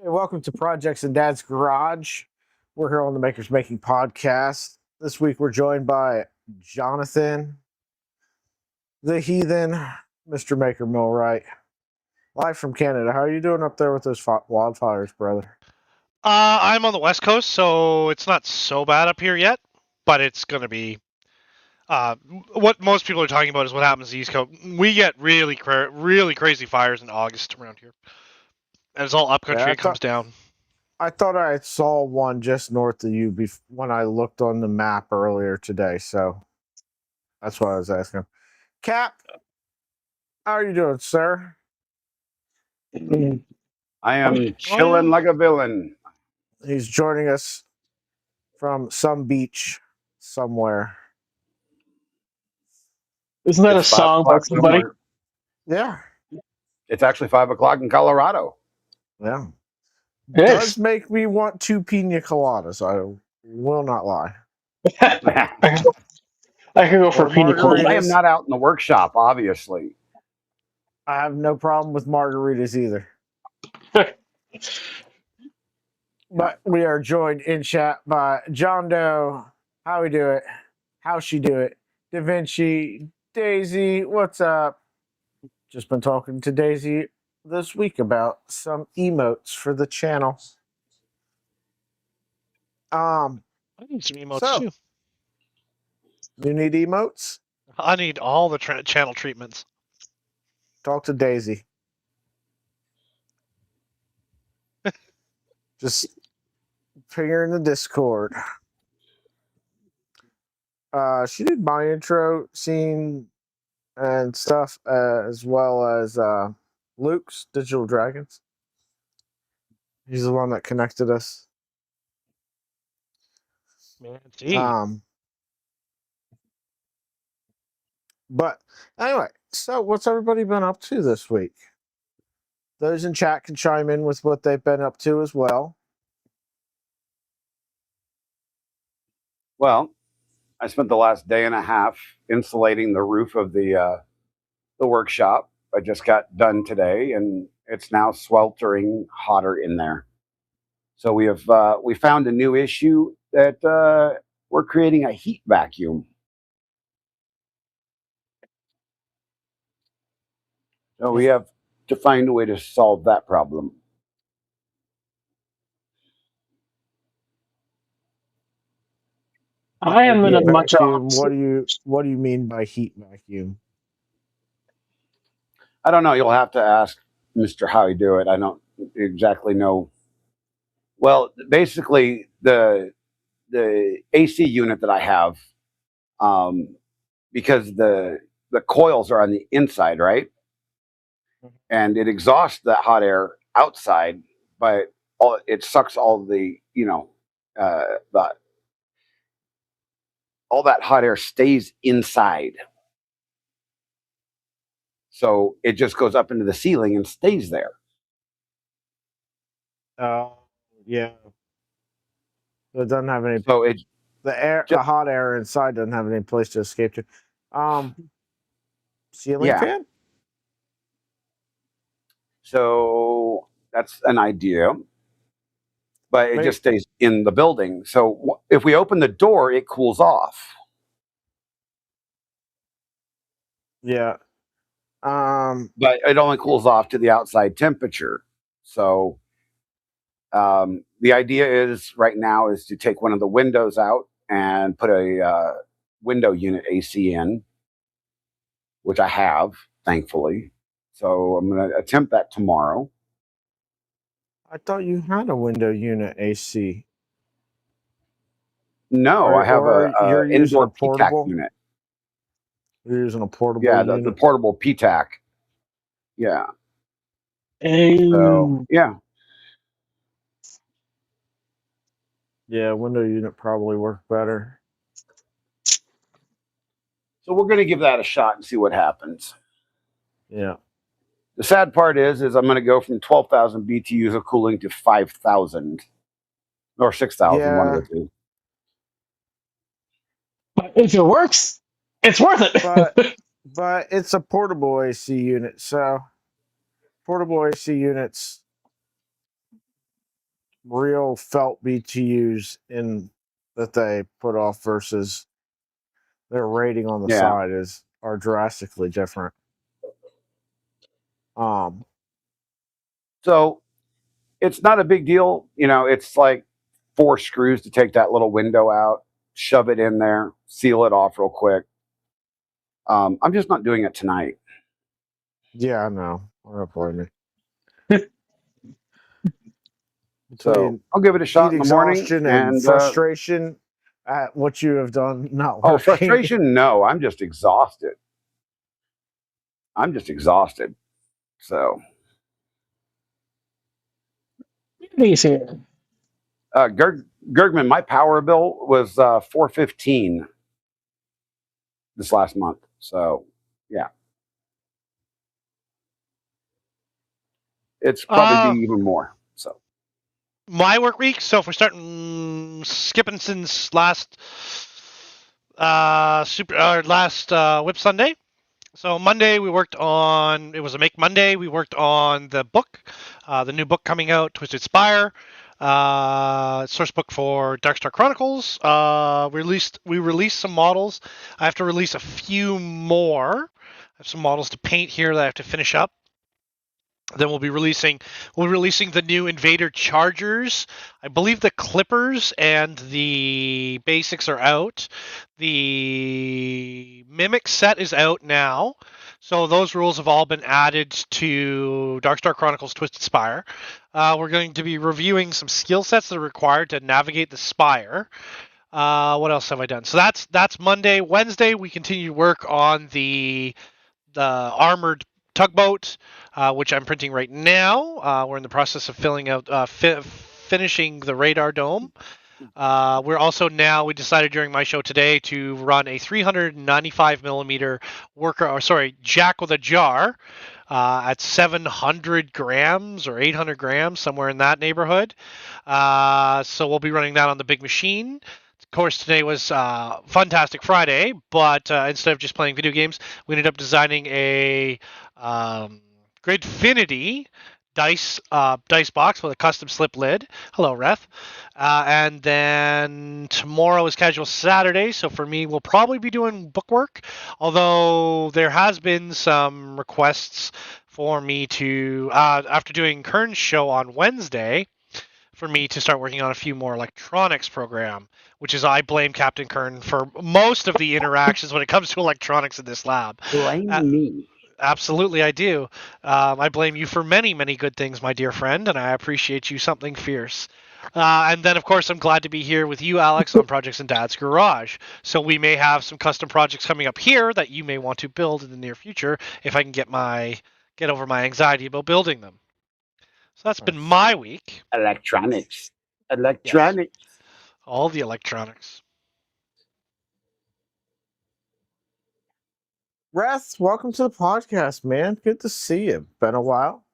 Hey, welcome to Projects and Dad's Garage. We're here on the Makers Making podcast. This week we're joined by Jonathan, the heathen, Mr. Maker Millwright, live from Canada. How are you doing up there with those wildfires, brother? I'm on the West Coast, so it's not so bad up here yet, but it's going to be. What most people are talking about is what happens to the East Coast. We get really crazy fires in August around here, and it's all Yeah, upcountry. It comes down. I thought I saw one just north of you when I looked on the map earlier today. So that's why I was asking. Cap, how are you doing, sir? I am chilling like a villain. He's joining us from some beach somewhere. Isn't that It's a 5 song by o'clock somebody? somewhere. Yeah, It's actually 5 o'clock in Colorado. yeah. It Does is. make me want two pina coladas. I will not lie. I could go for Or a pina colada. I am margaritas. not out in the workshop, obviously. I have no problem with margaritas either. But we are joined in chat by John Doe. How we do it? How she do it? Da Vinci, Daisy. What's up? Just been talking to Daisy this week about some emotes for the channel. I need some emotes So too. you need emotes? I need all the channel treatments. Talk to Daisy. Just ping her in the Discord. She did my intro scene and stuff, as well as Luke's Digital Dragons. He's the one that connected us. Man, gee. But anyway, so what's everybody been up to this week? Those in chat can chime in with what they've been up to as well. Well, I spent the last day and a half insulating the roof of the workshop. I just got done today, and it's now sweltering hotter in there. So we found a new issue that we're creating a heat vacuum. So we have to find a way to solve that problem. I am in a much vacuum. opposite. What do you mean by heat vacuum? I don't know. You'll have to ask Mr. How you do it. I don't exactly know. Well, basically, the AC unit that I have, because the coils are on the inside, right, and it exhausts that hot air outside, but it sucks all the the all that hot air stays inside. So it just goes up into the ceiling and stays there. Yeah. It doesn't have any. So it The hot air inside doesn't have any place to escape to. Ceiling Yeah. fan. So that's an idea, but it just stays in the building. So if we open the door, it cools off. Yeah. But it only cools off to the outside temperature. So the idea is right now is to take one of the windows out and put a window unit AC in, which I have, thankfully. So I'm going to attempt that tomorrow. I thought you had a window unit AC. No, I have you're a using a indoor portable PTAC unit. You're using a portable. Yeah, unit? the portable PTAC. Yeah. Oh. So yeah. Yeah, window unit probably work better. So we're going to give that a shot and see what happens. Yeah. The sad part is I'm going to go from 12,000 BTUs of cooling to 5,000 or 6,000, one of the two. But if it works, it's worth it. But it's a portable AC unit, so portable AC units real felt BTUs in that they put off versus their rating on the side are drastically different. So it's not a big deal. It's like 4 screws to take that little window out, shove it in there, seal it off real quick. I'm just not doing it tonight. Yeah, I know. I don't blame you. So I'll give it a shot in the morning. And frustration at what you have done not working. Oh, frustration? No, I'm just exhausted. So. Easy. Gergman, my power bill was $415 this last month. So, yeah. It's probably even more. So, my work week. So if we're starting skipping since last Whip Sunday. So Monday we worked on, it was a Make Monday. We worked on the book, the new book coming out, Twisted Spire, source book for Darkstar Chronicles. We released some models. I have to release a few more. I have some models to paint here that I have to finish up. Then we'll be releasing the new Invader Chargers. I believe the Clippers and the basics are out. The Mimic set is out now. So those rules have all been added to Darkstar Chronicles Twisted Spire. We're going to be reviewing some skill sets that are required to navigate the Spire. What else have I done? So that's Monday. Wednesday, we continue to work on the armored tugboat, which I'm printing right now. We're in the process of finishing the radar dome. We decided during my show today to run a 395 millimeter jack with a jar at 700 grams or 800 grams, somewhere in that neighborhood. So we'll be running that on the big machine. Of course, today was Funtastic Friday, but instead of just playing video games, we ended up designing a Gridfinity dice box with a custom slip lid. Hello, Ref. And then tomorrow is Casual Saturday, so for me, we'll probably be doing bookwork, although there has been some requests for me to, after doing Kern's show on Wednesday, for me to start working on a few more electronics program, which is I blame Captain Kern for most of the interactions when it comes to electronics in this lab. Blame me. Absolutely, I do. I blame you for many, many good things, my dear friend, and I appreciate you something fierce. And then, of course, I'm glad to be here with you, Alex, on Projects in Dad's Garage. So we may have some custom projects coming up here that you may want to build in the near future if I can get over my anxiety about building them. So that's been my week. Electronics. Yes. All the electronics. Reth, welcome to the podcast, man. Good to see you. Been a while.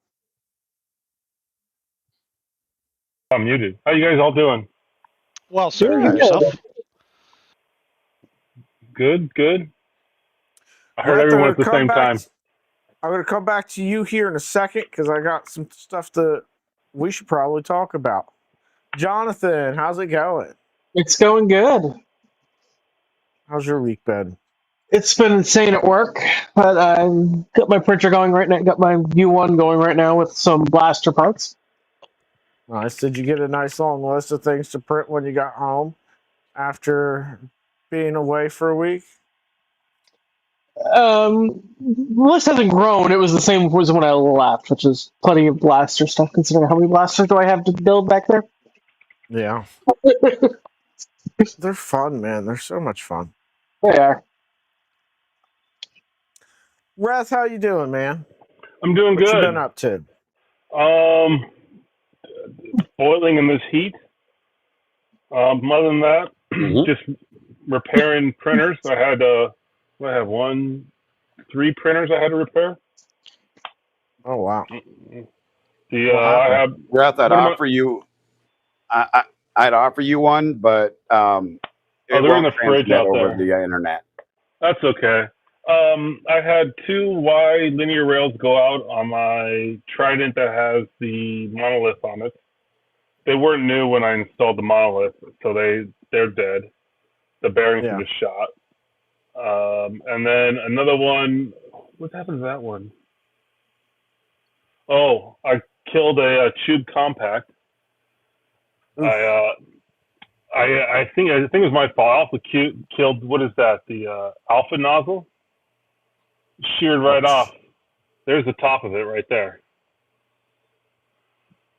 I'm muted. How you guys all doing? Well, sir, yourself? Good. I heard everyone at the same time. I'm going to come back to you here in a second because I got some stuff that we should probably talk about. Jonathan, how's it going? It's going good. How's your week been? It's been insane at work, but I got my printer going right now. Got my U1 going right now with some blaster parts. Nice. Did you get a nice long list of things to print when you got home after being away for a week? The list hasn't grown. It was the same as when I left, which is plenty of blaster stuff, considering how many blasters do I have to build back there? Yeah. They're fun, man. They're so much fun. They are. Reth, how you doing, man? I'm doing good. What you been up to? Boiling in this heat. Other than that, just repairing printers. I had three printers I had to repair. Oh wow. Reth, I'd offer you one, but they're in the fridge out there over the internet. That's okay. I had 2 Y linear rails go out on my Trident that has the monolith on it. they weren't new when I installed the monolith, so they're dead. The bearings Yeah. are just shot. And then another one. What happened to that one? Oh, I killed a tube compact. Oof. I think it was my fault. I also killed, what is that? The alpha nozzle, sheared right off. There's the top of it right there.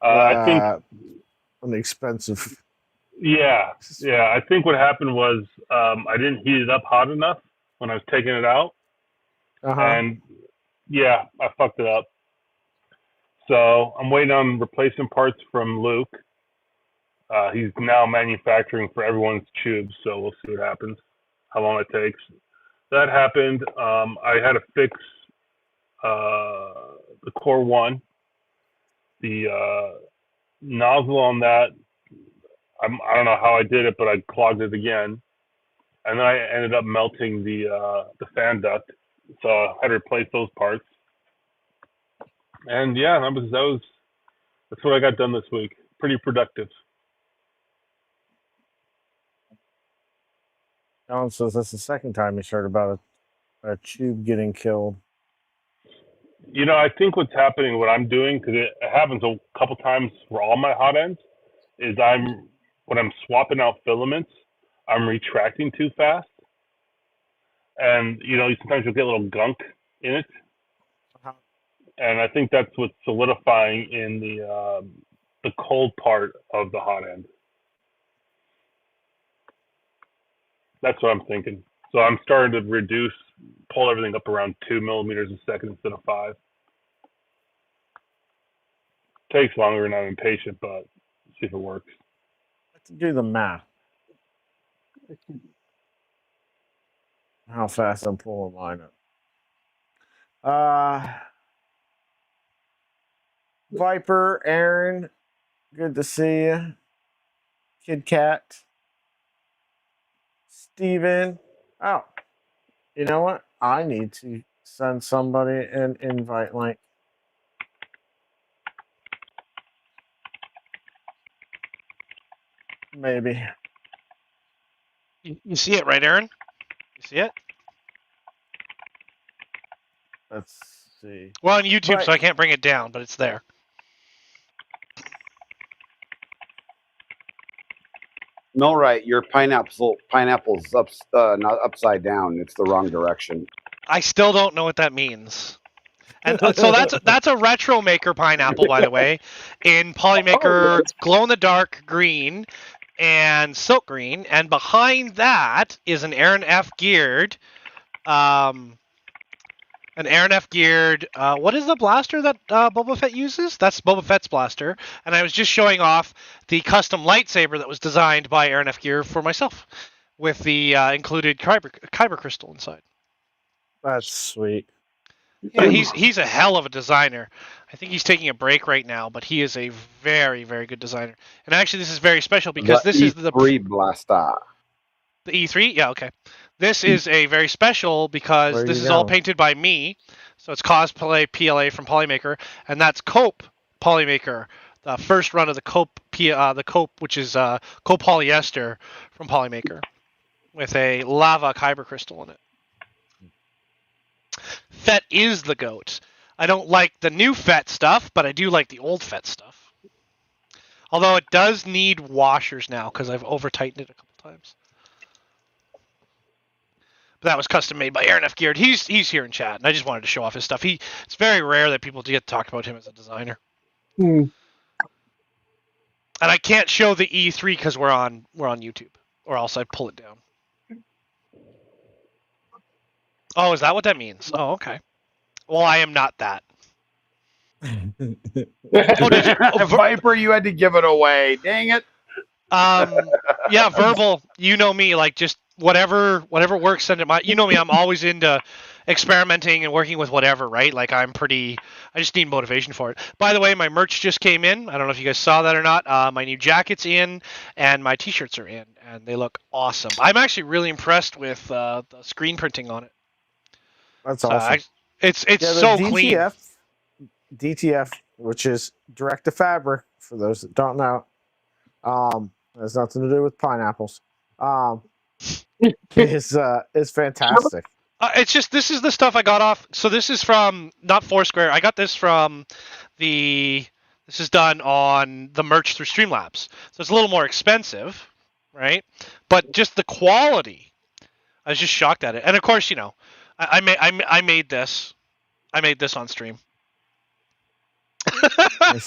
I think an expensive. Yeah. I think what happened was I didn't heat it up hot enough when I was taking it out, and yeah, I fucked it up. So I'm waiting on replacement parts from Luke. He's now manufacturing for everyone's tubes, so we'll see what happens, how long it takes. That happened. I had to fix the core one, the nozzle on that. I don't know how I did it, but I clogged it again, and then I ended up melting the fan duct, so I had to replace those parts. And yeah, that's what I got done this week. Pretty productive. Alan says that's the second time he's heard about a tube getting killed. You know, I think what's happening, what I'm doing, because it happens a couple times for all my hot ends, is when I'm swapping out filaments, I'm retracting too fast, and you know, sometimes you'll get a little gunk in it, and I think that's what's solidifying in the cold part of the hot end. That's what I'm thinking. So I'm starting to pull everything up around 2 millimeters a second instead of 5. Takes longer and I'm impatient, but see if it works. Let's do the math. How fast I'm pulling mine up. Viper, Aaron, good to see you. Kid Cat, Steven. Oh, you know what? I need to send somebody an invite link. Maybe. You see it, right, Aaron? You see it? Let's see. Well, on YouTube, so I can't bring it down, but it's there. No, right. Your pineapple's not upside down. It's the wrong direction. I still don't know what that means. And so that's a retro maker pineapple, by the way, in Polymaker glow in the dark green and silk green, and behind that is an Aaron F geared, what is the blaster that Boba Fett uses? That's Boba Fett's blaster, and I was just showing off the custom lightsaber that was designed by Aaron F Gear for myself, with the included kyber crystal inside. That's sweet. Yeah, he's a hell of a designer. I think he's taking a break right now, but he is a very, very good designer. And actually, this is very special because this is the E3 blaster. The E3? Yeah, okay. This is a very special because this is all painted by me. So it's Cosplay PLA from Polymaker, and that's Cope Polymaker, the first run of the Cope, which is copolyester from Polymaker, with a lava kyber crystal in it. Fett is the goat. I don't like the new Fett stuff, but I do like the old Fett stuff. Although it does need washers now because I've over-tightened it a couple times. But that was custom made by Aaron F. Geared. He's here in chat, and I just wanted to show off his stuff. It's very rare that people get to talk about him as a designer. And I can't show the E3 because we're on YouTube, or else I'd pull it down. Oh, is that what that means? Oh, okay. Well, I am not that. Oh, did you? Viper, you had to give it away. Dang it. Yeah, verbal. You know me, like just whatever works. Send it. You know me. I'm always into experimenting and working with whatever, right? Like I just need motivation for it. By the way, my merch just came in. I don't know if you guys saw that or not. My new jacket's in, and my T-shirts are in, and they look awesome. I'm actually really impressed with the screen printing on it. That's awesome. It's so clean. DTF, which is direct to fabric, for those that don't know, Has nothing to do with pineapples. Is fantastic. It's just this is the stuff I got off. So this is from not Foursquare. I got this from this is done on the merch through Streamlabs. So it's a little more expensive, right? But just the quality, I was just shocked at it. And of course, I made this. I made this on stream. and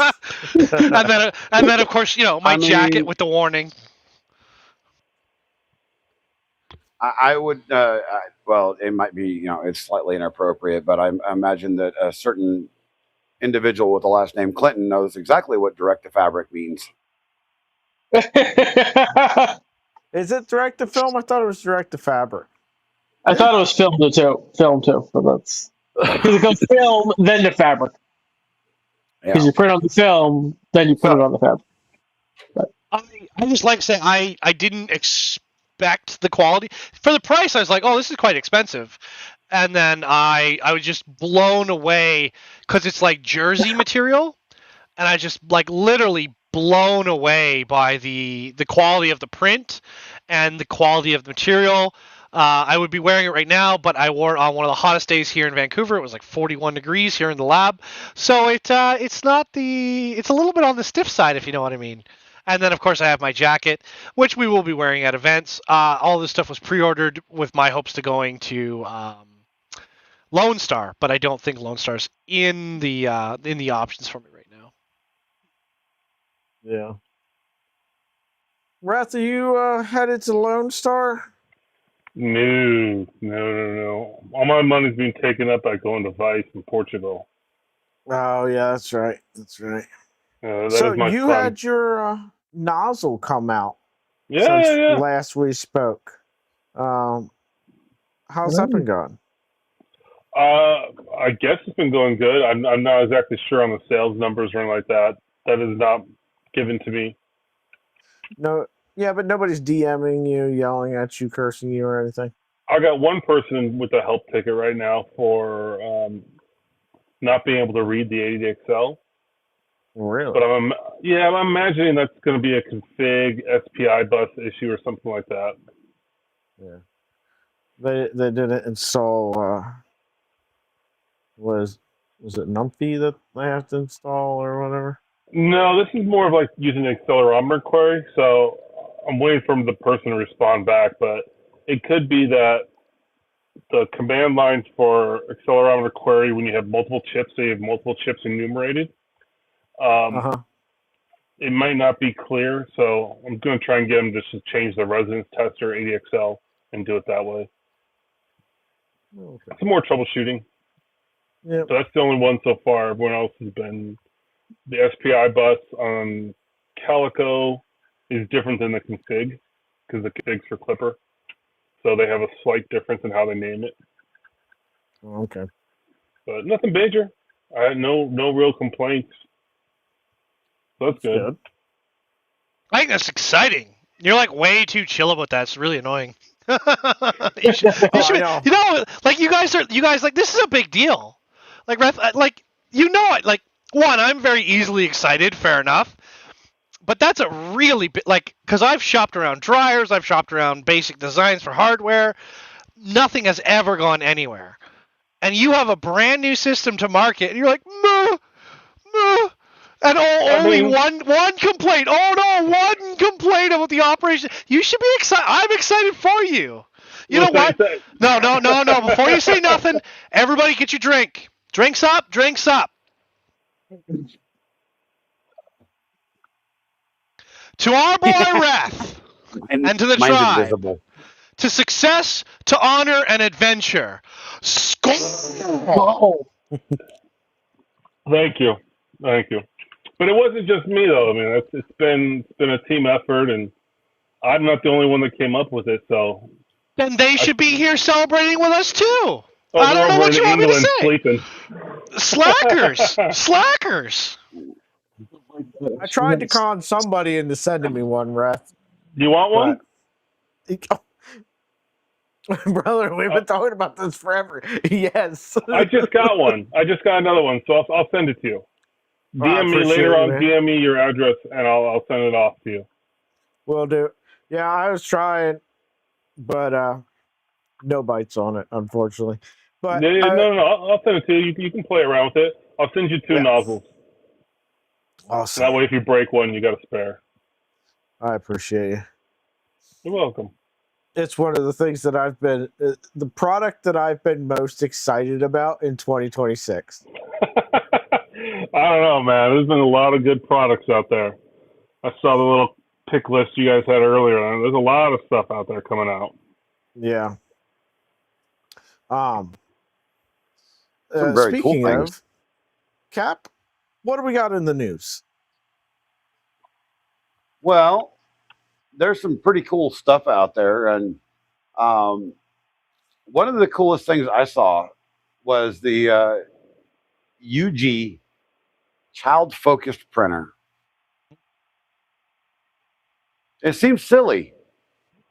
then of course, my jacket with the warning. I would, well, it might be, it's slightly inappropriate, but I imagine that a certain individual with the last name Clinton knows exactly what direct to fabric means. Is it direct to film? I thought it was direct to fabric. I thought it was film too, but that's because it goes film then to fabric. Because you print on the film, then you put it on the fabric. But I just like to say I didn't expect the quality for the price. I was like, oh, this is quite expensive, and then I was just blown away because it's like jersey material, and I just like literally blown away by the quality of the print and the quality of the material. I would be wearing it right now, but I wore it on one of the hottest days here in Vancouver. It was like 41 degrees here in the lab, so it's a little bit on the stiff side, if you know what I mean. And then, of course, I have my jacket, which we will be wearing at events. All this stuff was pre-ordered with my hopes to going to Lone Star, but I don't think Lone Star's in the options for me right now. Yeah. Wrath, are you headed to Lone Star? No. All my money's being taken up by going to Vice in Portugal. Oh yeah, that's right. So you fun. had your nozzle come out. Yeah. Last we spoke. How's that been going? I guess it's been going good. I'm not exactly sure on the sales numbers or anything like that. That is not given to me. No. Yeah, but nobody's DMing you, yelling at you, cursing you, or anything. I got one person with a help ticket right now for not being able to read the 80XL. Really? But I'm imagining that's going to be a config SPI bus issue or something like that. Yeah. They didn't install. Was it numpy that they have to install or whatever? No, this is more of like using an accelerometer query. So I'm waiting for the person to respond back, but it could be that the command lines for accelerometer query, when you have multiple chips, so you have multiple chips enumerated, it might not be clear. So I'm going to try and get them just to change the resonance tester 80XL and do it that way. Okay. Some more troubleshooting. Yeah. So that's the only one so far. Everyone else has been the SPI bus on Calico is different than the config because the config's for Clipper. So they have a slight difference in how they name it. Okay. But nothing major. I had no real complaints. So that's good. I think that's exciting. You're like way too chill about that. It's really annoying. you should, like you guys like this is a big deal. Like like it. One, I'm very easily excited. Fair enough. But that's a really big, because I've shopped around dryers, I've shopped around basic designs for hardware. Nothing has ever gone anywhere. And you have a brand new system to market, and you're like, no. And only one complaint. Oh no, one complaint about the operation. You should be excited. I'm excited for you. You know what? No. Before you say nothing, everybody get your drink. Drinks up. To our boy Wrath, and to the tribe, invisible. To success, to honor, and adventure. oh. Thank you. But it wasn't just me, though. I mean, it's been a team effort, and I'm not the only one that came up with it. So then they should be here celebrating with us too. Oh, I don't know what you want me to say. Sleeping. Slackers. I tried to con somebody into sending me one, Wrath. Do you want one? Brother, we've been talking about this forever. Yes. I just got one. I just got another one, so I'll send it to you. DM me later on. DM me your address, and I'll send it off to you. Will do. Yeah, I was trying, but no bites on it, unfortunately. But No. I'll send it to you. You can play around with it. I'll send you 2 yeah. nozzles. Awesome. That way, if you break one, you got a spare. I appreciate you. You're welcome. It's one of the things that I've been, the product that I've been most excited about in 2026. I don't know, man. There's been a lot of good products out there. I saw the little pick list you guys had earlier, and there's a lot of stuff out there coming out. Yeah. Some very Speaking cool things. of, Cap, what do we got in the news? Well, there's some pretty cool stuff out there, and one of the coolest things I saw was the UG child-focused printer. It seems silly,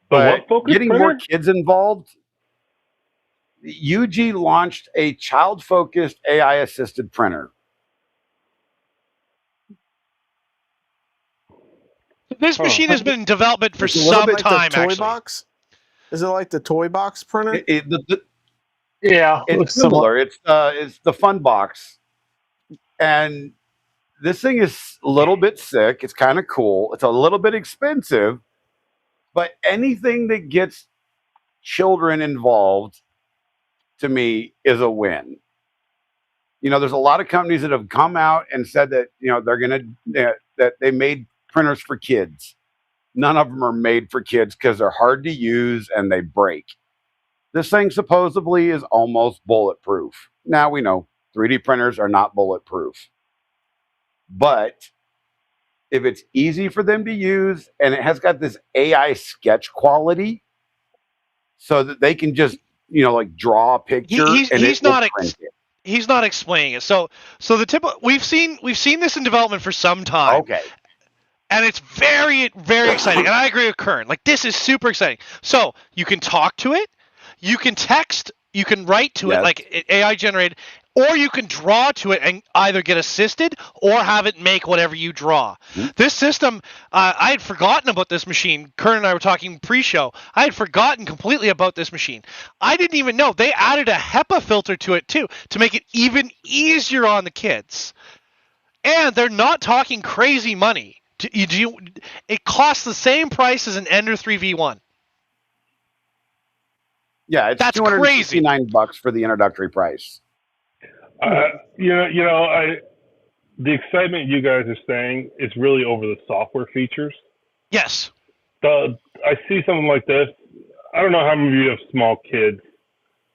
but getting more kids involved. UG launched a child-focused AI-assisted printer. This machine has been in development for some time, the toy actually. Box? Is it like the toy box printer? Yeah, it's similar. It's the Fun Box, and this thing is a little bit sick. It's kind of cool. It's a little bit expensive, but anything that gets children involved, to me, is a win. There's a lot of companies that have come out and said that they're gonna that they made printers for kids. None of them are made for kids because they're hard to use and they break. This thing supposedly is almost bulletproof. Now we know 3D printers are not bulletproof. But if it's easy for them to use and it has got this AI sketch quality so that they can just, like draw a picture he's not explaining it. So the we've seen this in development for some time. Okay. And it's very, very exciting. And I agree with Kern. Like, this is super exciting. So you can talk to it, you can text, you can write to it, like AI generated, or you can draw to it and either get assisted or have it make whatever you draw. Mm-hmm. This system, I had forgotten about this machine. Kern and I were talking pre-show. I had forgotten completely about this machine. I didn't even know. They added a HEPA filter to it, too, to make it even easier on the kids. And they're not talking crazy money. It costs the same price as an Ender 3v1. Yeah, it's $269 for the introductory price. The excitement you guys are saying is really over the software features. Yes. I see something like this. I don't know how many of you have small kids,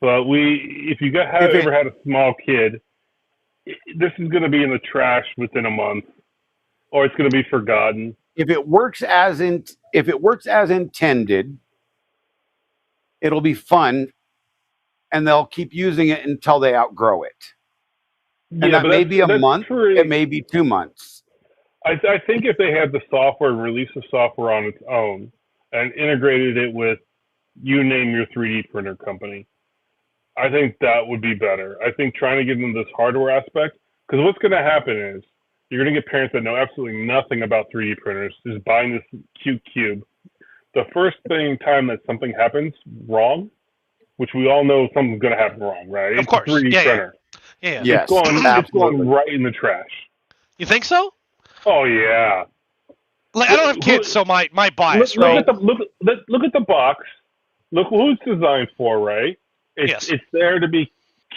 but if you ever had a small kid, this is going to be in the trash within a month. Or it's going to be forgotten. If it works as intended, it'll be fun, and they'll keep using it until they outgrow it. And that may be a month. It may be 2 months. I think if they had the software, release the software on its own, and integrated it with, you name your 3D printer company, I think that would be better. I think trying to get into this hardware aspect, because what's going to happen is, you're going to get parents that know absolutely nothing about 3D printers, just buying this cute cube. The first time that something happens wrong, which we all know something's going to happen wrong, right? Of course. It's a 3D printer. Yeah. Yes, it's going right in the trash. You think so? Oh, yeah. Like, I don't have kids, so my bias, look right? at the box. Look who it's designed for, right? It's there to be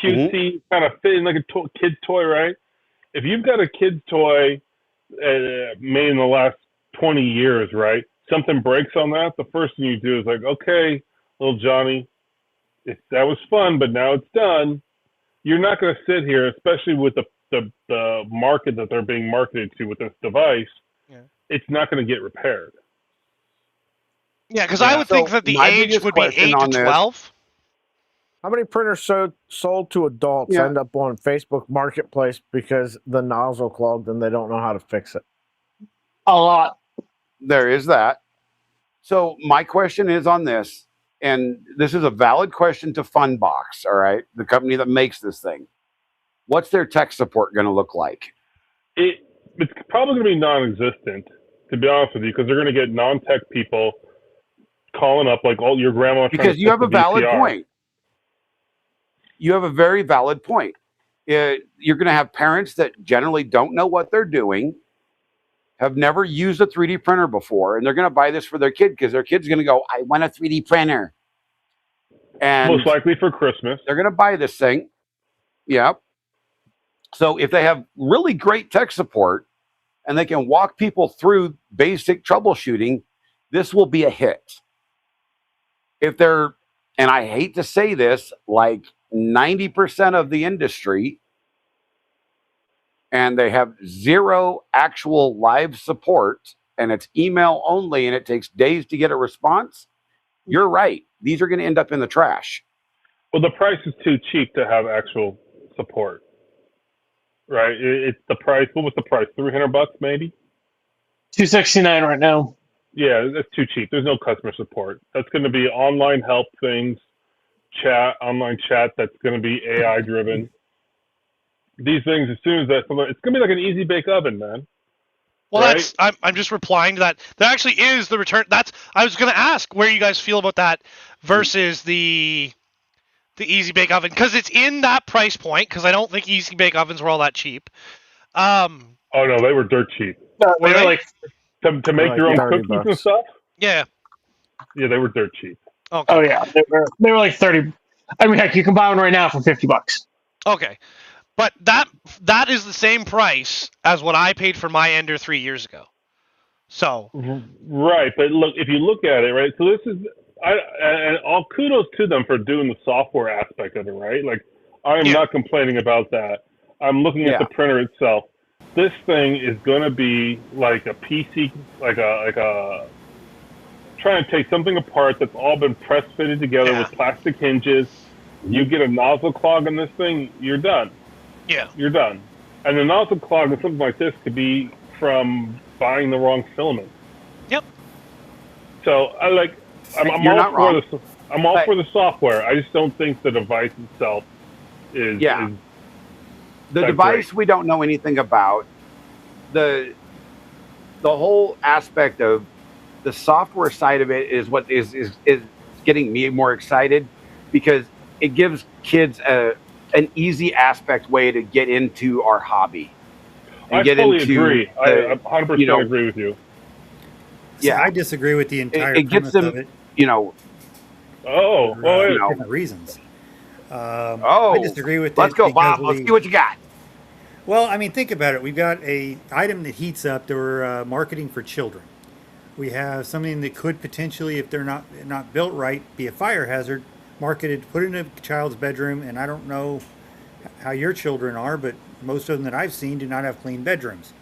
cutesy, kind of fitting like a kid's toy, right? If you've got a kid's toy made in the last 20 years, right? Something breaks on that, the first thing you do is like, okay, little Johnny, that was fun, but now it's done. You're not going to sit here, especially with the market that they're being marketed to with this device. Yeah. It's not going to get repaired. Yeah, because I would think that the age would be 8 to 12. How many printers sold to adults end up on Facebook Marketplace because the nozzle clogged and they don't know how to fix it? A lot. There is that. So my question is on this, and this is a valid question to Funbox, all right, the company that makes this thing. What's their tech support going to look like? It's probably going to be non-existent. to be honest with you, because they're going to get non-tech people calling up like, "Oh, your grandma." Because you have a valid point. You have a very valid point. You're going to have parents that generally don't know what they're doing, have never used a 3D printer before, and they're going to buy this for their kid because their kid's going to go, "I want a 3D printer." And most likely for Christmas. They're going to buy this thing. Yep. So if they have really great tech support and they can walk people through basic troubleshooting, this will be a hit. If they're, and I hate to say this, like 90% of the industry, and they have zero actual live support, and it's email only, and it takes days to get a response, you're right. These are going to end up in the trash. Well, the price is too cheap to have actual support, right? It's the price. What was the price? $300 maybe. $269 right now. Yeah, that's too cheap. There's no customer support. That's going to be online help things, online chat. That's going to be AI driven. These things, as soon as that, it's going to be like an easy bake oven, man. Well, right? I'm just replying to that. That actually is the return. I was going to ask where you guys feel about that versus the easy bake oven, because it's in that price point. Because I don't think easy bake ovens were all that cheap. Oh no, they were dirt cheap. No, they were like to make your own cookies and stuff. Yeah. Yeah, they were dirt cheap. Okay. Oh yeah, they were like 30. I mean, heck, you can buy one right now for $50. Okay, but that is the same price as what I paid for my Ender 3 years ago. So. Right, but look, if you look at it, right. So this is, and all kudos to them for doing the software aspect of it, right? Like, I am not complaining about that. I'm looking at the printer itself. This thing is going to be like a PC, like a trying to take something apart that's all been press fitted together with plastic hinges. You get a nozzle clog in this thing, you're done. Yeah. You're done. And the nozzle clog in something like this could be from buying the wrong filament. Yep. So I'm all for the software. I just don't think the device itself is. Yeah. The device we don't know anything about. The whole aspect of the software side of it is what is getting me more excited, because it gives kids an easy aspect way to get into our hobby. I fully agree. I 100% agree with you. Yeah, I disagree with the entire it gets them, of it. Different reasons. I disagree with Let's go, Bob. Let's see what you got. Well, I mean, think about it. We've got a item that heats up that we're marketing for children. We have something that could potentially, if they're not built right, be a fire hazard, marketed, put in a child's bedroom. And I don't know how your children are, but most of them that I've seen do not have clean bedrooms.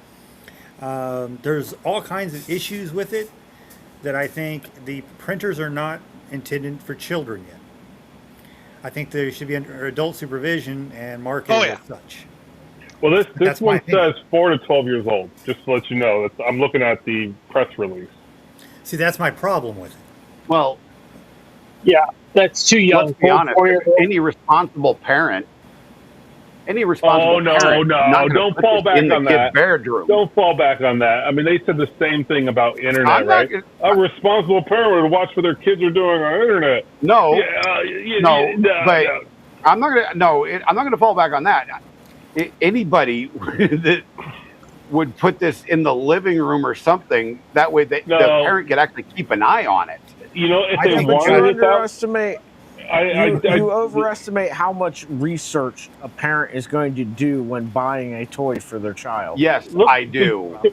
There's all kinds of issues with it that I think the printers are not intended for children yet. I think there should be under adult supervision and marketed as such. Well, this one says 4 to 12 years old, just to let you know. I'm looking at the press release. See, that's my problem with it. Well, yeah, that's too young. Let's be honest. Any responsible parent. Don't fall back on that. Don't fall back on that. I mean, they said the same thing about internet, right? A responsible parent would watch what their kids are doing on internet. I'm not gonna fall back on that. Anybody that would put this in the living room or something, that way the parent could actually keep an eye on it. If they wanted it, you overestimate how much research a parent is going to do when buying a toy for their child. Yes, I do. Can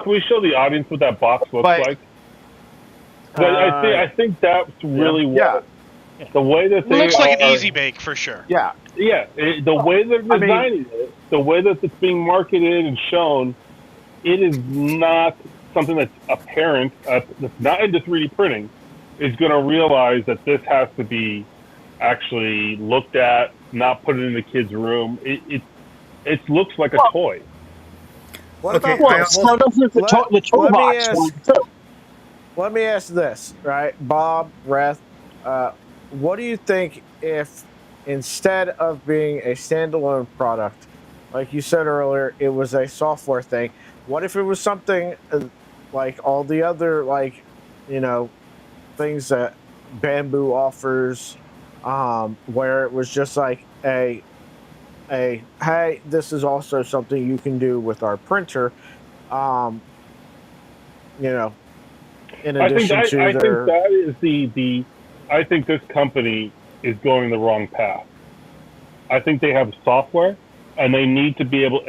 we show the audience what that box looks like? But I think that's really what the way that they looks like an easy bake for sure. Yeah. Yeah, the way they're designing it, the way that it's being marketed and shown, it is not something that a parent that's not into 3D printing is going to realize that this has to be actually looked at, not put it in the kid's room. It looks like a toy. Let me ask this, right? Bob, Reth, what do you think if instead of being a standalone product, like you said earlier, it was a software thing? What if it was something like all the other, like, you know, things that Bamboo offers, where it was just like a hey, this is also something you can do with our printer, you know, in addition to I think their that is the I think this company is going the wrong path. I think they have software, and they need to be able,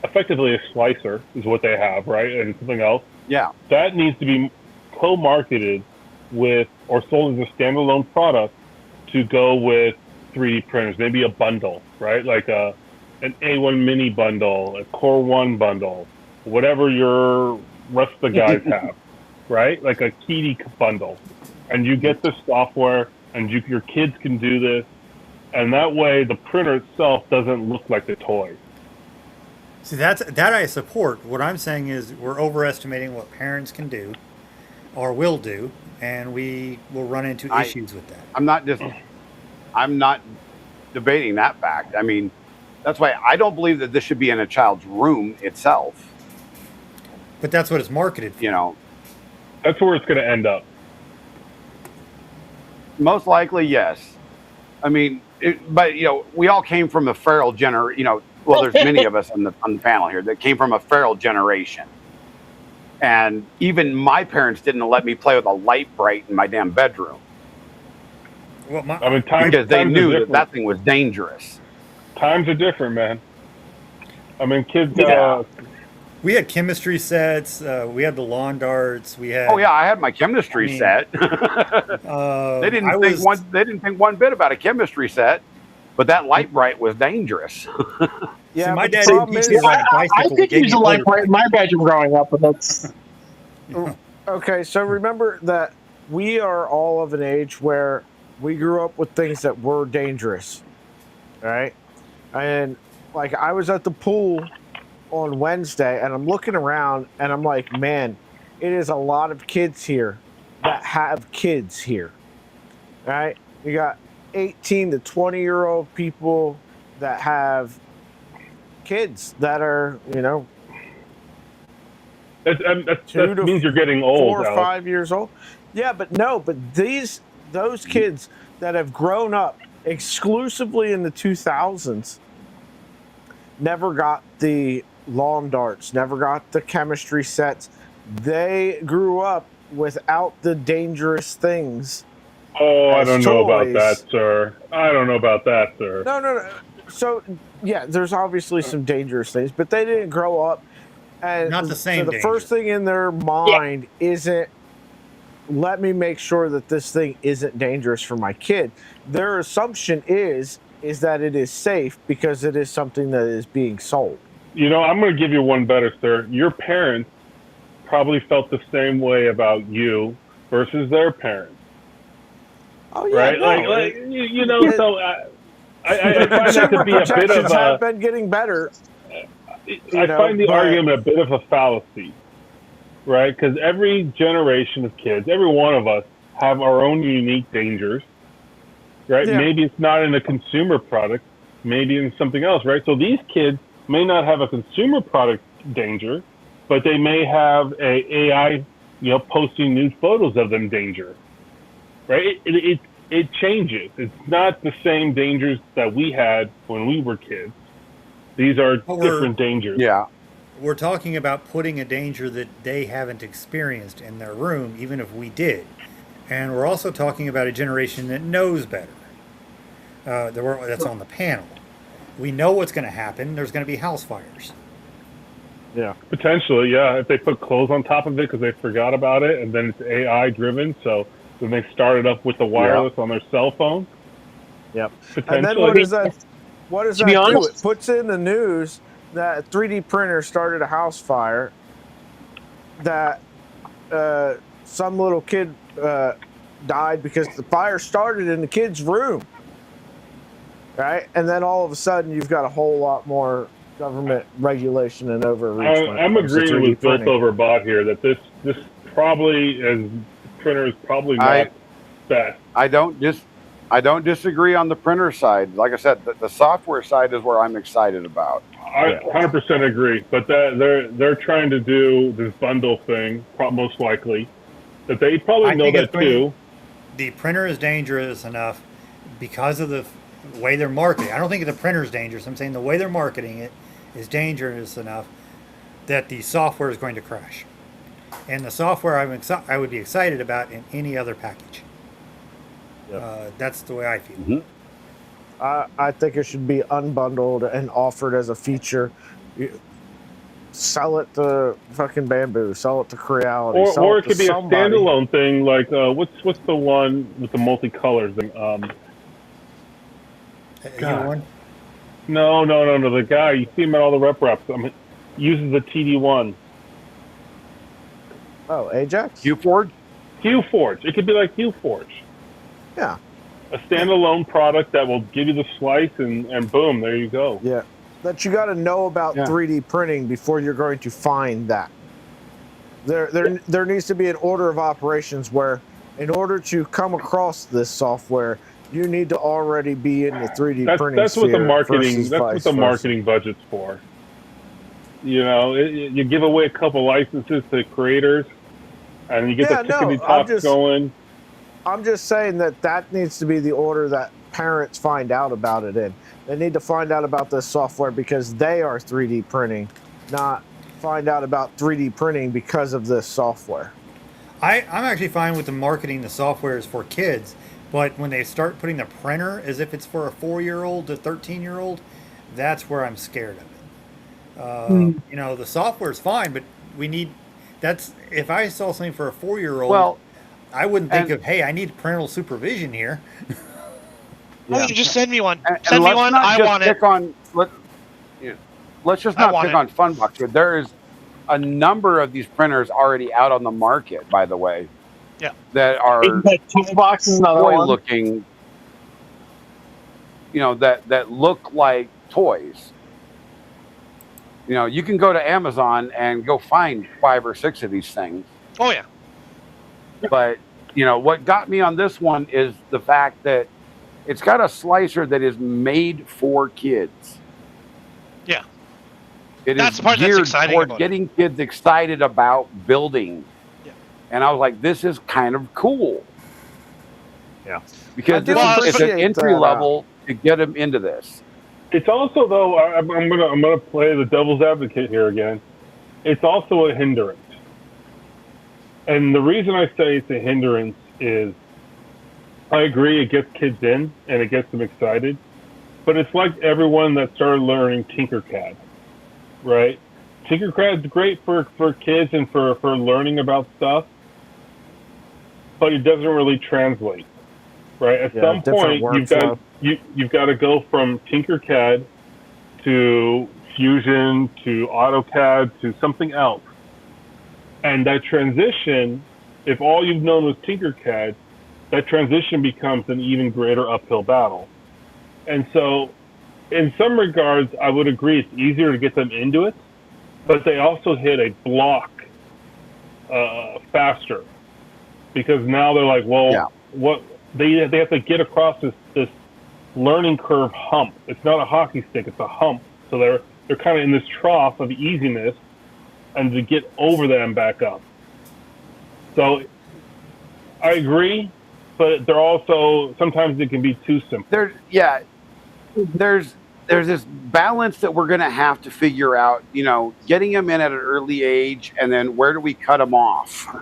effectively a slicer is what they have, right, and something else. Yeah. That needs to be co-marketed with or sold as a standalone product to go with 3D printers. Maybe a bundle, right? Like an A1 mini bundle, a Core 1 bundle, whatever your rest of the guys have, right? Like a Kitty bundle. And you get the software, and your kids can do this. And that way, the printer itself doesn't look like the toy. See, that I support. What I'm saying is we're overestimating what parents can do or will do, and we will run into issues with that. I'm not debating that fact. I mean, that's why I don't believe that this should be in a child's room itself. But that's what it's marketed for. You know, that's where it's going to end up. Most likely, yes. I mean, but we all came from a feral generation. Well, there's many of us on the panel here that came from a feral generation, and even my parents didn't let me play with a light bright in my damn bedroom. Well, because they knew that thing was dangerous. Times are different, man. I mean, kids. We had chemistry sets. We had the lawn darts. We had. Oh yeah, I had my chemistry set. They didn't think one bit about a chemistry set, but that light bright was dangerous. Yeah, my dad didn't teach me about a bicycle. I could use a light bright in my bedroom growing up, but that's. Okay, so remember that we are all of an age where we grew up with things that were dangerous, right? And like I was at the pool on Wednesday, and I'm looking around, and I'm like, man, it is a lot of kids here that have kids here, right? You got 18 to 20-year-old people that have kids that are, that means you're getting old. 4 or 5 years old. Yeah, but those kids that have grown up exclusively in the 2000s never got the lawn darts, never got the chemistry sets. They grew up without the dangerous things. Oh, I don't know about that, sir. No. So, yeah, there's obviously some dangerous things, but they didn't grow up. And not the same. So the first thing in their mind isn't, let me make sure that this thing isn't dangerous for my kid. Their assumption is that it is safe because it is something that is being sold. I'm going to give you one better, sir. Your parents probably felt the same way about you versus their parents. Oh yeah, right? No, So I find that to be a bit of a. Have been getting better. I find the argument a bit of a fallacy, right? Because every generation of kids, every one of us, have our own unique dangers, right? Yeah. Maybe it's not in a consumer product, maybe in something else, right? So these kids may not have a consumer product danger, but they may have a AI, posting nude photos of them danger, right? It changes. It's not the same dangers that we had when we were kids. These are different dangers. Yeah. We're talking about putting a danger that they haven't experienced in their room, even if we did. And we're also talking about a generation that knows better. That's on the panel. We know what's going to happen. There's going to be house fires. Yeah. Potentially, yeah. If they put clothes on top of it because they forgot about it, and then it's AI driven, so when they start it up with the wireless on their cell phone. Yep. Potentially. And then what does that do? It puts in the news that a 3D printer started a house fire, that some little kid died because the fire started in the kid's room. Right? And then all of a sudden you've got a whole lot more government regulation and overreach. I'm agreeing with Built Over Bot here that this probably, as printer, is probably not best. I don't I don't disagree on the printer side. Like I said, the software side is where I'm excited about. I 100% agree, but they're trying to do this bundle thing, most likely. That they probably know that too. The printer is dangerous enough because of the way they're marketing. I don't think the printer is dangerous. I'm saying the way they're marketing it is dangerous enough that the software is going to crash. And the software I would be excited about in any other package. That's the way I feel. Mm-hmm. I think it should be unbundled and offered as a feature. Sell it to fucking Bamboo. Sell it to Creality. Or it could be somebody. a standalone thing. Like what's the one with the multicolors? God. No. The guy you see him at all the rep reps. Uses the TD1. Oh, Ajax? Qforge? Qforge. It could be like Qforge. Yeah. A standalone product that will give you the slice and boom, there you go. Yeah. That you got to know about 3D printing before you're going to find that. There needs to be an order of operations where, in order to come across this software, you need to already be in the 3D printing. That's what the marketing. That's what the marketing versa. budget's for. You know, you give away a couple licenses to creators, and you get the tickety tops going. I'm just saying that needs to be the order that parents find out about it in. They need to find out about this software because they are 3D printing, not find out about 3D printing because of this software. I'm actually fine with the marketing the software is for kids, but when they start putting the printer as if it's for a 4-year-old to 13-year-old, that's where I'm scared of it. You know, the software is fine, but if I saw something for a 4-year-old, I wouldn't think of, hey, I need parental supervision here. Oh, you just send me one. Send me one. I want it. Let's just not pick on Funbox. There is a number of these printers already out on the market, by the way. Yeah. That are Toolbox is another one. Looking. You know, that look like toys. You know, you can go to Amazon and go find 5 or 6 of these things. Oh yeah. But you know what got me on this one is the fact that it's got a slicer that is made for kids. Yeah. That's the part that's exciting toward getting kids excited about building. Yeah. And I was like, this is kind of cool. Yeah. Because it's an entry level to get them into this. It's also, though, I'm gonna play the devil's advocate here again. It's also a hindrance. And the reason I say it's a hindrance is I agree it gets kids in and it gets them excited, but it's like everyone that started learning Tinkercad, right? Tinkercad's great for kids and for learning about stuff, but it doesn't really translate, right? At some point, you've got to go from Tinkercad to Fusion to AutoCAD to something else. And that transition, if all you've known was Tinkercad, that transition becomes an even greater uphill battle. And so, in some regards, I would agree it's easier to get them into it, but they also hit a block faster. Because now they're like, what they have to get across this learning curve hump. It's not a hockey stick, it's a hump. So they're kind of in this trough of easiness, and to get over that and back up. So I agree, but they're also, sometimes it can be too simple. There's this balance that we're going to have to figure out, you know, getting them in at an early age, and then where do we cut them off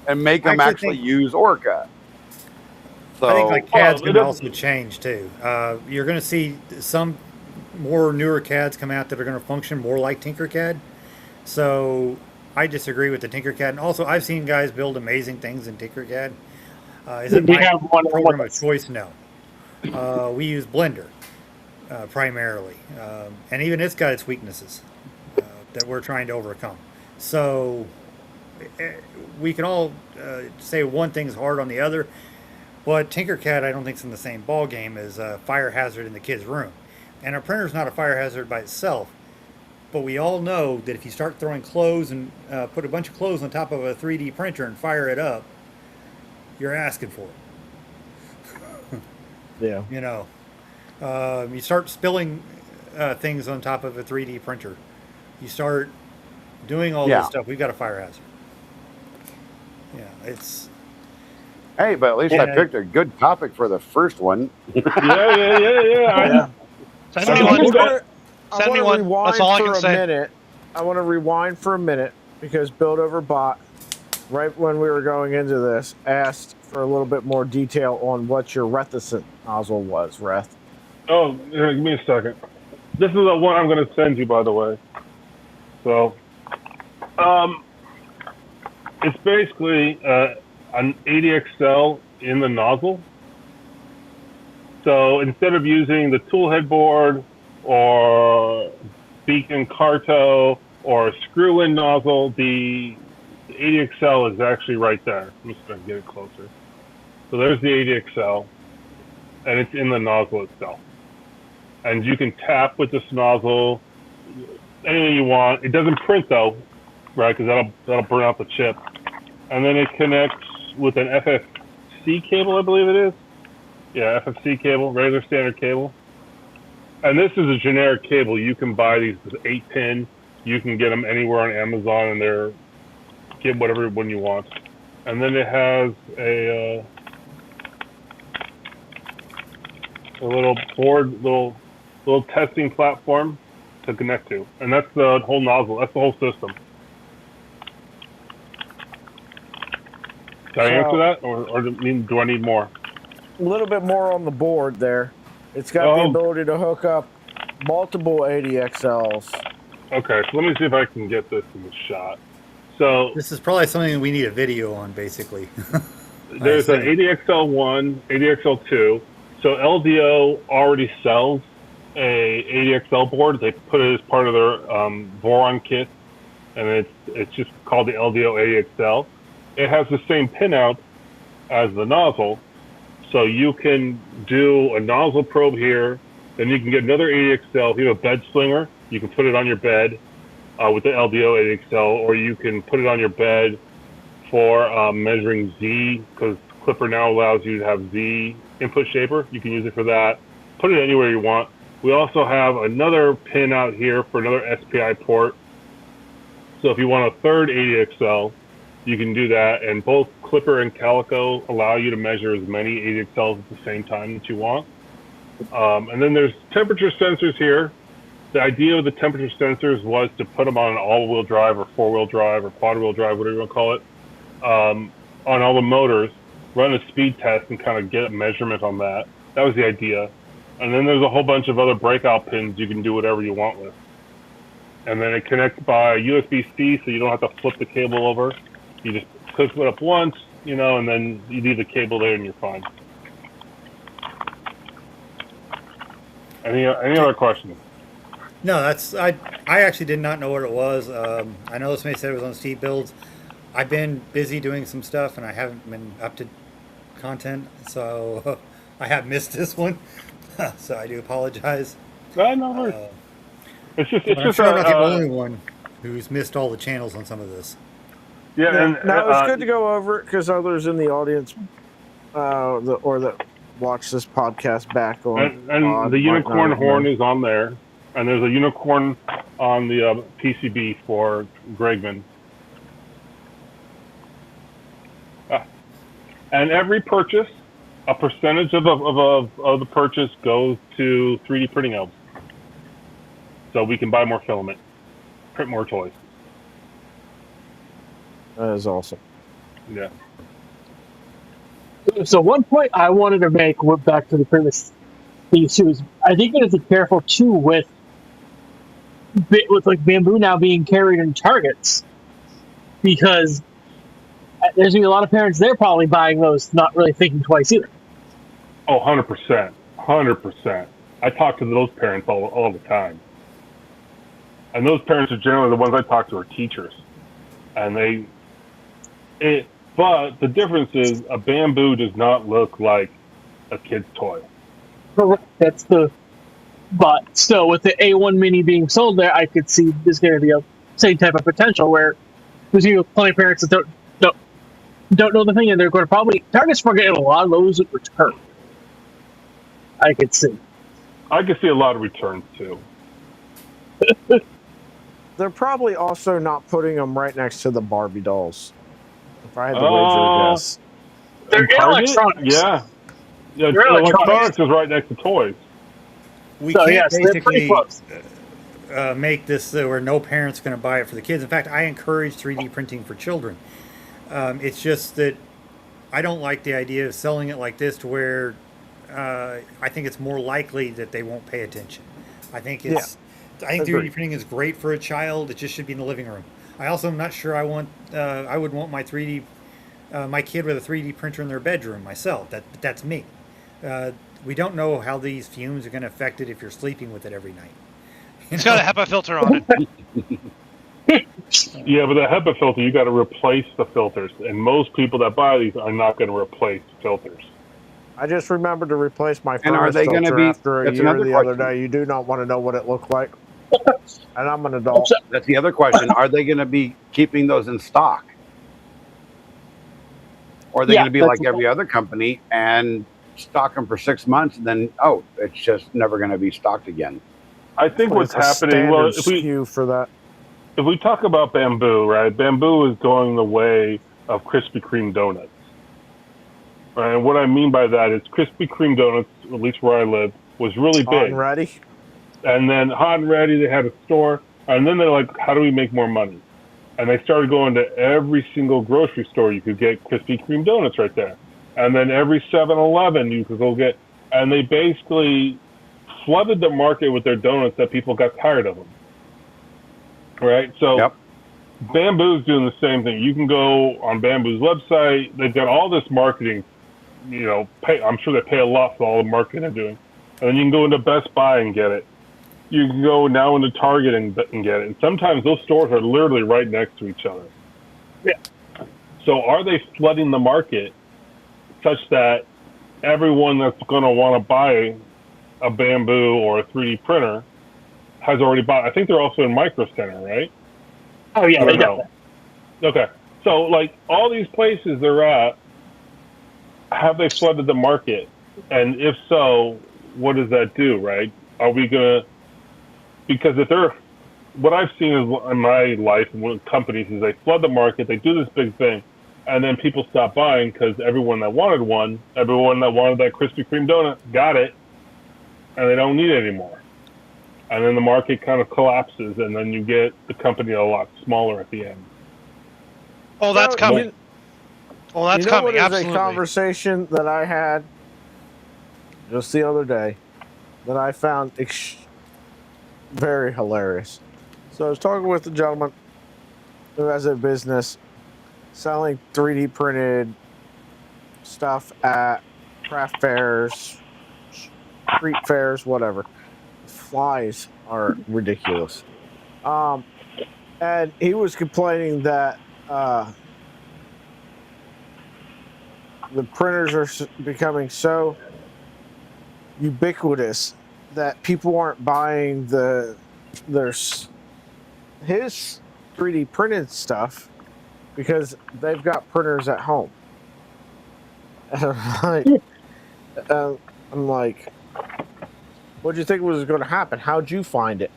and make them actually use Orca. So, I think like CAD's going to also change too. You're going to see some more newer CADs come out that are going to function more like Tinkercad. So I disagree with the Tinkercad. And also, I've seen guys build amazing things in Tinkercad. Is it my program of choice? No. We use Blender primarily. And even it's got its weaknesses that we're trying to overcome. So we can all say one thing's hard on the other. But Tinkercad, I don't think is in the same ball game as a fire hazard in the kid's room. And a printer's not a fire hazard by itself. But we all know that if you start throwing clothes and put a bunch of clothes on top of a 3D printer and fire it up, you're asking for it. Yeah. You know, you start spilling things on top of a 3D printer. You start doing all Yeah. this stuff. We've got a fire hazard. Yeah, it's. Hey, but at least I picked a good topic for the first one. Yeah. Send So me I one. wanna Send me one. rewind That's all I for can a say. minute. I want to rewind for a minute because Build Over Bot, right when we were going into this, asked for a little bit more detail on what your reticent nozzle was, Reth. Oh, give me a second. This is the one I'm going to send you, by the way. So, it's basically an ADXL in the nozzle. So instead of using the tool headboard or Beacon Carto or screw-in nozzle, the ADXL is actually right there. I'm just going to get it closer. So there's the ADXL, and it's in the nozzle itself. And you can tap with this nozzle anything you want. It doesn't print though, right? Because that'll burn out the chip. And then it connects with an FFC cable, I believe it is. Yeah, FFC cable, regular standard cable. And this is a generic cable. You can buy these 8-pin. You can get them anywhere on Amazon, and get whatever one you want. And then it has a little board, little testing platform to connect to, and that's the whole nozzle. That's the whole system. Did I answer that, or do I need more? A little bit more on the board there. It's got the ability to hook up multiple ADXLs. Okay, so let me see if I can get this in the shot. So this is probably something we need a video on, basically. There's an ADXL1, ADXL2. So LDO already sells a ADXL board. They put it as part of their boron kit, and it's just called the LDO ADXL. It has the same pinout as the nozzle, so you can do a nozzle probe here. Then you can get another ADXL. If you have a bed slinger, you can put it on your bed with the LDO ADXL, or you can put it on your bed for measuring Z, because Clipper now allows you to have Z input shaper. You can use it for that. Put it anywhere you want. We also have another pin out here for another SPI port. So if you want a third ADXL, you can do that. And both Clipper and Calico allow you to measure as many ADXLs at the same time that you want. And then there's temperature sensors here. The idea of the temperature sensors was to put them on an all-wheel drive or four-wheel drive or quad-wheel drive, whatever you want to call it, on all the motors, run a speed test and kind of get a measurement on that. That was the idea. And then there's a whole bunch of other breakout pins you can do whatever you want with. And then it connects by USB-C, so you don't have to flip the cable over. You just click it up once, and then you leave the cable there and you're fine. Any other questions? No, I actually did not know what it was. I know somebody said it was on Steve Builds. I've been busy doing some stuff, and I haven't been up to content, so I have missed this one. So I do apologize. No worries. It's just I'm sure I'm not the only one who's missed all the channels on some of this. Yeah, no, it's good to go over it because others in the audience that watch this podcast back on. And the unicorn horn is on there, and there's a unicorn on the PCB for Gregman. And every purchase, a percentage of the purchase goes to 3D printing elves. So we can buy more filament, print more toys. That is awesome. Yeah. So one point I wanted to make, went back to the previous thing too, is I think you have to be careful too with like bamboo now being carried in Targets, because there's gonna be a lot of parents there probably buying those, not really thinking twice either. Oh, 100%. 100%. I talk to those parents all the time. And those parents are generally the ones I talk to are teachers. And but the difference is a bamboo does not look like a kid's toy. Correct. But still, with the A1 Mini being sold there, I could see there's going to be a same type of potential where there's going to be plenty of parents that don't know the thing, and they're going to probably Target's for getting a lot of those return. I could see. I can see a lot of returns too. They're probably also not putting them right next to the Barbie dolls. If I had to wager a guess. They're In Target, electronics. yeah. They're Electronics is right next to toys. We So can't yes, they're pretty basically close. make this where no parent's going to buy it for the kids. In fact, I encourage 3D printing for children. It's just that I don't like the idea of selling it like this to where I think it's more likely that they won't pay attention. I think it's. I think 3D printing is great for a child. It just should be in the living room. I also am not sure I would want my 3D my kid with a 3D printer in their bedroom myself. That's me. We don't know how these fumes are going to affect it if you're sleeping with it every night. It's got a HEPA filter on it. Yeah, but the HEPA filter, you got to replace the filters, and most people that buy these are not going to replace filters. I just remembered to replace my And are furnace they gonna filter be- after a that's year another the other question. day. You do not want to know what it looked like. And I'm an adult. That's the other question. Are they going to be keeping those in stock? Or are they Yeah, going to be that's like the every other company and stock them for 6 months and then, it's just never going to be stocked again? I think what's It's a happening, well, standard SKU for that. if we talk about bamboo, right? Bamboo is going the way of Krispy Kreme donuts. Right? And what I mean by that is Krispy Kreme donuts, at least where I live, was really Hot big. and ready. And then hot and ready, they had a store. And then they're like, how do we make more money? And they started going to every single grocery store. You could get Krispy Kreme donuts right there. And then every 7-Eleven you could go get. And they basically flooded the market with their donuts that people got tired of them. Right? So Yep. Bamboo's doing the same thing. You can go on Bamboo's website. They've got all this marketing. I'm sure they pay a lot for all the marketing they're doing. And then you can go into Best Buy and get it. You can go now into Target and get it. And sometimes those stores are literally right next to each other. Yeah. So are they flooding the market such that everyone that's going to want to buy a Bamboo or a 3D printer has already bought? I think they're also in Micro Center, right? Oh yeah, I they don't got know. that. Okay. So like all these places they're at, have they flooded the market? And if so, what does that do, right? Are we going to, because if they're, what I've seen in my life with companies is they flood the market, they do this big thing, and then people stop buying because everyone that wanted that Krispy Kreme donut got it, and they don't need it anymore. And then the market kind of collapses, and then you get the company a lot smaller at the end. Oh, that's So, coming. That's you know coming. what is Absolutely. a conversation that I had just the other day that I found very hilarious. So I was talking with a gentleman who has a business selling 3D printed stuff at craft fairs, street fairs, whatever. Flies are ridiculous. And he was complaining that the printers are becoming so ubiquitous that people aren't buying his 3D printed stuff because they've got printers at home. And I'm like, what do you think was going to happen? How'd you find it?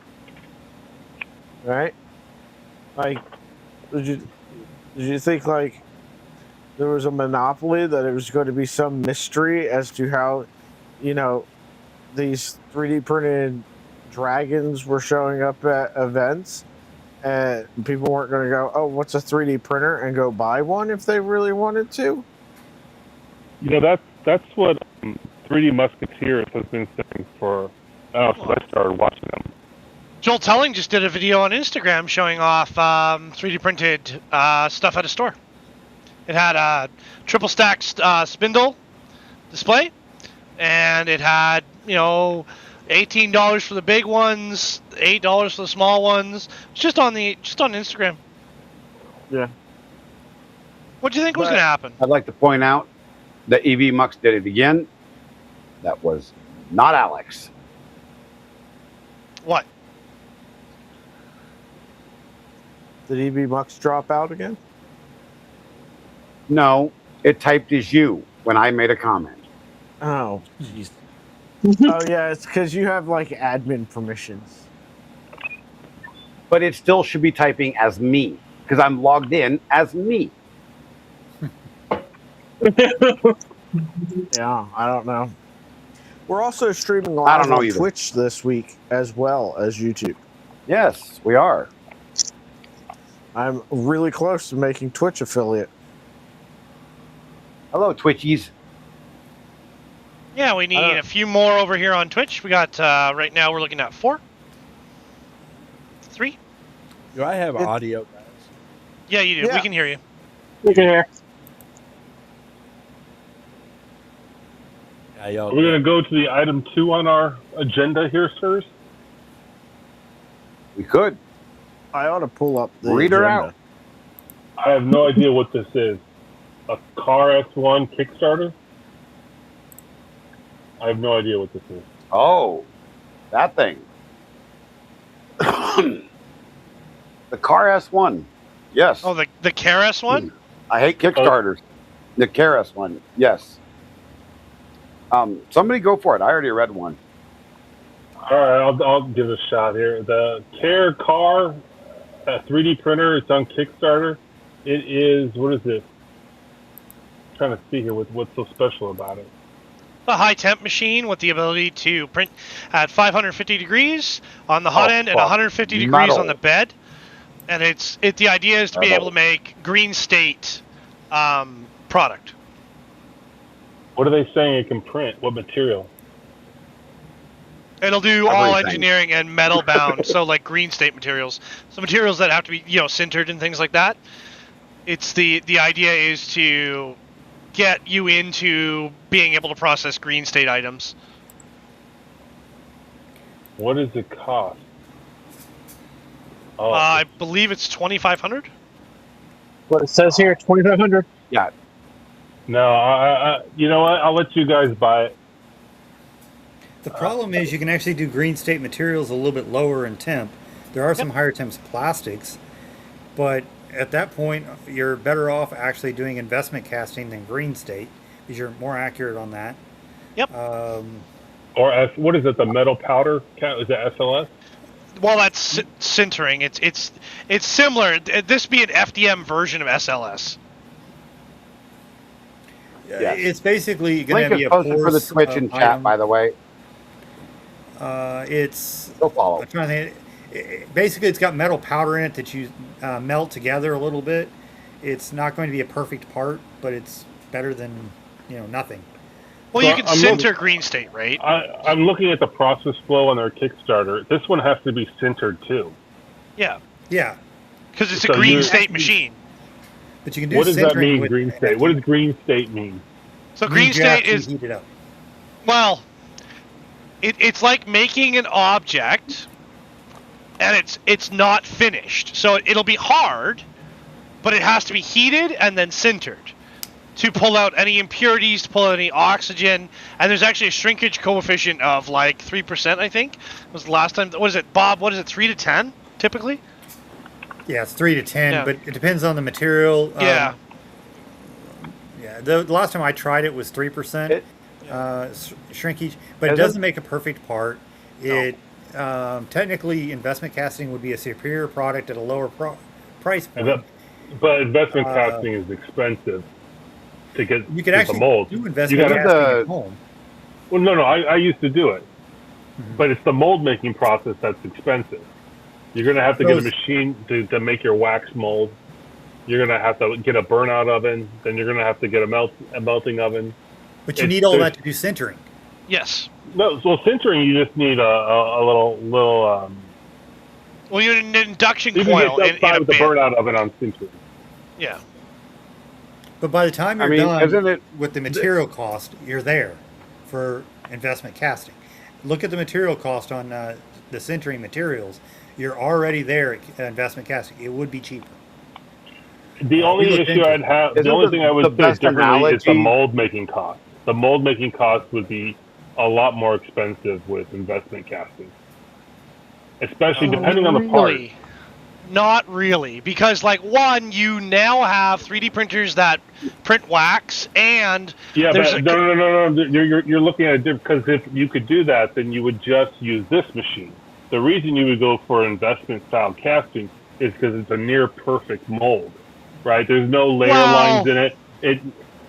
Right? Like, did you think like there was a monopoly, that it was going to be some mystery as to how, these 3D printed dragons were showing up at events, and people weren't going to go, oh, what's a 3D printer, and go buy one if they really wanted to? That's what 3D Musketeers has been saying for, since I started watching them. Joel Telling just did a video on Instagram showing off 3D printed stuff at a store. It had a triple stacked spindle display, and it had, $18 for the big ones, $8 for the small ones. It's just on Instagram. Yeah. What do you think was going to happen? I'd like to point out that EV Mux did it again. That was not Alex. What? Did EV Mux drop out again? No, it typed as you when I made a comment. Oh, jeez. Oh yeah, it's because you have like admin permissions. But it still should be typing as me because I'm logged in as me. Yeah, I don't know. We're also streaming I don't live know on either. Twitch this week as well as YouTube. Yes, we are. I'm really close to making Twitch affiliate. Hello, Twitchies. Yeah, we need a few more over here on Twitch. We got right now we're looking at 4, 3. Do I have audio, guys? Yeah, you do. Yeah. We can hear you. You can hear. Yeah, y'all. We're going to go to the item 2 on our agenda here, sirs. We could. I ought to pull up the Read her agenda. out. I have no idea what this is. A car S1 Kickstarter? I have no idea what this is. Oh, that thing. The car S1. Yes. Oh, the KRS one? I hate Kickstarters. The KRS one. Yes. Somebody go for it. I already read one. All right, I'll give it a shot here. The Care Car, a 3D printer. It's on Kickstarter. It is, what is it? I'm trying to see here what's so special about it. A high temp machine with the ability to print at 550 degrees on the hot end and 150 degrees on the bed. And the idea is to be able to make green state product. What are they saying it can print? What material? It'll do all Everything. engineering and metal bound, so like green state materials. So materials that have to be, sintered and things like that. It's the idea is to get you into being able to process green state items. What does it cost? Oh, I believe it's 2,500. What it says here, 2,500. Yeah. no, I you know what? I'll let you guys buy it. The problem is you can actually do green state materials a little bit lower in temp. There are some higher temps plastics, but at that point you're better off actually doing investment casting than green state because you're more accurate on that. Yep. Or what is it? The metal powder? Is it SLS? Well, that's sintering. It's similar. This be an FDM version of SLS. Yes. It's basically going Link to be is a posted for the force Twitch in chat, item. by the way. It's Go follow. I'm trying to think. Basically, it's got metal powder in it that you melt together a little bit. It's not going to be a perfect part, but it's better than nothing. Well, So you can I'm sinter green state, right? I'm looking at the process flow on their Kickstarter. This one has to be sintered too. Yeah, Yeah, because it's So a green you- state machine. but you can do. What does that sintering mean, with green state? What does green state mean? So means green you state actually is, heat it up. well, it's like making an object, and it's not finished. So it'll be hard, but it has to be heated and then sintered to pull out any impurities, to pull out any oxygen. And there's actually a shrinkage coefficient of like 3%, I think. It was the last time. What is it, Bob? What is it, 3 to 10 typically? Yeah, it's 3 to 10, Yeah. but it depends on the material. Yeah. Yeah, the last time I tried it was 3% shrinkage, but it Is it? doesn't make a perfect part. It technically investment casting would be a superior product at a lower price And point. but investment casting is expensive to get You could the actually mold. do You investment gotta- casting at home. Well, no, I used to do it, but it's the mold making process that's expensive. You're gonna have to get a machine to make your wax mold. You're gonna have to get a burnout oven. Then you're gonna have to get a melting oven. But you need all that to do sintering. Yes. No, so sintering you just need a little. Well, you need an induction You can coil get in outside a with the bin. burnout oven on sintering. Yeah. But by the time I you're mean, done isn't it? with the material cost, you're there for investment casting. Look at the material cost on the sintering materials. You're already there at investment casting. It would be cheaper. The only looked issue into I'd have, Isn't the only the- thing I would the say best differently is the analogy- mold making cost. The mold making cost would be a lot more expensive with investment casting, especially depending on the part. Really? Not really, because like one, you now have 3D printers that print wax, and Yeah, there's but no. You're looking at it different, because if you could do that, then you would just use this machine. The reason you would go for investment style casting is because it's a near perfect mold, right? There's no layer lines in it.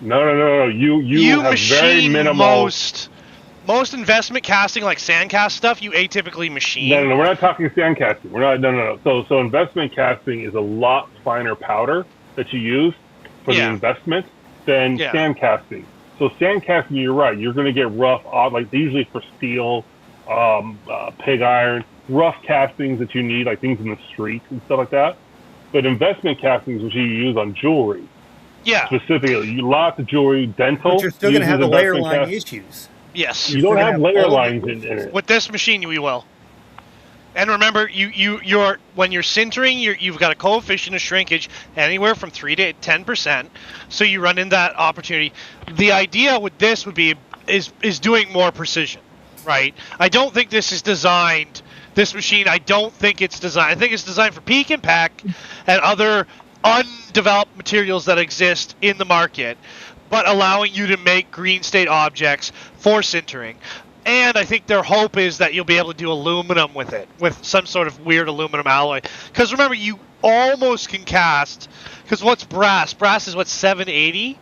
No. You have very minimal. Most investment casting, like sand cast stuff, you atypically machine. No, we're not talking sand casting. We're not. No. So investment casting is a lot finer powder that you use for the investment than sand casting. So sand casting, you're right. You're going to get rough, like usually for steel, pig iron, rough castings that you need, like things in the streets and stuff like that. But investment castings, which you use on jewelry, specifically, lots of jewelry, dental. But you're still going to have the layer line issues. Yes. You don't have layer lines in it. With this machine, we will. And remember, you're when you're sintering, you've got a coefficient of shrinkage anywhere from 3 to 10%. So you run into that opportunity. The idea with this would be is doing more precision, right? I don't think this is designed. This machine, I don't think it's designed. I think it's designed for peak and pack and other undeveloped materials that exist in the market, but allowing you to make green state objects for sintering. And I think their hope is that you'll be able to do aluminum with it, with some sort of weird aluminum alloy. Because remember, you almost can cast, because what's brass? Brass is what, 780?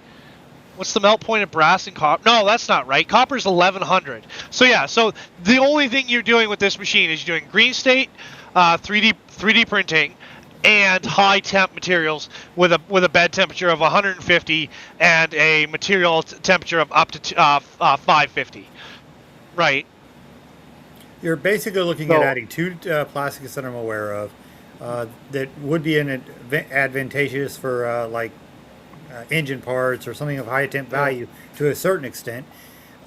What's the melt point of brass and copper? No, that's not right. Copper's 1100. So yeah, so the only thing you're doing with this machine is you're doing green state, 3D printing, and high temp materials with a bed temperature of 150 and a material temperature of up to 550. Right. You're basically looking at adding two plastics that I'm aware of that would be advantageous for engine parts or something of high temp value to a certain extent.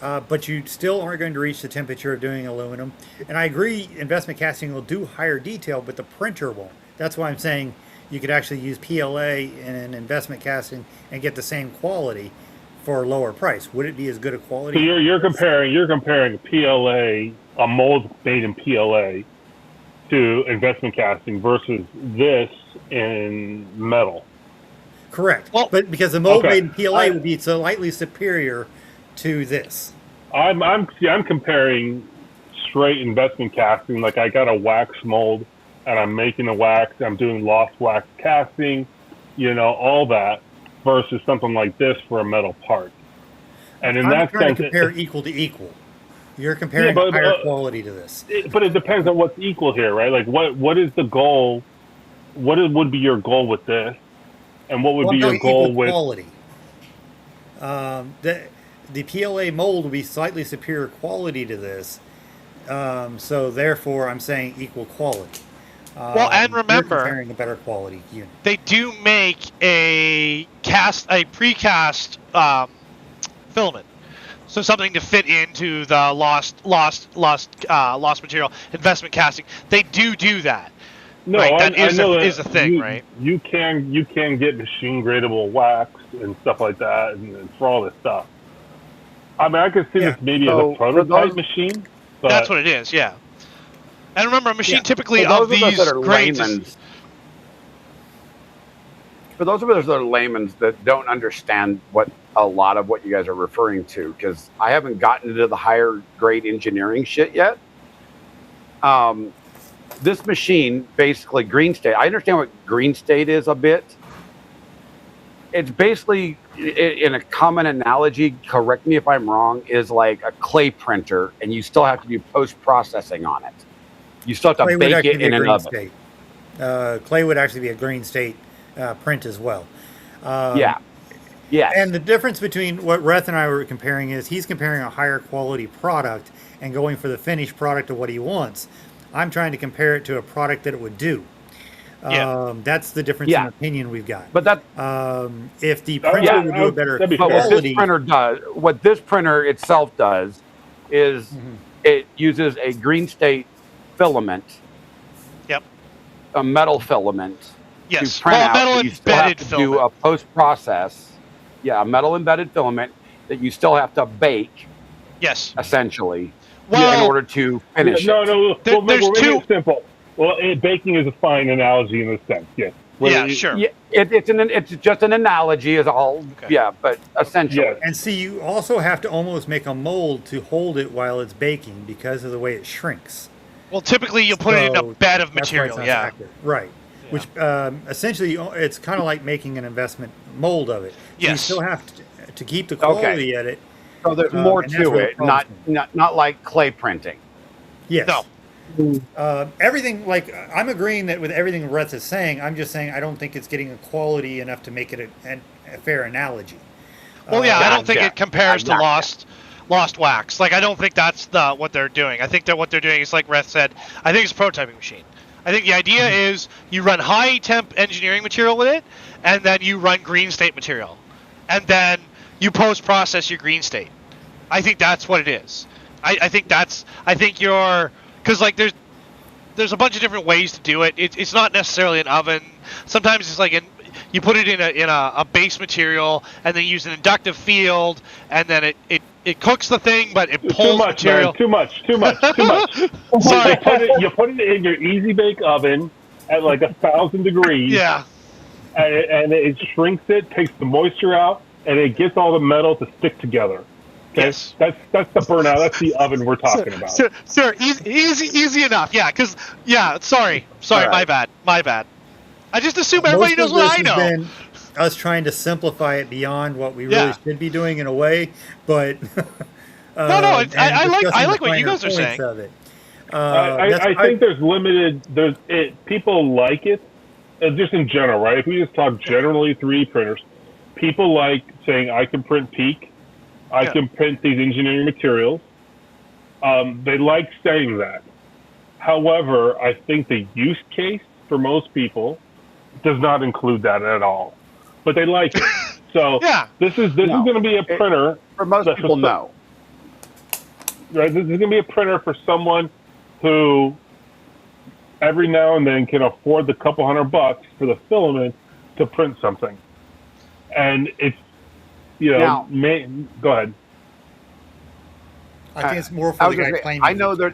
But you still aren't going to reach the temperature of doing aluminum. And I agree, investment casting will do higher detail, but the printer won't. That's why I'm saying you could actually use PLA in an investment casting and get the same quality for a lower price. Would it be as good a quality? So you're comparing PLA, a mold made in PLA, to investment casting versus this in metal. Correct. Well, but because the mold made in PLA would be slightly superior to this. I'm comparing straight investment casting. Like I got a wax mold and I'm making a wax. I'm doing lost wax casting, all that, versus something like this for a metal part. And in that sense, compare equal to equal. You're comparing a higher quality to this. But it depends on what's equal here, right? Like what is the goal? What would be your goal with this? And what would be your goal with quality? The PLA mold will be slightly superior quality to this. So therefore, I'm saying equal quality. Well, and remember, you're comparing a better quality unit. They do make a precast filament, so something to fit into the lost material investment casting. They do that. No, right? That is a thing, right? You can get machine gradable wax and stuff like that, and for all this stuff. I mean, I could see this maybe as a prototype machine. But that's what it is, yeah. And remember, a machine typically of these grades. For those of us that are laymen that don't understand a lot of what you guys are referring to, because I haven't gotten into the higher grade engineering shit yet. This machine, basically green state. I understand what green state is a bit. It's basically, in a common analogy, correct me if I'm wrong, is like a clay printer, and you still have to do post-processing on it. You still have to bake it in an oven. Clay would actually be a green state print as well. Yeah. And the difference between what Reth and I were comparing is he's comparing a higher quality product and going for the finished product of what he wants. I'm trying to compare it to a product that it would do. That's the difference in opinion we've got. But that if the printer would do a better quality, what this printer itself does is it uses a green state filament. Yep. A metal filament. Yes. To print out. Metal You still have to filament. do a post process. Yeah, a metal embedded filament that you still have to bake. Yes. Essentially. Well, in order to finish it. No. There's we'll make two. it simple. Well, baking is a fine analogy in a sense, yes. Yeah, sure. Yeah, it's just an analogy, is all. Okay. Yeah, but essentially, Yes. And see, you also have to almost make a mold to hold it while it's baking because of the way it shrinks. Well, typically you'll put it in a So bed of that's why material. it's not Yeah. accurate. Right. Yeah. Which essentially it's kind of like making an investment mold of it. So you Yes. still have to keep the quality at it. so there's more and that's to where the it, not, problem's not like clay printing. Yes. No. Everything, like, I'm agreeing that with everything Rhett is saying. I'm just saying I don't think it's getting a quality enough to make it a fair analogy. Well, yeah, I don't think Gotcha. it compares to Gotcha. Lost Wax. Like, I don't think that's what they're doing. I think that what they're doing is, like Reth said, I think it's a prototyping machine. I think the idea is you run high temp engineering material with it, and then you run green state material, and then you post process your green state. I think that's what it is. I think you're, because like there's a bunch of different ways to do it. It's not necessarily an oven. Sometimes it's like you put it in a base material and then use an inductive field, and then it cooks the thing, but it pulls Too much, material. man. Too much. Sorry. You put it in your easy bake oven at like 1,000 degrees. Yeah. And it shrinks it, takes the moisture out, and it gets all the metal to stick together. Okay? Yes. That's the burnout. That's the oven we're talking about. Sure. Easy enough. Yeah. Because Sorry. Right. My bad. I just assume Most everybody of knows what this I has know. been us trying to simplify it beyond what we really Yeah. should be doing in a way, but No, and I like discussing the what you finer guys are points saying. of it. I think there's limited. People like it, just in general, right? If we just talk generally 3D printers, people like saying I can print PEEK, I can print these engineering materials. They like saying that. However, I think the use case for most people does not include that at all. But they like it. So Yeah. this is going to be a printer For most that people, no. Right, this is going to be a printer for someone who every now and then can afford the couple $100 for the filament to print something. And it's, Now- go ahead. I think it's more I for was the gonna guy say, claiming. I know that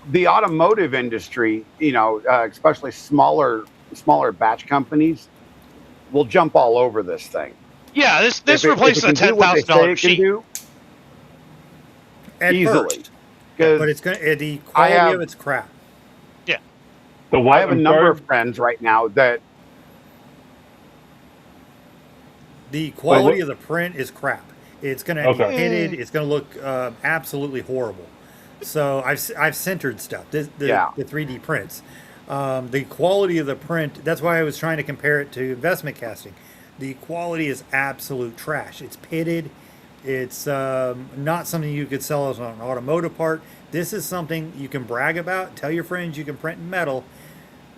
the automotive industry, especially smaller batch companies, will jump all over this thing. Yeah. This If it replaces a can do what they say $10,000 it can machine. do, at easily. first, 'Cause but it's gonna the quality of it's crap. I have a number of friends right now that The quality of the print is crap. It's going to be pitted. It's going to look absolutely horrible. So I've centered stuff. The 3D prints. The quality of the print. That's why I was trying to compare it to investment casting. The quality is absolute trash. It's pitted. It's not something you could sell as an automotive part. This is something you can brag about. Tell your friends you can print in metal,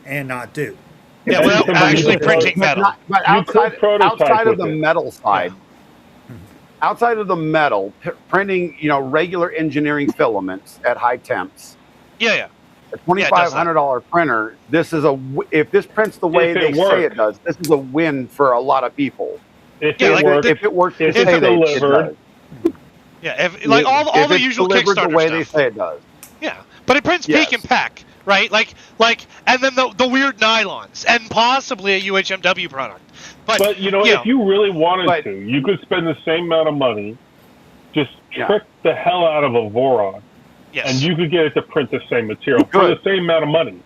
and not do. Yeah, without actually printing metal. But outside of the metal side, outside of the metal, printing, regular engineering filaments at high temps. Yeah. A $2,500 printer. If this prints the way they say it does, this is a win for a lot of people. If it works, the way they delivered. Yeah, all the usual Kickstarter the way stuff. they say it does. Yeah, but it prints PEEK and PEC, right? And then the weird nylons, and possibly a UHMW product. But if you really wanted to, you could spend the same amount of money, just trick the hell out of a Voron, and you could get it to print the same material for the same amount of money.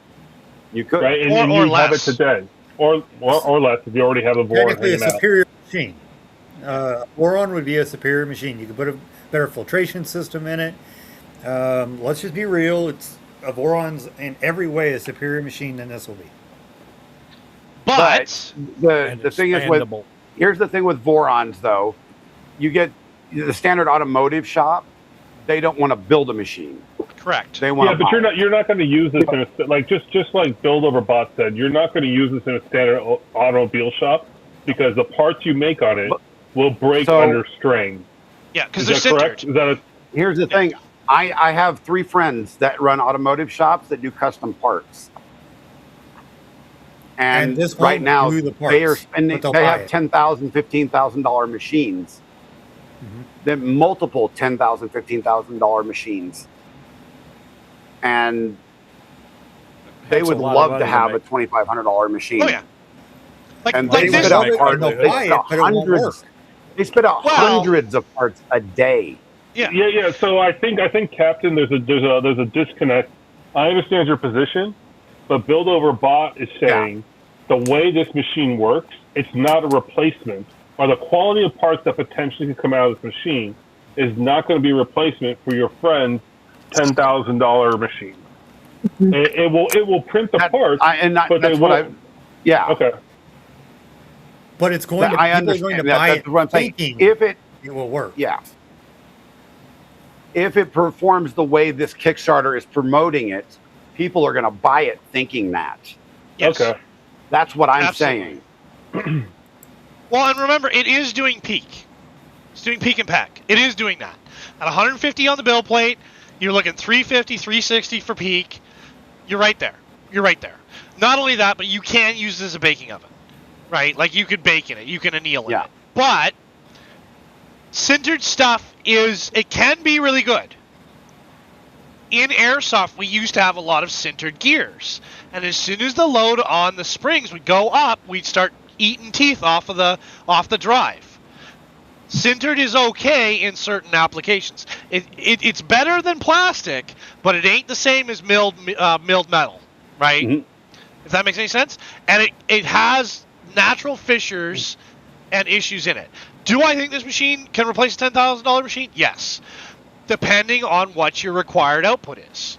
You could, right? And or you less. have it today, or less if you already have a Voron. Technically, a superior machine. Voron would be a superior machine. You could put a better filtration system in it. Let's just be real. A Voron's in every way a superior machine than this will be. But the thing is here's the thing with Vorons though, you get the standard automotive shop, they don't want to build a machine. Correct. They want but you're not going to use this in a just like Build Over Bot said, you're not going to use this in a standard automobile shop because the parts you make on it will break under strain. Yeah, because they're sintered. Here's the thing. I have 3 friends that run automotive shops that do custom parts. And this right now do the parts, they are spending. They have $10,000, $15,000 machines. Then multiple $10,000, $15,000 machines. And they That's would a lot of love to money have a make. $2,500 machine. Oh yeah. And Like they this. spit love out it, parts. and they'll They buy spit it, out but it won't work. hundreds. They spit out Well- hundreds of parts a day. Yeah. Yeah. So I think Captain, there's a disconnect. I understand your position, but Build Over Bot is saying the way this machine works, it's not a replacement, or the quality of parts that potentially could come out of this machine is not going to be a replacement for your friend's $10,000 machine. It will print the parts, but that's they what won't. Yeah. Okay. But it's going to. I People are going understand to buy that's what I'm it saying. thinking If it will work. Yeah. If it performs the way this Kickstarter is promoting it, people are going to buy it thinking that. Yes. Okay. That's what I'm Absolutely. saying. Well, and remember, it is doing peak. It's doing peak and pack. It is doing that. At 150 on the build plate, you're looking 350, 360 for peak. You're right there. You're right there. Not only that, but you can use this as a baking oven, right? Like you could bake in it, you can anneal in it. But sintered stuff it can be really good. In Airsoft, we used to have a lot of sintered gears, and as soon as the load on the springs would go up, we'd start eating teeth off the drive. Sintered is okay in certain applications. It's better than plastic, but it ain't the same as milled metal, right? Mm-hmm. If that makes any sense. And it has natural fissures and issues in it. Do I think this machine can replace a $10,000 machine? Yes. Depending on what your required output is.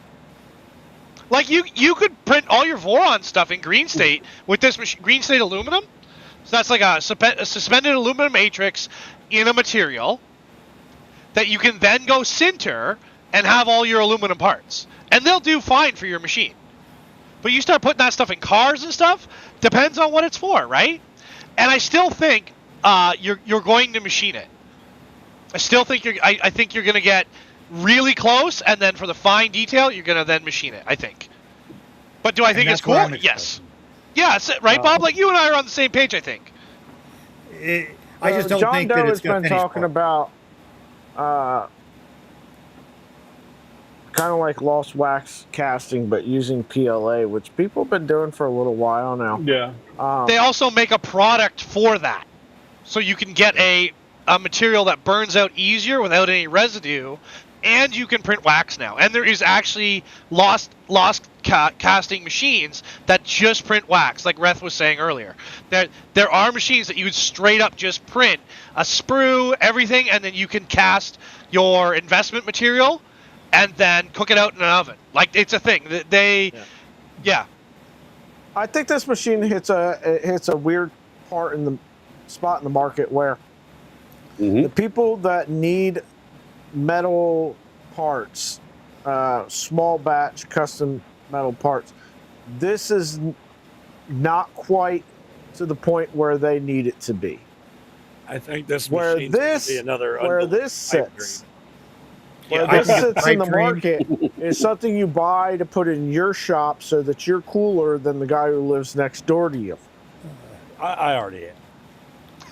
Like you could print all your Voron stuff in Green State with this machine, Green State aluminum. So that's like a suspended aluminum matrix in a material that you can then go sinter and have all your aluminum parts. And they'll do fine for your machine. But you start putting that stuff in cars and stuff, depends on what it's for, right? And I still think you're going to machine it. I still think I think you're going to get really close, and then for the fine detail, you're going to then machine it, I think. But do I think it's cool? Yes. Yeah, right, Bob? Like you and I are on the same page, I think. I just don't John think Doe that has it's got been talking about kind of like lost wax casting, but using PLA, which people have been doing for a little while now. Yeah. They also make a product for that, so you can get a material that burns out easier without any residue, and you can print wax now. And there is actually lost casting machines that just print wax, like Reth was saying earlier. There are machines that you would straight up just print a sprue, everything, and then you can cast your investment material and then cook it out in an oven. Like, it's a thing. Yeah. I think this machine hits a weird part in the spot in the market where the people that need metal parts, small batch custom metal parts, this is not quite to the point where they need it to be. I think this Where machine's going to be another pipe dream. Where this sits in the market is something you buy to put in your shop so that you're cooler than the guy who lives next door to you. I already am.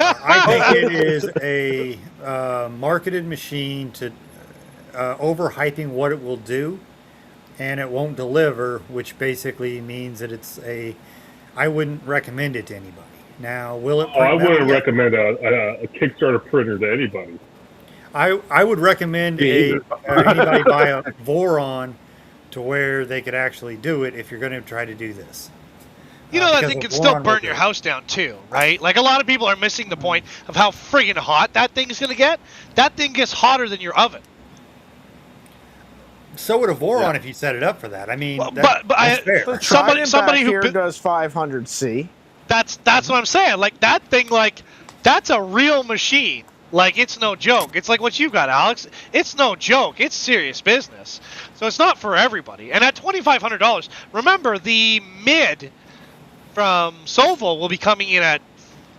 I think it is a marketed machine to overhyping what it will do, and it won't deliver, which basically means that I wouldn't recommend it to anybody. Now, will it? I wouldn't recommend a Kickstarter printer to anybody. I would recommend anybody buy a Voron to where they could actually do it if you're going to try to do this. You know, that thing can still burn your house down too, right? Like, a lot of people are missing the point of how friggin' hot that thing is going to get. That thing gets hotter than your oven. So would a Voron if you set it up for that. I mean, that's fair. Somebody who does 500C. That's what I'm saying. Like, that thing, like, that's a real machine. Like, it's no joke. It's like what you got, Alex. It's no joke. It's serious business. So it's not for everybody. And at $2,500, remember, the mid from Solvo will be coming in at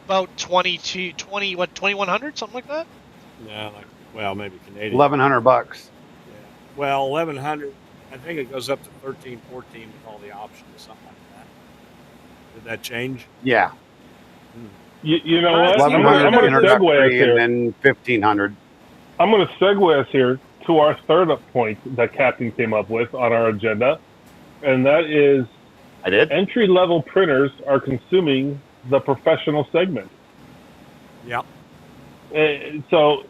about 2,100, something like that. Yeah, maybe Canadian. $1,100. Yeah. Well, 1,100. I think it goes up to 13, 14 with all the options, something like that. Did that change? Yeah. You know what? I'm 1,100 going to segue us introductory here. and then 1,500. I'm going to segue us here to our third point that Captain came up with on our agenda, and that is I did. Entry-level printers are consuming the professional segment. Yep. So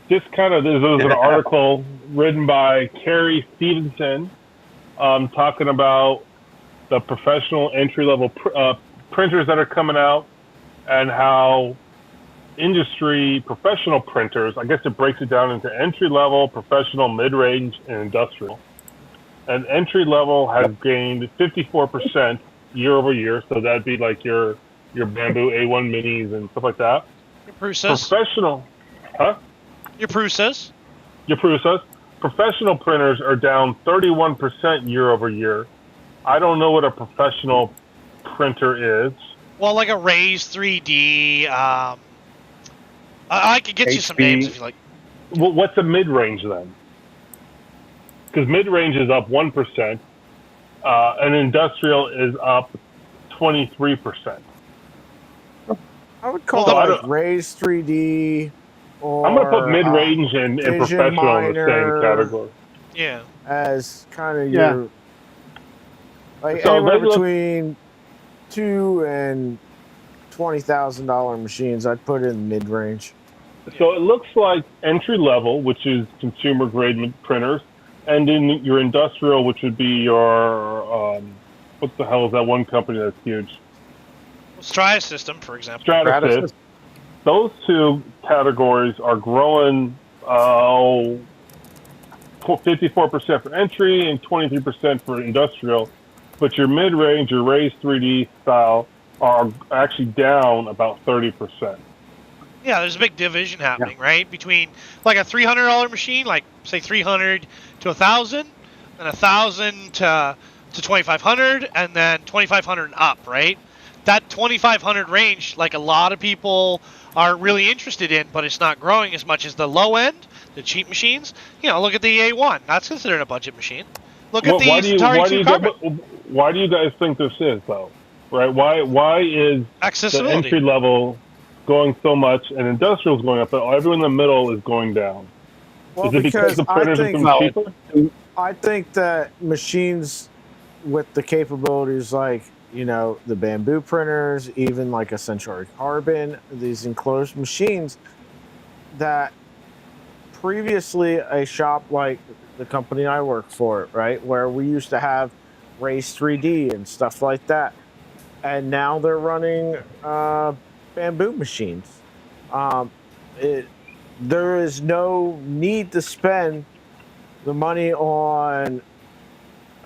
just kind of, there was an article written by Carrie Stevenson talking about the professional entry-level printers that are coming out and how industry professional printers, I guess it breaks it down into entry-level, professional, mid-range, and industrial. And entry-level has gained 54% year over year, so that'd be like your Bamboo A1 minis and stuff like that. Your Prusas. Professional, huh? Your Prusas. Your Prusas. Professional printers are down 31% year over year. I don't know what a professional printer is. Well, like a Raise 3D. I could get you some names if you like. Well, what's a mid-range then? Because mid-range is up 1%, and industrial is up 23%. I would call it like Raise 3D. Or, I'm going to put mid-range and professional in the same category. Yeah. As kind of your, like so anywhere between $2,000 and $20,000 machines, I'd put it in mid-range. So it looks like entry-level, which is consumer-grade printers, and in your industrial, which would be your, what the hell is that one company that's huge? Stratasystem, for example. Stratasys. Those two categories are growing 54% for entry and 23% for industrial. But your mid-range, your Raise 3D style, are actually down about 30%. Yeah, there's a big division happening, right? Between like a $300 machine, like say 300 to 1,000, and 1,000 to 2,500, and then 2,500 and up, right? That 2,500 range, like a lot of people are really interested in, but it's not growing as much as the low end, the cheap machines. You know, look at the A1. That's considered a budget machine. Look at the Atari 2 Carbon. Why do you guys think this is, though? Right? Why is the entry level going so much and industrial is going up, but everyone in the middle is going down? Well, is it because the printers are cheaper? I think that machines with the capabilities like, you know, the Bamboo printers, even like a Century Carbon, these enclosed machines that previously a shop like the company I work for, right, where we used to have Raise 3D and stuff like that, and now they're running Bamboo machines. There is no need to spend the money on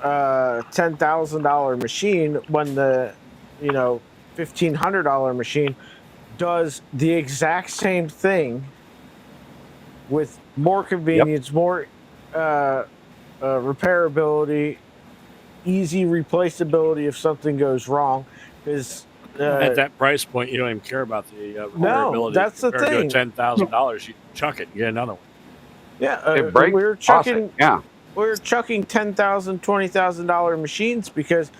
$10,000 machine when the $1,500 machine does the exact same thing with more convenience, more repairability, easy replaceability if something goes wrong. Because at that price point, you don't even care about the repairability. No, that's the thing. $10,000, you chuck it and get another one. Yeah, we're chucking $10,000, $20,000 machines because,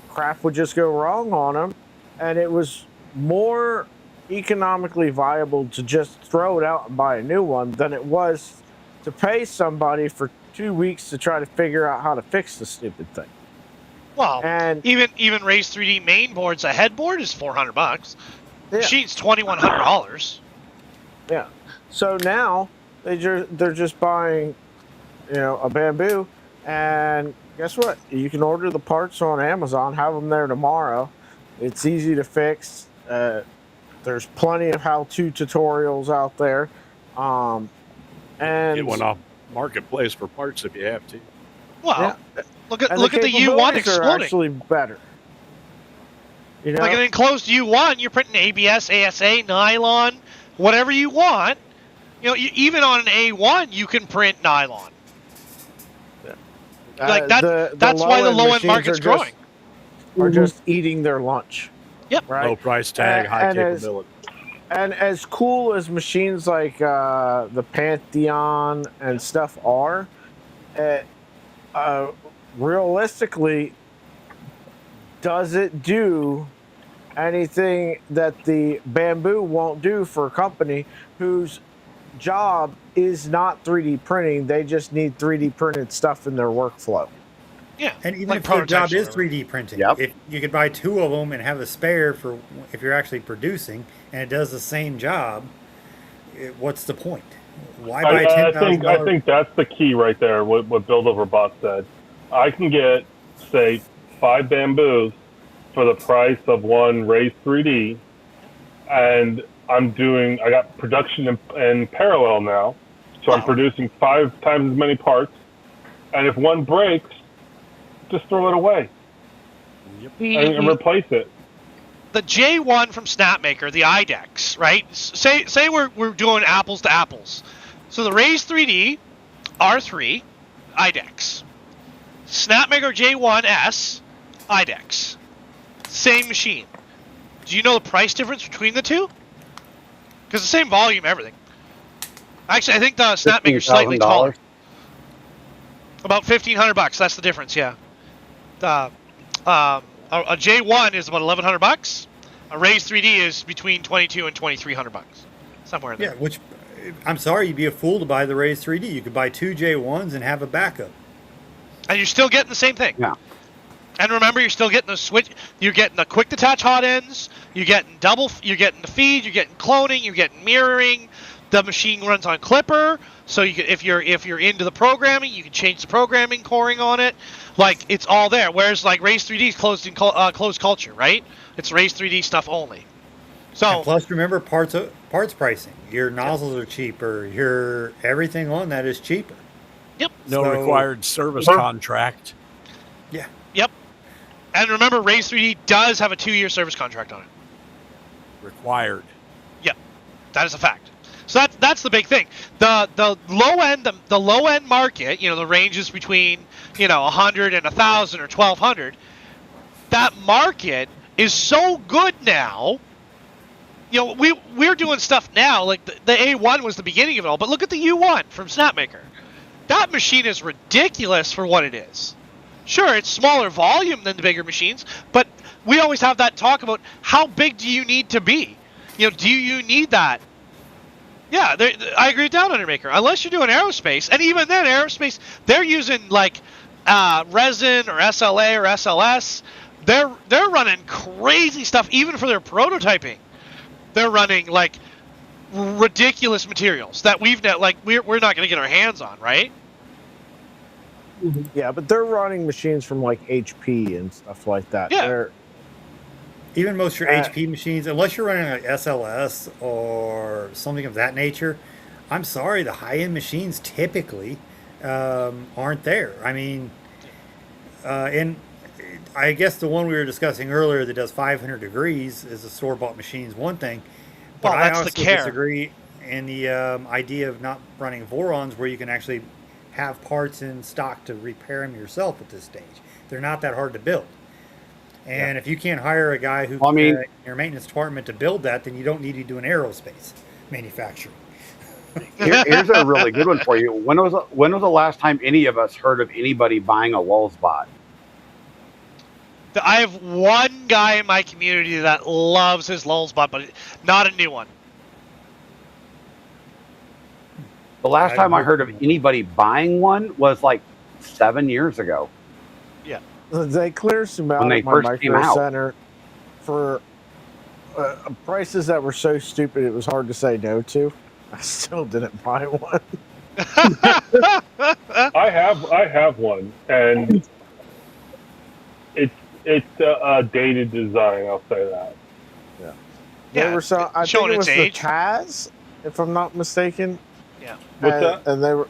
crap would just go wrong on them, and it was more economically viable to just throw it out and buy a new one than it was to pay somebody for 2 weeks to try to figure out how to fix the stupid thing. Well, and even Raise 3D main boards, a headboard is $400. Yeah. Machine's $2,100. Yeah. So now they're just buying, a Bamboo, and guess what? You can order the parts on Amazon, have them there tomorrow. It's easy to fix. There's plenty of how-to tutorials out there. And get one off Marketplace for parts if you have to. Well, yeah. Look at the U1 exploding. Are actually better. Like an enclosed U1, you're printing ABS, ASA, nylon, whatever you want. Even on an A1, you can print nylon. Like that. That's why the low-end market's growing. Are just eating their lunch. Yep. Right? Low price tag, high capability. And as cool as machines like the Pantheon and stuff are, realistically, does it do anything that the Bamboo won't do for a company whose job is not 3D printing? They just need 3D printed stuff in their workflow. Yeah. And even like if your job prototypes or is whatever. 3D printing, Yep. if you could buy 2 of them and have a spare for if you're actually producing and it does the same job, what's the point? Why buy I $10,000? think that's the key right there. What Build Over Bot said. I can get say 5 bamboos for the price of one raised 3D, and I got production in parallel now, so I'm Wow. producing 5 times as many parts. And if one breaks, just throw it away and replace it. The J1 from Snapmaker, the IDEX, right? Say we're doing apples to apples. So the Raise 3D R3 IDEX, Snapmaker J1S IDEX, same machine. Do you know the price difference between the two? Because the same volume, everything. Actually, I think the Snapmaker's slightly taller. About $1,500. That's the difference. Yeah. A J1 is about $1,100. A Raise 3D is between $2,200 and $2,300. Somewhere in there. Yeah, which I'm sorry, you'd be a fool to buy the Raise 3D. You could buy 2 J1s and have a backup. And you're still getting the same thing. Yeah. And remember, you're still getting the switch. You're getting the quick detach hot ends. You're getting You're getting the feed. You're getting cloning. You're getting mirroring. The machine runs on Clipper, so you can, if you're into the programming, you can change the programming coring on it. Like, it's all there. Whereas like Raise 3D is closed culture, right? It's Raise 3D stuff only. So And plus, remember parts pricing. Your nozzles are cheaper. Your everything on that is cheaper. Yep. No So- required service contract. Yeah. Yep. And remember, Raise 3D does have a 2-year service contract on it. Required. Yep. That is a fact. So that's the big thing. The low end market, the ranges between 100 and 1,000 or 1,200. That market is so good now. We're doing stuff now. Like the A1 was the beginning of it all, but look at the U1 from Snapmaker. That machine is ridiculous for what it is. Sure, it's smaller volume than the bigger machines, but we always have that talk about how big do you need to be? Do you need that? Yeah, I agree with Down Undermaker. Unless you're doing aerospace, and even then, aerospace, they're using like resin or SLA or SLS. They're running crazy stuff, even for their prototyping. They're running like ridiculous materials that we're not going to get our hands on, right? Yeah, but they're running machines from like HP and stuff like that. Yeah. Even most of your HP machines, unless you're running like SLS or something of that nature, I'm sorry, the high-end machines typically aren't there. I mean, and I guess the one we were discussing earlier that does 500 degrees is a store-bought machine's one thing. But Well, I that's also the care. disagree in the idea of not running Vorons where you can actually have parts in stock to repair them yourself at this stage. They're not that hard to build. And if you can't hire a guy who in your maintenance department to build that, then you don't need to do an aerospace manufacturing. Here's a really good one for you. When was the last time any of us heard of anybody buying a Lulzbot? I have one guy in my community that loves his Lulzbot, but not a new one. The last time I heard of anybody buying one was like 7 years ago. Yeah. They cleared some out When they at my first came micro out. center for prices that were so stupid it was hard to say no to. I still didn't buy one. I have one, and it's a dated design. I'll say that. They were so, I think showing it was its the age. Taz, if I'm not mistaken. Yeah. What's that? And they were.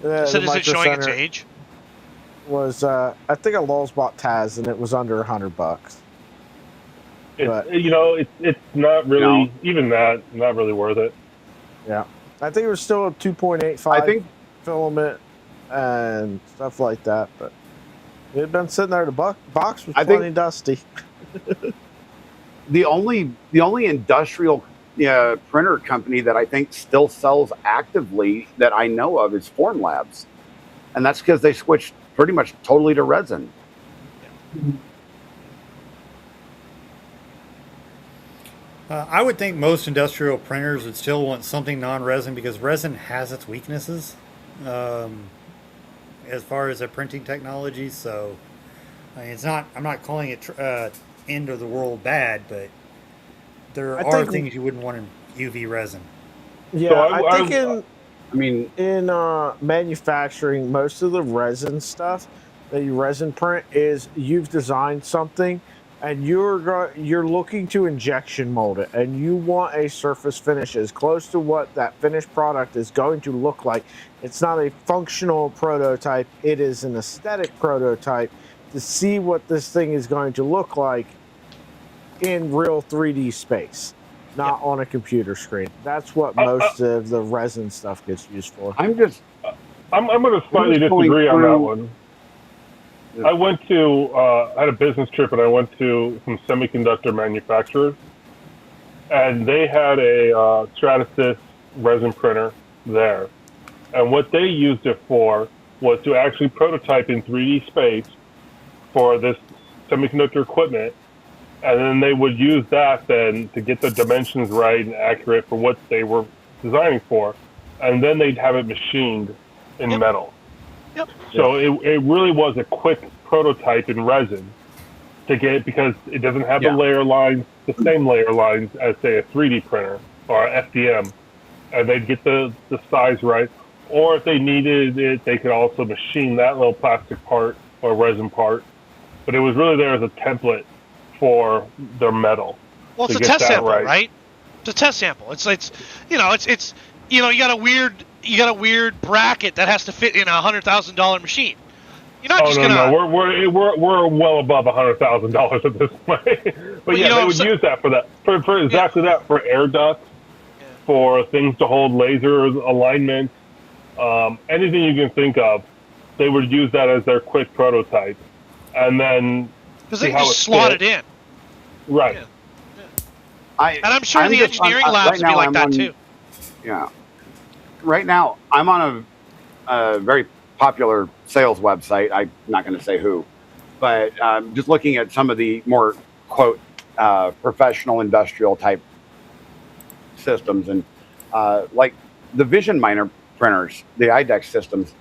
So the is it showing its Micro Center age? Was I think a Lulzbot Taz, and it was under $100. But- It's not really No. even that. Not really worth it. Yeah, I think it was still a 2.85 I think filament and stuff like that, but it had been sitting there. The box was I think- plenty dusty. the only industrial printer company that I think still sells actively that I know of is Formlabs, and that's because they switched pretty much totally to resin. I would think most industrial printers would still want something non-resin because resin has its weaknesses. as far as a printing technology. So I mean, it's not. I'm not calling it end of the world bad, but there I are think, things you wouldn't want in UV resin. yeah, I think I mean, in manufacturing, most of the resin stuff that you resin print is you've designed something and you're looking to injection mold it, and you want a surface finish as close to what that finished product is going to look like. It's not a functional prototype, it is an aesthetic prototype to see what this thing is going to look like in real 3D space, not on a computer screen. That's what most of the resin stuff gets used for. I'm going to slightly just going disagree on that through- one. I went to, I had a business trip and I went to some semiconductor manufacturers, and they had a Stratasys resin printer there. And what they used it for was to actually prototype in 3D space for this semiconductor equipment. And then they would use that then to get the dimensions right and accurate for what they were designing for. And then they'd have it machined in metal. Yep. So it really was a quick prototype in resin to get, because it doesn't have the layer lines, the same layer lines as, say, a 3D printer or a FDM. And they'd get the size right. Or if they needed it, they could also machine that little plastic part or resin part. But it was really there as a template for their metal. Well, it's a test sample, right? It's a test sample. It's you got a weird bracket that has to fit in $100,000 machine. You're not just gonna. No, we're well above $100,000 at this point. But yeah, they would use that for that, for exactly that, for air ducts, for things to hold lasers, alignments, anything you can think of. They would use that as their quick prototype, and then because they can just slot it in. Right. Yeah. And I'm sure the engineering labs would be like that too. Yeah. Right now, I'm on a very popular sales website. I'm not going to say who, but just looking at some of the more, quote, professional industrial type systems, and like the Vision Miner printers, the IDEX systems,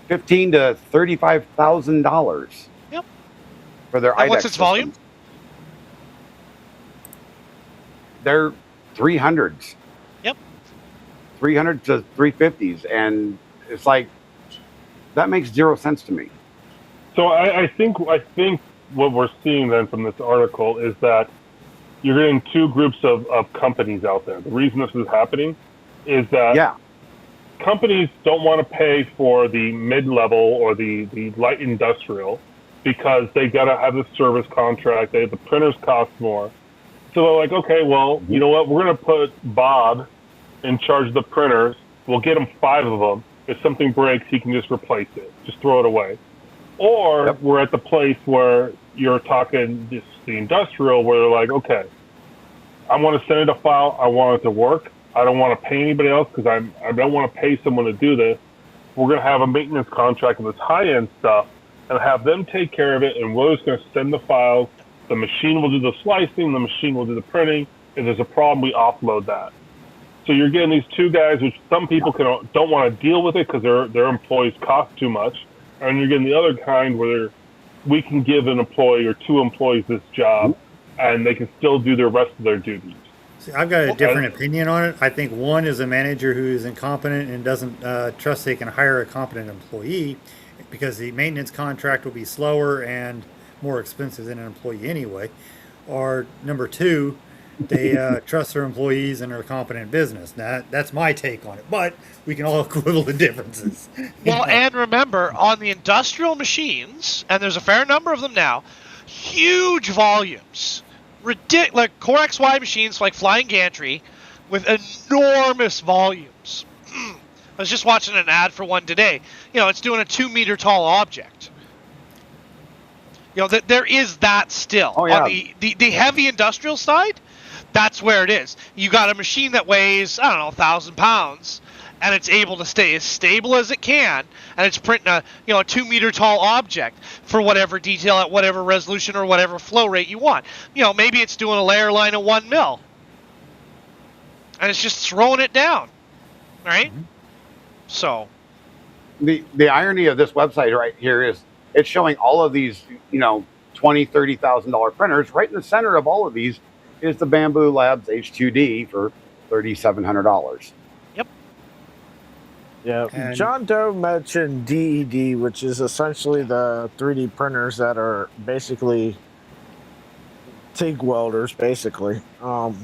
$15,000 to $35,000. Yep. For their IDEX what's its volume? They're 300s. Yep. 300 to 350s, and it's like that makes zero sense to me. So I think what we're seeing then from this article is that you're getting two groups of companies out there. The reason this is happening is that companies don't want to pay for the mid-level or the light industrial because they got to have the service contract. The printers cost more. So they're like, okay, well, you know what? We're going to put Bob in charge of the printers. We'll get him 5 of them. If something breaks, he can just replace it. Just throw it away. Or we're at the place where you're talking just the industrial, where they're like, okay, I want to send it a file. I want it to work. I don't want to pay anybody else because I don't want to pay someone to do this. We're going to have a maintenance contract with this high-end stuff and have them take care of it, and we're just going to send the files. The machine will do the slicing. The machine will do the printing. If there's a problem, we offload that. So you're getting these two guys, which some people don't want to deal with it because their employees cost too much. And you're getting the other kind where we can give an employee or 2 employees this job, and they can still do the rest of their duties. See, I've got a different opinion on it. I think one is a manager who is incompetent and doesn't trust they can hire a competent employee because the maintenance contract will be slower and more expensive than an employee anyway. Or number 2, they trust their employees and are competent in business. Now, that's my take on it, but we can all quibble the differences. Well, and remember, on the industrial machines, and there's a fair number of them now, huge volumes. Like Core XY machines like Flying Gantry with enormous volumes. I was just watching an ad for one today. It's doing a 2-meter tall object. There is that still. Oh, yeah. On the heavy industrial side, that's where it is. You got a machine that weighs, 1,000 pounds, and it's able to stay as stable as it can, and it's printing a 2-meter tall object for whatever detail at whatever resolution or whatever flow rate you want. Maybe it's doing a layer line of 1 mil, and it's just throwing it down, right? So, the irony of this website right here is it's showing all of these, $20,000-$30,000 printers. Right in the center of all of these is the Bamboo Labs H2D for $3,700. Yeah, And- John Doe mentioned DED, which is essentially the 3D printers that are basically TIG welders, basically. Well,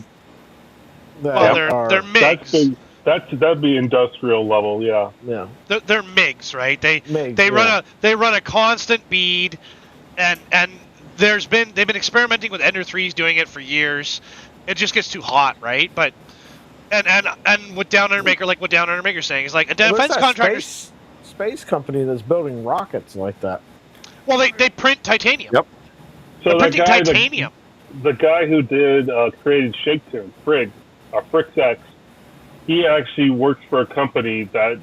they're MIGs. That'd be industrial level, yeah. Yeah, They're MIGs, right? They MIGs, run a constant bead, and they've been experimenting with Ender 3s, doing it for years. It just gets too hot, right? But and with Down Under Maker, like what Down Under Maker's saying, is like a defense contractor. Space company that's building rockets like that. Well, they print titanium. Yep. So They're printing titanium. The guy who did created Shakespeare, Fricks X, he actually works for a company that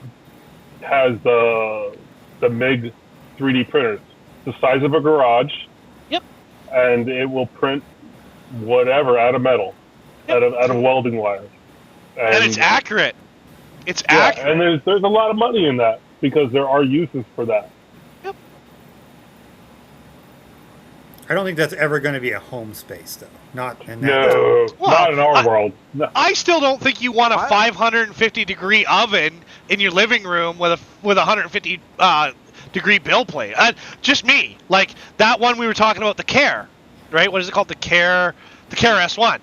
has the MIG 3D printers, the size of a garage. Yep. And it will print whatever out of metal, out of welding wire. And it's accurate. It's accurate. And there's a lot of money in that because there are uses for that. Yep. I don't think that's ever going to be a home space, though. Not in that. No, not in our world. No. I still don't think you want a 550-degree oven in your living room with a 150 degree bill plate. Just me. Like that one we were talking about, the Care, right? What is it called? The Care S1.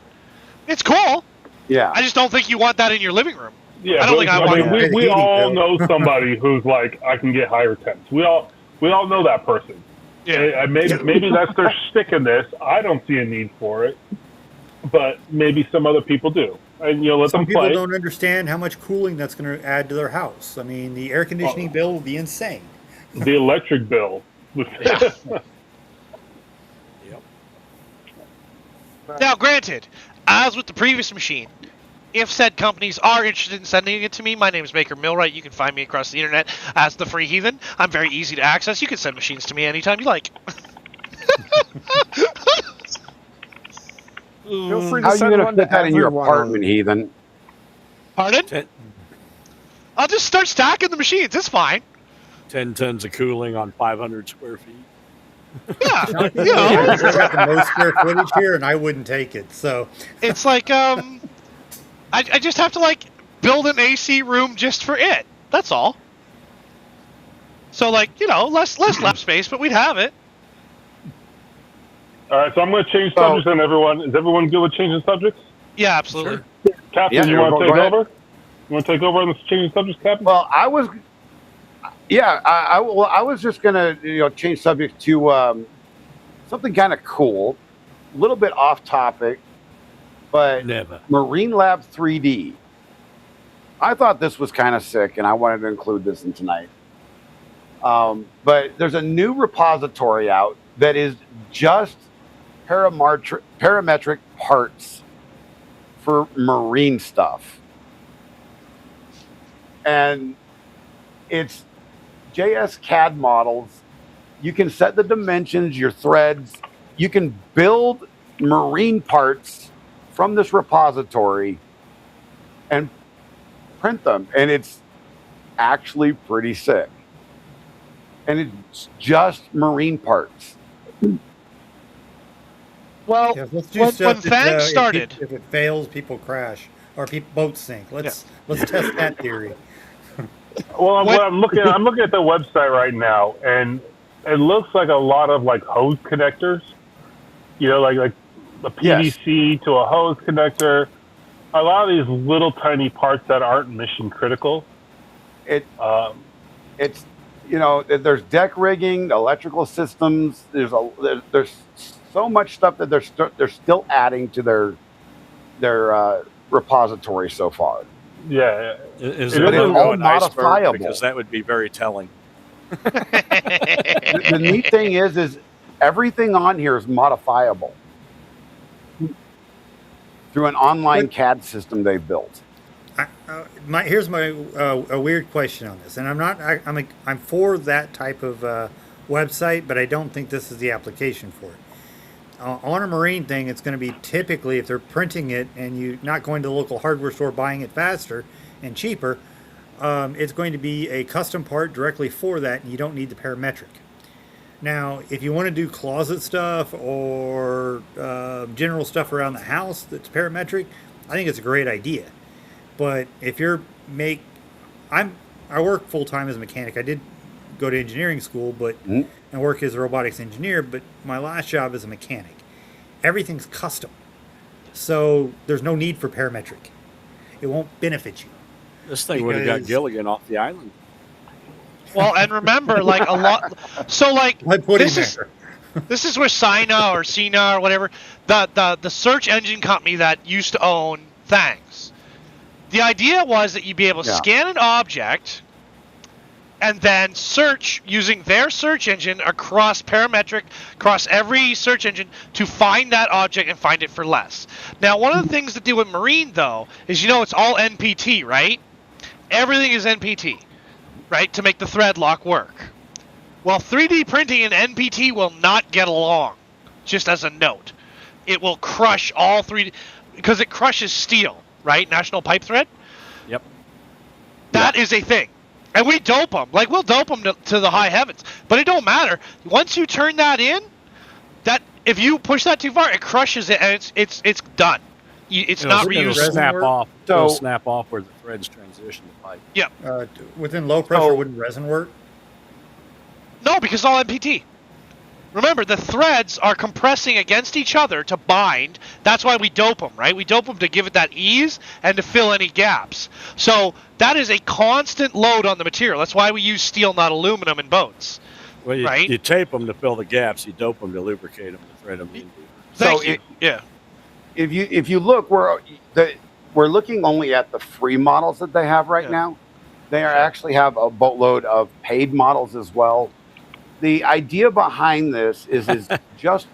It's cool. Yeah. I just don't think you want that in your living room. Yeah, I don't think I want mean, we all know somebody who's like, I can get higher temps. We all know that person. Yeah. Maybe that's their stick in this. I don't see a need for it, but maybe some other people do. And let them play. Some people don't understand how much cooling that's going to add to their house. I mean, the air conditioning bill will be insane. The electric bill. Yeah. Yep. Now, granted, as with the previous machine, if said companies are interested in sending it to me, my name is Maker Millwright. You can find me across the internet as the Free Heathen. I'm very easy to access. You can send machines to me anytime you like. Feel free to How are you send going to one fit that in your everyone. apartment, Heathen? Pardon? I'll just start stacking the machines. It's fine. 10 tons of cooling on 500 square feet. Yeah. I got the most square footage here, and I wouldn't take it. So It's like, I just have to, build an AC room just for it. That's all. So, less lab space, but we'd have it. All right, so I'm going to change subjects on everyone. Is everyone good with changing subjects? Yeah, absolutely. Sure. Captain, you want to take over? You want to take over on this changing subjects, Captain? Well, I was just gonna change subject to something kind of cool, a little bit off topic, but Never. Marine Lab 3D. I thought this was kind of sick, and I wanted to include this in tonight. But there's a new repository out that is just parametric parts for marine stuff, and it's JS CAD models. You can set the dimensions, your threads. You can build marine parts from this repository and print them. And it's actually pretty sick. And it's just marine parts. Well, let's do when stuff Fang started... If it fails, people crash. Or boats sink. Let's test that theory. Well, I'm looking at the website right now, and it looks like a lot of hose connectors. Like a PVC to a hose connector. A lot of these little tiny parts that aren't mission critical. It's there's deck rigging, electrical systems. There's so much stuff that they're still adding to their repository so far. Yeah, Is it all modifiable? Because that would be very telling. The neat thing is everything on here is modifiable through an online CAD system they've built. Here's my a weird question on this, and I'm for that type of website, but I don't think this is the application for it. On a marine thing, it's going to be typically, if they're printing it and you're not going to the local hardware store buying it faster and cheaper, it's going to be a custom part directly for that, and you don't need the parametric. Now, if you want to do closet stuff or general stuff around the house that's parametric, I think it's a great idea. But if you're I work full time as a mechanic. I did go to engineering school, but and work as a robotics engineer. But my last job is a mechanic. Everything's custom, so there's no need for parametric. It won't benefit you. This thing would have got Gilligan off the island. Well, and remember, like a lot. So, like this is where Sina or Cena or whatever, the search engine company that used to own Thangs. The idea was that you'd be able to scan an object and then search using their search engine across parametric, across every search engine to find that object and find it for less. Now, one of the things to do with Marine, though, is it's all NPT, right? Everything is NPT, right, to make the thread lock work. Well, 3D printing and NPT will not get along, just as a note. It will crush all 3D, because it crushes steel, right? National pipe thread? Yep. That is a thing. And we dope them. Like, we'll dope them to the high heavens. But it don't matter. Once you turn that in, if you push that too far, it crushes it, and it's done. It's not reusable. It'll snap off where the threads transition to pipe. Yeah. Within low pressure, wouldn't resin work? No, because it's all NPT. Remember, the threads are compressing against each other to bind. That's why we dope them, right? We dope them to give it that ease and to fill any gaps. So that is a constant load on the material. That's why we use steel, not aluminum, in boats. Well, you tape them to fill the gaps. You dope them to lubricate them to thread them in. Thank you. If you look, we're looking only at the free models that they have right now. They actually have a boatload of paid models as well. The idea behind this is just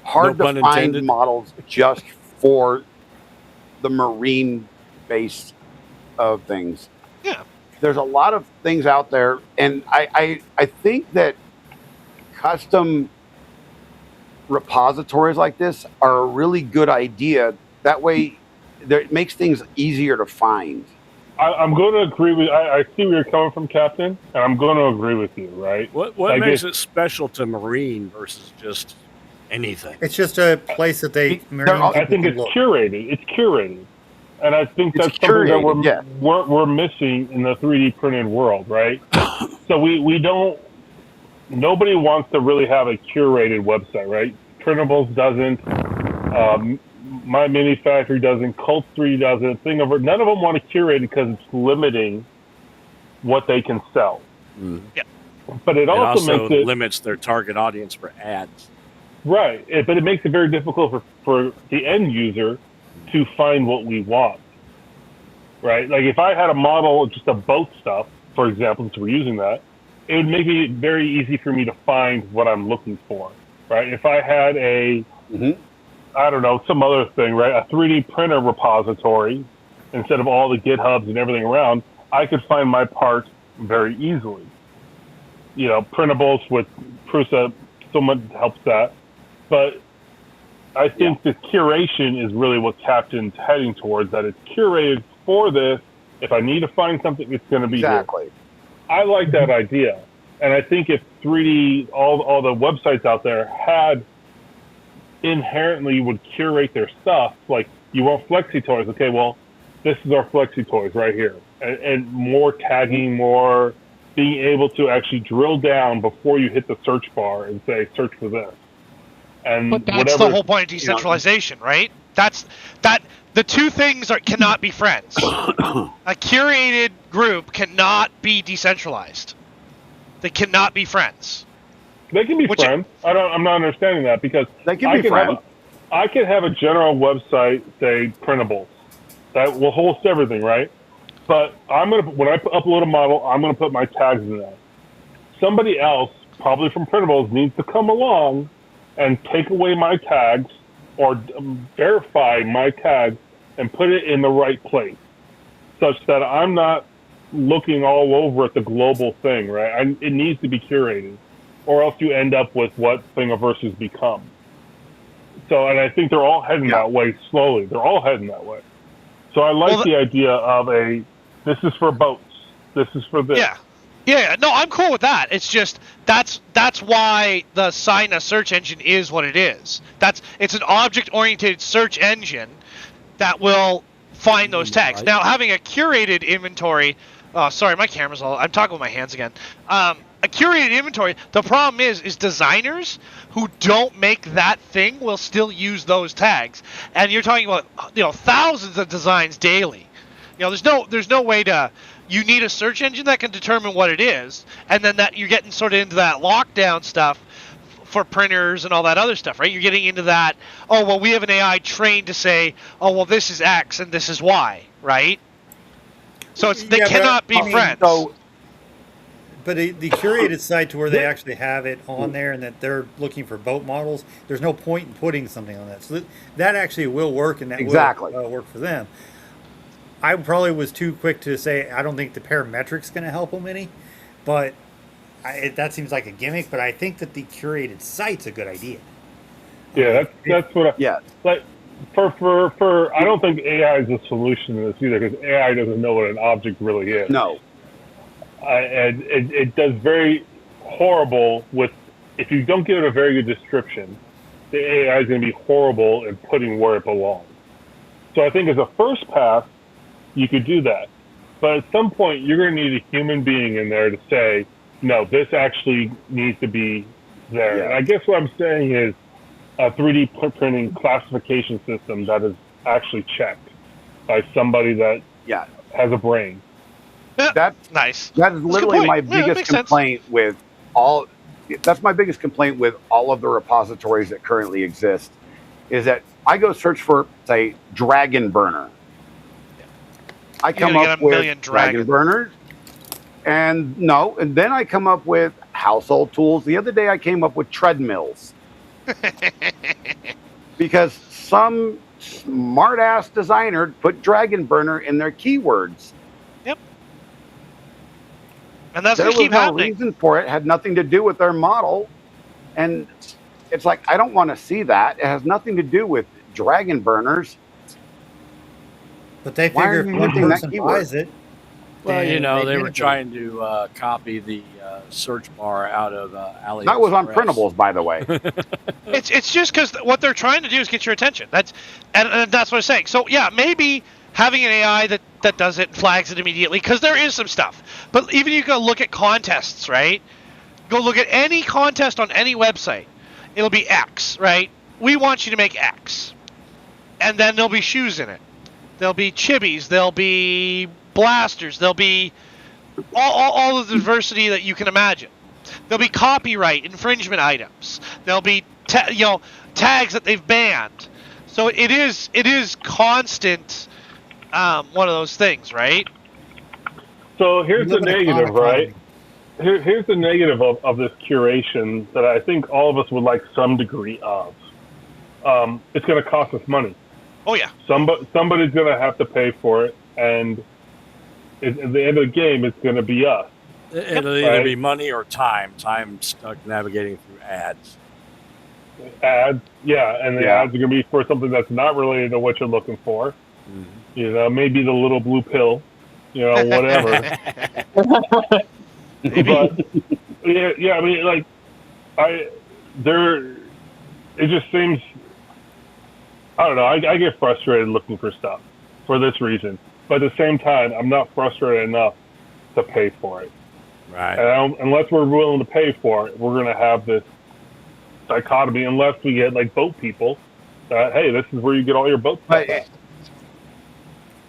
hard to find models just for the marine base of things. Yeah. There's a lot of things out there, and I think that custom repositories like this are a really good idea. That way, it makes things easier to find. I'm going to agree with. I see where you're coming from, Captain, and I'm going to agree with you. Right? What makes it special to Marine versus just anything? It's just a place that they. I think it's curated. It's curated, and I think that's something that we're missing in the 3D printed world, right? So we don't. Nobody wants to really have a curated website, right? Printables doesn't. My Mini Factory doesn't. Cult 3 doesn't. None of them want to curate it because it's limiting what they can sell. Mm. Yeah. But it also makes limits their target audience for ads. Right. But it makes it very difficult for the end user to find what we want. Right? Like if I had a model, just a boat stuff, for example, since we're using that, it would make it very easy for me to find what I'm looking for. Right? If I had I don't know, some other thing, right? A 3D printer repository, instead of all the GitHubs and everything around, I could find my parts very easily. Printables with Prusa, someone helps that. But I think the curation is really what Captain's heading towards, that it's curated for this. If I need to find something, it's going to be here. I like that idea. And I think if 3D, all the websites out there had inherently would curate their stuff, like you want flexi toys, okay, well, this is our flexi toys right here, and more tagging, more being able to actually drill down before you hit the search bar and say search for this. And but that's the whole point of decentralization, right? That's the two things cannot be friends. A curated group cannot be decentralized. They cannot be friends. They can be friends. I'm not understanding that, because they can be friends. I could have a general website, say printables, that will host everything, right? But when I upload a model, I'm gonna put my tags in there. Somebody else, probably from printables, needs to come along and take away my tags or verify my tags and put it in the right place, such that I'm not looking all over at the global thing, right? It needs to be curated, or else you end up with what Thingiverse's become. So, and I think they're all heading that way slowly. They're all heading that way. So I like the idea of this is for boats. This is for this. Yeah. No, I'm cool with that. It's just that's why the Sina search engine is what it is. It's an object-oriented search engine that will find those tags. Right. Now, having a curated inventory. Oh, sorry, my camera's all. I'm talking with my hands again. A curated inventory. The problem is designers who don't make that thing will still use those tags, and you're talking about thousands of designs daily. There's no way to. You need a search engine that can determine what it is, and then that you're getting sort of into that lockdown stuff for printers and all that other stuff, right? You're getting into that. Oh well, we have an AI trained to say, oh well, this is X and this is Y, right? So they cannot be friends. But the curated site to where they actually have it on there and that they're looking for boat models, there's no point in putting something on that. So that actually will work, and that will work for them. I probably was too quick to say I don't think the parametric's going to help them any, but that seems like a gimmick. But I think that the curated site's a good idea. Yeah, that's what. But for I don't think AI is a solution to this either, because AI doesn't know what an object really is. No. And it does very horrible with, if you don't give it a very good description, the AI is going to be horrible in putting where it belongs. So I think as a first pass, you could do that. But at some point, you're going to need a human being in there to say, no, this actually needs to be there. Yeah. And I guess what I'm saying is a 3D printing classification system that is actually checked by somebody that has a brain. That's nice. That is literally my biggest complaint with all. That's my biggest complaint with all of the repositories that currently exist, is that I go search for, say, Dragon Burner. I come up with Dragon Burners, and then I come up with household tools. The other day I came up with treadmills. Because some smart-ass designer put Dragon Burner in their keywords. Yep. And that's going to keep happening. There was no reason for it. Had nothing to do with their model. And it's like, I don't want to see that. It has nothing to do with Dragon Burners. But they figure if one person buys it. Well, they were trying to copy the search bar out of AliExpress. That was on printables, by the way. It's just because what they're trying to do is get your attention. And that's what I'm saying. So yeah, maybe having an AI that does it and flags it immediately, because there is some stuff. But even you go look at contests, right? Go look at any contest on any website. It'll be X, right? We want you to make X, and then there'll be shoes in it. There'll be chibis. There'll be blasters. There'll be all of the diversity that you can imagine. There'll be copyright infringement items. There'll be tags that they've banned. So it is constant. One of those things, right? So here's the negative, right? Here's the negative of this curation that I think all of us would like some degree of. It's going to cost us money. Oh yeah. Somebody's going to have to pay for it, and at the end of the game, it's going to be us. It'll either be money or time. Time stuck navigating through ads. Ads, yeah, and the ads are going to be for something that's not related to what you're looking for. Mm-hmm. Maybe the little blue pill, whatever. But yeah, I mean, it just seems. I don't know. I get frustrated looking for stuff for this reason, but at the same time, I'm not frustrated enough to pay for it. Right. And unless we're willing to pay for it, we're going to have this dichotomy. Unless we get like boat people, hey, this is where you get all your boat stuff.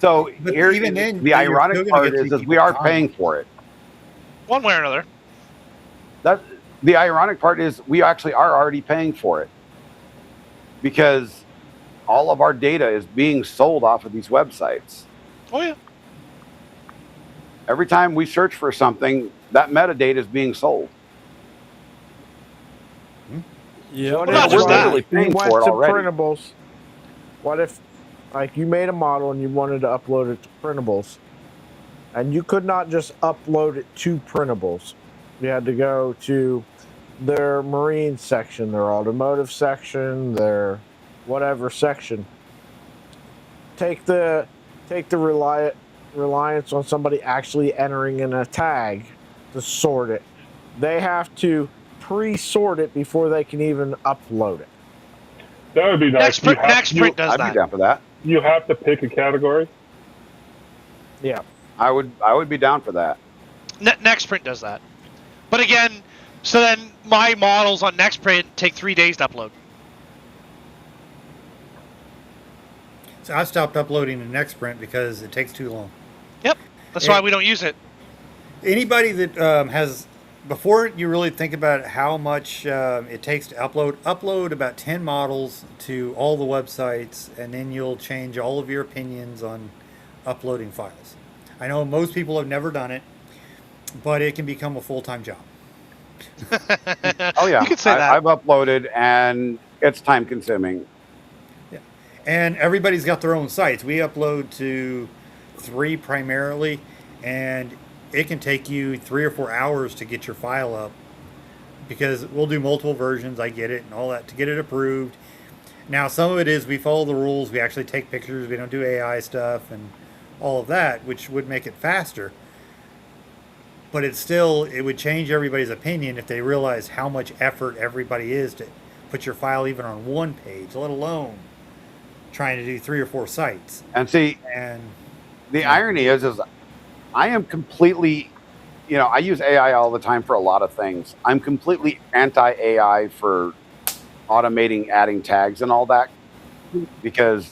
So here, even then, the ironic part is we are paying for it, one way or another. The ironic part is we actually are already paying for it, because all of our data is being sold off of these websites. Oh yeah. Every time we search for something, that metadata is being sold. Yeah, what not just that. You went to printables. What if, you made a model and you wanted to upload it to printables, and you could not just upload it to printables? You had to go to their marine section, their automotive section, their whatever section. Take the reliance on somebody actually entering in a tag to sort it. They have to pre-sort it before they can even upload it. That would be nice. Nextprint does I'd that. be down for that. You have to pick a category. Yeah. I would be down for that. Nextprint does that. But again, so then my models on Nextprint take 3 days to upload. So I stopped uploading to Nextprint because it takes too long. Yep. That's why we don't use it. Anybody that has, before you really think about how much it takes to upload about 10 models to all the websites, and then you'll change all of your opinions on uploading files. I know most people have never done it, but it can become a full-time job. Oh yeah, You could say that. I've uploaded, and it's time consuming. Yeah, and everybody's got their own sites. We upload to 3 primarily, and it can take you 3 or 4 hours to get your file up because we'll do multiple versions. I get it and all that to get it approved. Now, some of it is we follow the rules. We actually take pictures. We don't do AI stuff and all of that, which would make it faster. But it would change everybody's opinion if they realize how much effort everybody is to put your file even on one page, let alone trying to do 3 or 4 sites. And see, And the irony is I am completely, I use AI all the time for a lot of things. I'm completely anti-AI for automating, adding tags and all that, because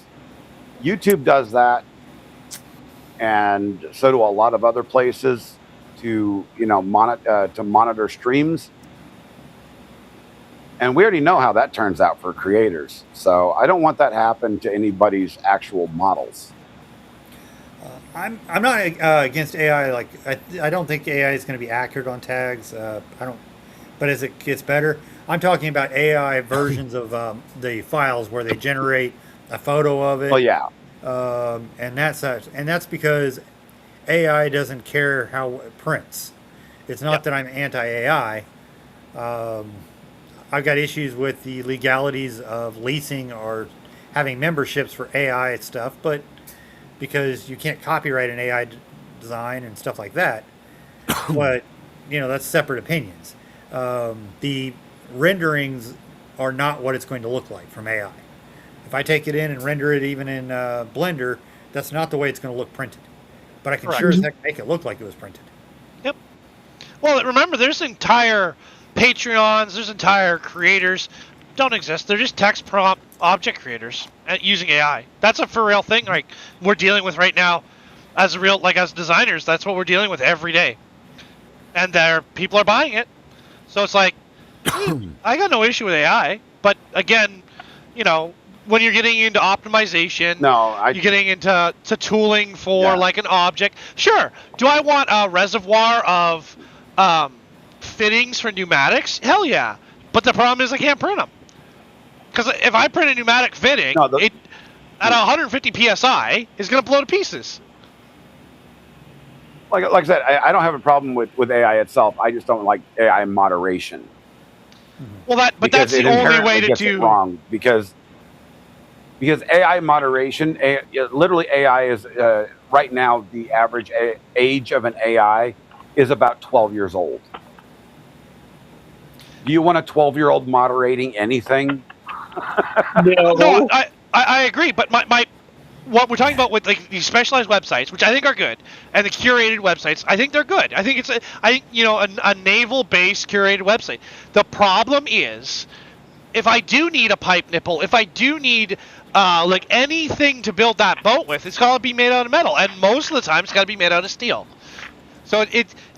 YouTube does that, and so do a lot of other places to monitor streams. And we already know how that turns out for creators. So I don't want that to happen to anybody's actual models. I'm not against AI. Like I don't think AI is going to be accurate on tags. I don't. But as it gets better, I'm talking about AI versions of the files where they generate a photo of it. Oh yeah. And that's because AI doesn't care how it prints. It's not that I'm anti-AI. I've got issues with the legalities of leasing or having memberships for AI stuff, but because you can't copyright an AI design and stuff like that. But, that's separate opinions. The renderings are not what it's going to look like from AI. If I take it in and render it even in Blender, that's not the way it's going to look printed. But I can sure as heck make it look like it was printed. Yep. Well, remember, there's entire Patreons, there's entire creators don't exist. They're just text prompt object creators using AI. That's a for real thing. Like we're dealing with right now, as designers. That's what we're dealing with every day, and people are buying it. So it's like, I got no issue with AI. But again, when you're getting into optimization, you're getting into tooling for like an object. Sure. Do I want a reservoir of fittings for pneumatics? Hell yeah. But the problem is I can't print them. Because if I print a pneumatic fitting, it at 150 psi is going to blow to pieces. Like I said, I don't have a problem with AI itself. I just don't like AI moderation. Well, that's the only way to do it wrong because AI moderation, literally AI is right now the average age of an AI is about 12 years old. Do you want a 12-year-old moderating anything? No, I agree. But what we're talking about with like these specialized websites, which I think are good, and the curated websites, I think they're good. I think it's a naval-based curated website. The problem is, if I do need a pipe nipple, if I do need like anything to build that boat with, it's got to be made out of metal, and most of the time it's got to be made out of steel. So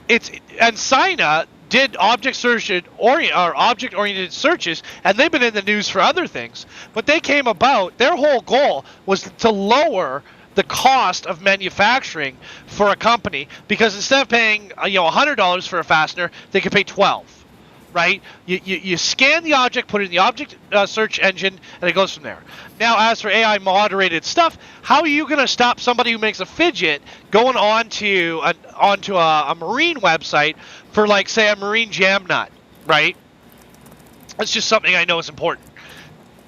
and Sina did object-oriented searches, and they've been in the news for other things. But they came about, their whole goal was to lower the cost of manufacturing for a company, because instead of paying $100 for a fastener, they could pay $12. Right? You scan the object, put it in the object search engine, and it goes from there. Now, as for AI moderated stuff, how are you going to stop somebody who makes a fidget going onto a marine website for, like, say, a marine jam nut, right? That's just something I know is important.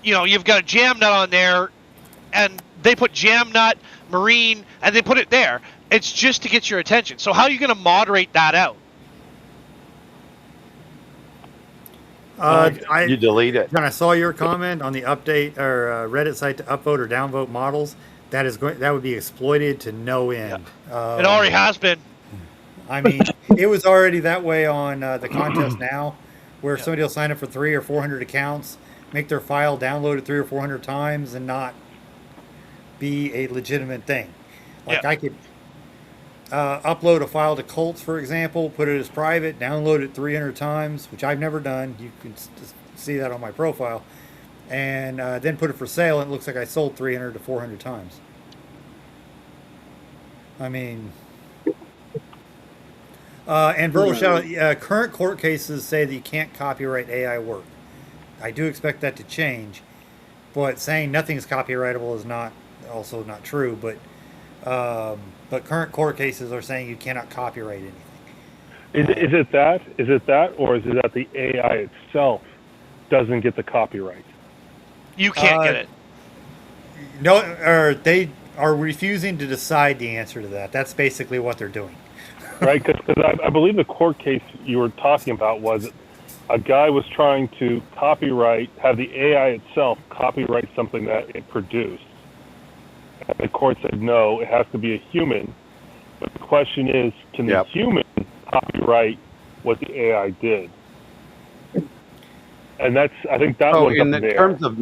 You've got a jam nut on there, and they put jam nut, marine, and they put it there. It's just to get your attention. So how are you going to moderate that out? You delete it. When I saw your comment on the update or Reddit site to upvote or downvote models, that would be exploited to no end. Yeah. It already has been. I mean, it was already that way on the contest now, where somebody will sign up for 300 or 400 accounts, make their file downloaded 300 or 400 times, and not be a legitimate thing. Like I could upload a file to Colts, for example, put it as private, download it 300 times, which I've never done. You can see that on my profile, and then put it for sale, and it looks like I sold 300 to 400 times. I mean, and Verbal Shout, current court cases say that you can't copyright AI work. I do expect that to change, but saying nothing is copyrightable is not true. But current court cases are saying you cannot copyright anything. Is it that, or is it that the AI itself doesn't get the copyright? You can't get it. No, or they are refusing to decide the answer to that. That's basically what they're doing. Right, because I believe the court case you were talking about was a guy was trying to have the AI itself copyright something that it produced. And the court said, no, it has to be a human. But the question is, can the human copyright what the AI did? And I think that was in the terms of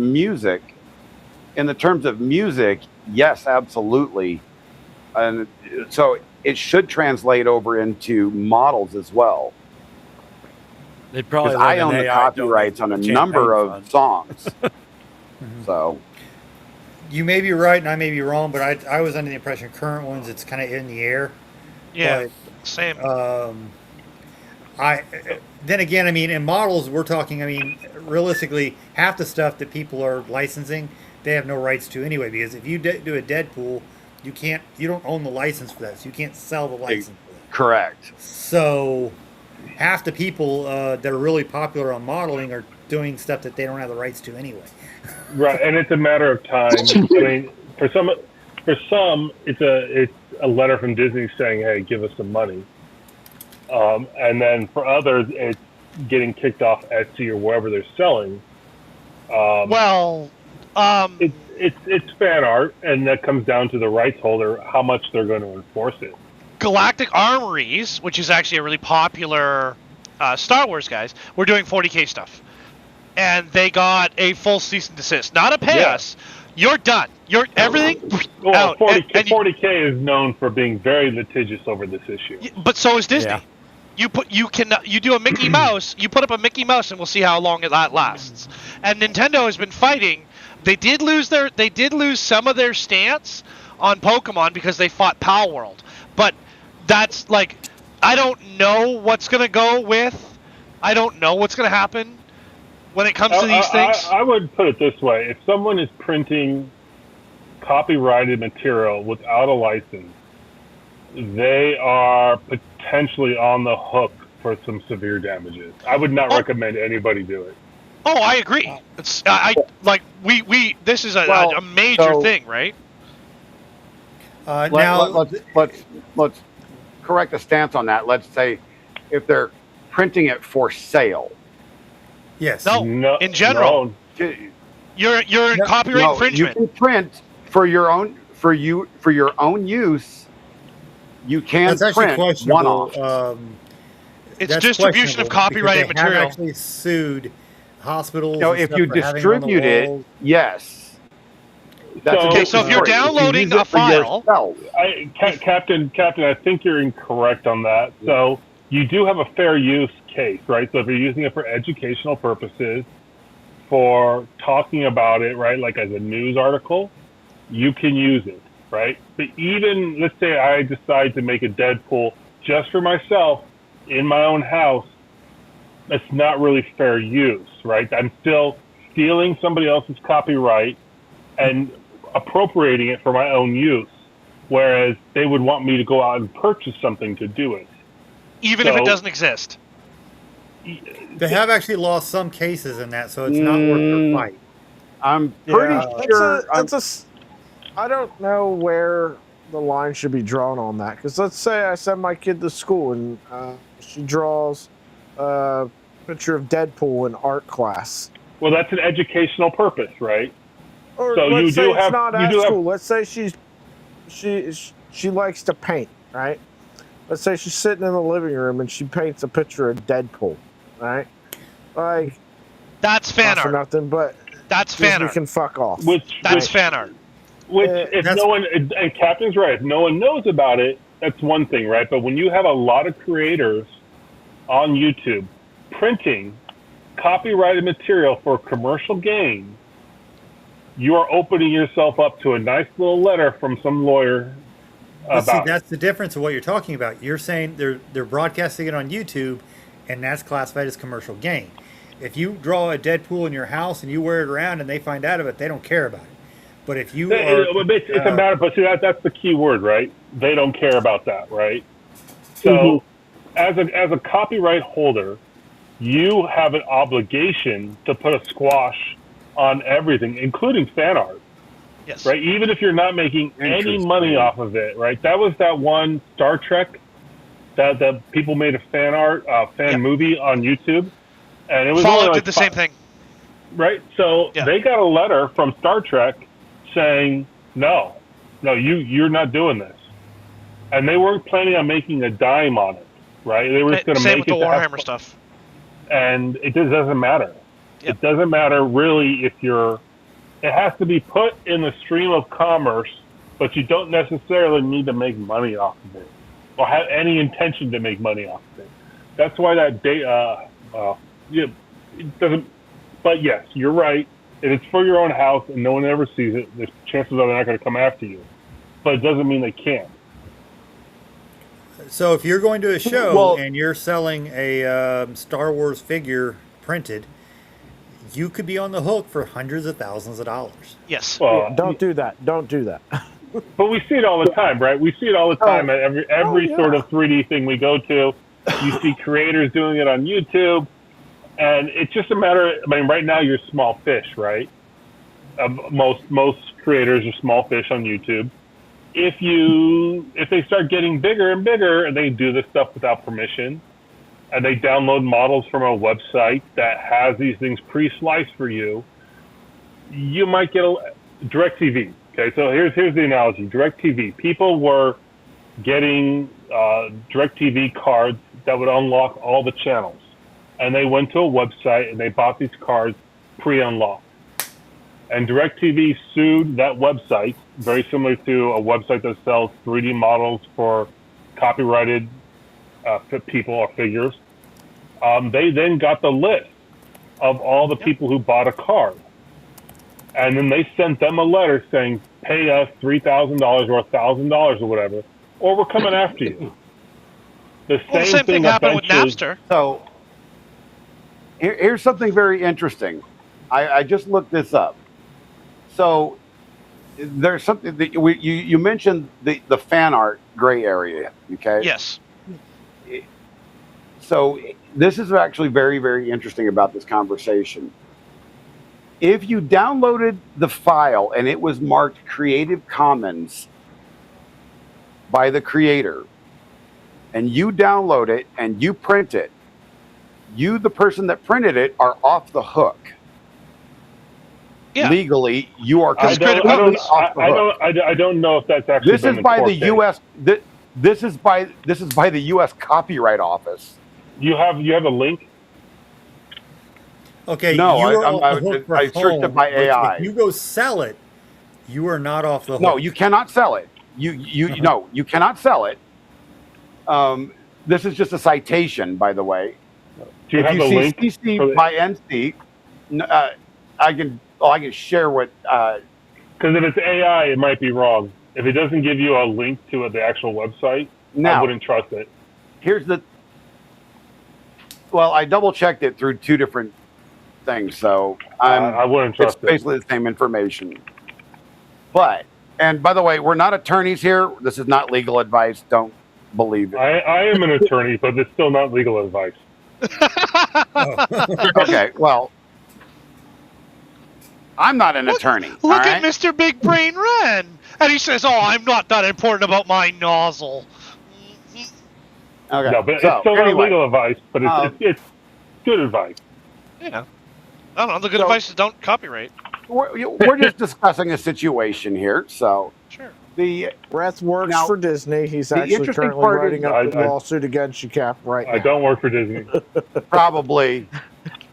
music, yes, absolutely. And so it should translate over into models as well. They'd probably I own the copyrights on a number of songs. So you may be right and I may be wrong, but I was under the impression current ones it's kind of in the air. Yeah, same. Then again, I mean, in models we're talking. I mean, realistically, half the stuff that people are licensing, they have no rights to anyway. Because if you do a Deadpool, you don't own the license for that, so you can't sell the license for that. Correct. So half the people that are really popular on modeling are doing stuff that they don't have the rights to anyway. Right, and it's a matter of time. I mean, for some, it's a letter from Disney saying, "Hey, give us some money," and then for others, it's getting kicked off Etsy or wherever they're selling. It's fan art, and that comes down to the rights holder how much they're going to enforce it. Galactic Armories, which is actually a really popular Star Wars guys, we're doing 40K stuff. And they got a full cease and desist. Not a pay us. You're done. You're everything out. 40K is known for being very litigious over this issue. But so is Disney. Yeah. You do a Mickey Mouse, you put up a Mickey Mouse and we'll see how long that lasts. And Nintendo has been fighting. They did lose some of their stance on Pokemon because they fought Pal World. But that's like, I don't know what's going to go with. I don't know what's going to happen when it comes to these things. I would put it this way. If someone is printing copyrighted material without a license, they are potentially on the hook for some severe damages. I would not recommend anybody do it. Oh, I agree. It's this is a major thing, right? Let's correct the stance on that. Let's say if they're printing it for sale. Yes. No, in general. No. You're in copyright infringement. You can print for your own use. You can print one-off. It's distribution of copyrighted material. They have actually sued hospitals. If you distribute it, yes. So if you're downloading a file, Captain, I think you're incorrect on that. So you do have a fair use case, right? So if you're using it for educational purposes, for talking about it, right, like as a news article, you can use it, right? But even, let's say I decide to make a Deadpool just for myself in my own house, that's not really fair use, right? I'm still stealing somebody else's copyright and appropriating it for my own use, whereas they would want me to go out and purchase something to do it. Even if it doesn't exist. They have actually lost some cases in that, so it's not worth the fight. I'm pretty sure. I don't know where the line should be drawn on that. Because let's say I send my kid to school and she draws a picture of Deadpool in art class. Well, that's an educational purpose, right? Or So let's you say do it's have not you at do have school. Let's say she likes to paint, right? Let's say she's sitting in the living room and she paints a picture of Deadpool, right? Like That's fan not for art. nothing, but That's fan Disney art. can fuck off. That's fan art. Which, if That's- no one, and Captain's right, if no one knows about it, that's one thing, right? But when you have a lot of creators on YouTube printing copyrighted material for commercial gain, you are opening yourself up to a nice little letter from some lawyer But see, about it. that's the difference of what you're talking about. You're saying they're broadcasting it on YouTube, and that's classified as commercial gain. If you draw a Deadpool in your house and you wear it around and they find out of it, they don't care about it. But if you are, It's a matter, but see, that's the key word, right? They don't care about that, right? So, as a copyright holder, you have an obligation to put a squash on everything, including fan art. Yes. Right? Even if you're not making any money off of it, right? That was that one Star Trek that people made a fan movie on YouTube, and it was Fallout only like did the same thing. right? So they got a letter from Star Trek saying, no, you're not doing this, and they weren't planning on making a dime on it, right? They were just going to Same make with it the to have Warhammer stuff. and it just doesn't matter. Yep. It doesn't matter really if you're. It has to be put in the stream of commerce, but you don't necessarily need to make money off of it or have any intention to make money off of it. That's why that it doesn't. But yes, you're right. If it's for your own house and no one ever sees it, the chances are they're not going to come after you. But it doesn't mean they can't. so if you're going to a show Well- and you're selling a Star Wars figure printed, you could be on the hook for hundreds of thousands of dollars. Yes. Well, Don't do that. Don't do that. but we see it all the time, right? We see it all the time at every yeah. sort of 3D thing we go to. You see creators doing it on YouTube, and it's just a matter. I mean, right now you're small fish, right? Most creators are small fish on YouTube. If they start getting bigger and bigger, and they do this stuff without permission, and they download models from a website that has these things pre-sliced for you, you might get a DirecTV. Okay, so here's the analogy. DirecTV. People were getting DirecTV cards that would unlock all the channels, and they went to a website and they bought these cards pre-unlocked. And DirecTV sued that website, very similar to a website that sells 3D models for copyrighted people or figures. They then got the list of all the people who bought a card. And then they sent them a letter saying, pay us $3,000 or $1,000 or whatever, or we're coming after you. The Same thing happened with Napster. So here's something very interesting. I just looked this up. So there's something that you mentioned the fan art gray area. Okay. Yes. So this is actually very, very interesting about this conversation. If you downloaded the file and it was marked Creative Commons by the creator, and you download it and you print it, you, the person that printed it, are off the hook. Yeah. Legally, you are I completely off the hook. I don't know if that's actually. This is by the U.S. This is by the U.S. Copyright Office. You have a link. Okay, No, you're I off the hook for I searched it home, by but AI. If you go sell it, you are not off the hook. No, you cannot sell it. No, you cannot sell it. This is just a citation, by the way. Do you If have you a see link? CC by NC, I can share what. Because if it's AI, it might be wrong. If it doesn't give you a link to the actual website, I Now, wouldn't trust it. here's the. Well, I double checked it through two different things, so I wouldn't it's trust it. basically the same information. But, and by the way, we're not attorneys here. This is not legal advice. Don't believe it. I am an attorney, but it's still not legal advice. Okay, well, I'm not an attorney. Look at Mr. Big Brain Ren, and he says, "Oh, I'm not that important about my nozzle." Okay. No, but So, it's still anyway, not legal advice, but it's good advice. Yeah. I don't know. The good advice is don't copyright. We're just discussing a situation here. So Sure. Brett works now, for Disney. He's the actually interesting currently part writing is- up the lawsuit against UCAP right now. I don't work for Disney. probably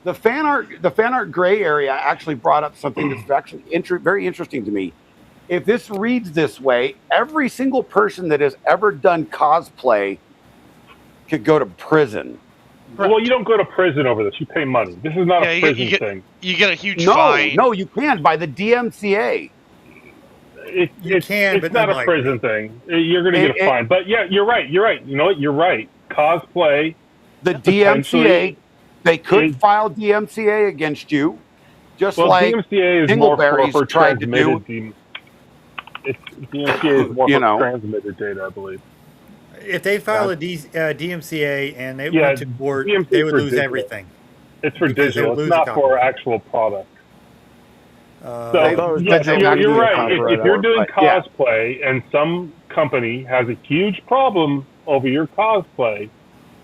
the fan art gray area actually brought up something that's actually very interesting to me. If this reads this way, every single person that has ever done cosplay could go to prison. Well, you don't go to prison over this. You pay money. This is not a prison thing. You get a huge fine. No, you can by the DMCA. It's not a prison thing. You're going to get a fine. But yeah, you're right. You're right. You know what? You're right. Cosplay. The DMCA, they could file DMCA against you, just like DMCA is Dingleberries more for tried to do. DMCA is more for transmitted data, I believe. If they file a DMCA and they went to court, they would lose everything. It's for digital. It's not for actual product. So you're right. If you're doing cosplay and some company has a huge problem over your cosplay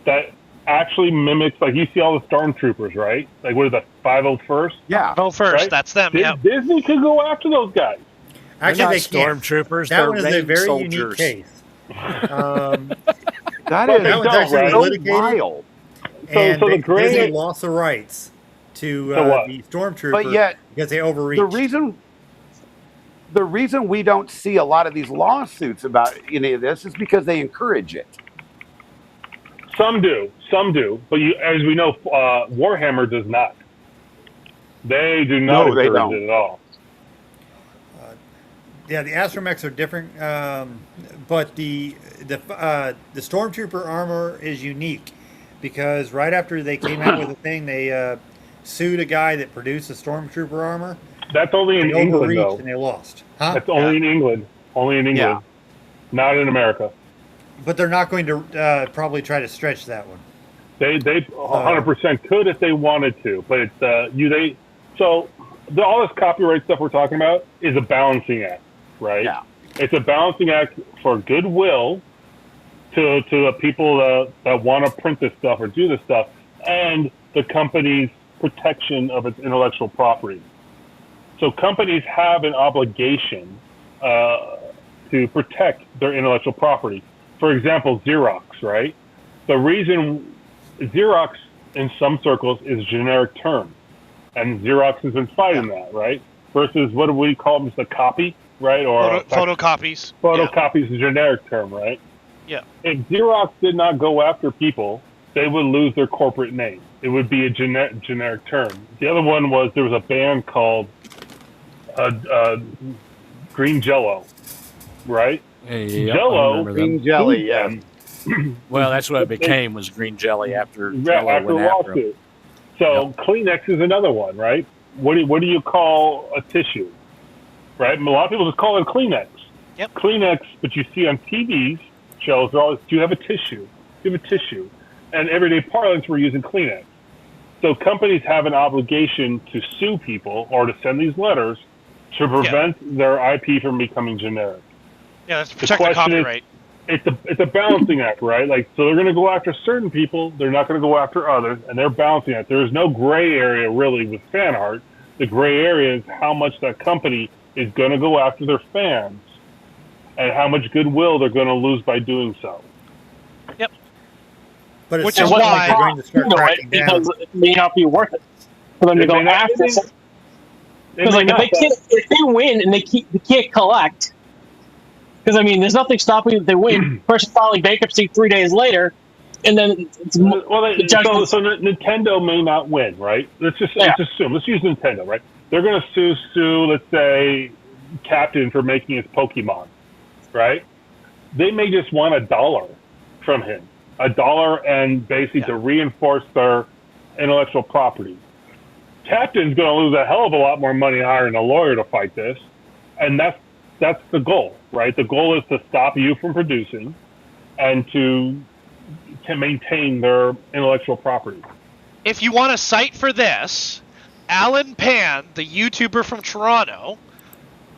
that actually mimics, like you see all the stormtroopers, right? Like what is that, 501st? Yeah. 501st, right? That's them. Yeah. Disney could go after those guys. Actually, they stormtroopers. That one is a very unique case. That is actually so wild. And so the Disney lost the rights to the stormtrooper, but yet because they overreached. The reason we don't see a lot of these lawsuits about any of this is because they encourage it. Some do, but as we know, Warhammer does not. They do not encourage it at all. Yeah, the astromechs are different, but the stormtrooper armor is unique because right after they came out with the thing, they sued a guy that produced the stormtrooper armor. That's only in England, though. And they lost. Huh? That's only in England. Only in England. Yeah. Not in America. But they're not going to probably try to stretch that one. They 100% could if they wanted to, but it's so all this copyright stuff we're talking about is a balancing act, right? Yeah. It's a balancing act for goodwill to the people that want to print this stuff or do this stuff, and the company's protection of its intellectual property. So companies have an obligation to protect their intellectual property. For example, Xerox, right? The reason Xerox in some circles is a generic term, and Xerox has been fighting that, right? Versus what do we call them? Just a copy, right? Or photocopies. Photocopies is a generic term, right? Yeah. If Xerox did not go after people, they would lose their corporate name. It would be a generic term. The other one was there was a band called Green Jello, right? Hey, Jello, green jelly, yeah. Well, that's what it became, was green jelly after Jello went after him. So Kleenex is another one, right? What do you call a tissue, right? A lot of people just call it Kleenex. Yep. Kleenex, but you see on TV's shows, they're always, do you have a tissue? Do you have a tissue? And everyday parlance, we're using Kleenex. So companies have an obligation to sue people or to send these letters to prevent their IP from becoming generic. Yeah, that's to protect the copyright. It's a balancing act, right? Like, so they're going to go after certain people, they're not going to go after others, and they're balancing it. There is no gray area really with fan art. The gray area is how much that company is going to go after their fans and how much goodwill they're going to lose by doing so. Yep. But which is why they're going to start cracking down. Because it may not be worth it for them to go after. Because like if they win and they can't collect. Because, I mean, there's nothing stopping if they win. Person filing bankruptcy 3 days later, and then it's so Nintendo may not win, right? Let's assume. Let's use Nintendo, right? They're going to sue, let's say, Captain for making his Pokemon, right? They may just want $1 from him. $1 and basically to reinforce their intellectual property. Captain's going to lose a hell of a lot more money hiring a lawyer to fight this, and that's the goal, right? The goal is to stop you from producing and to maintain their intellectual property. If you want a site for this, Alan Pan, the YouTuber from Toronto,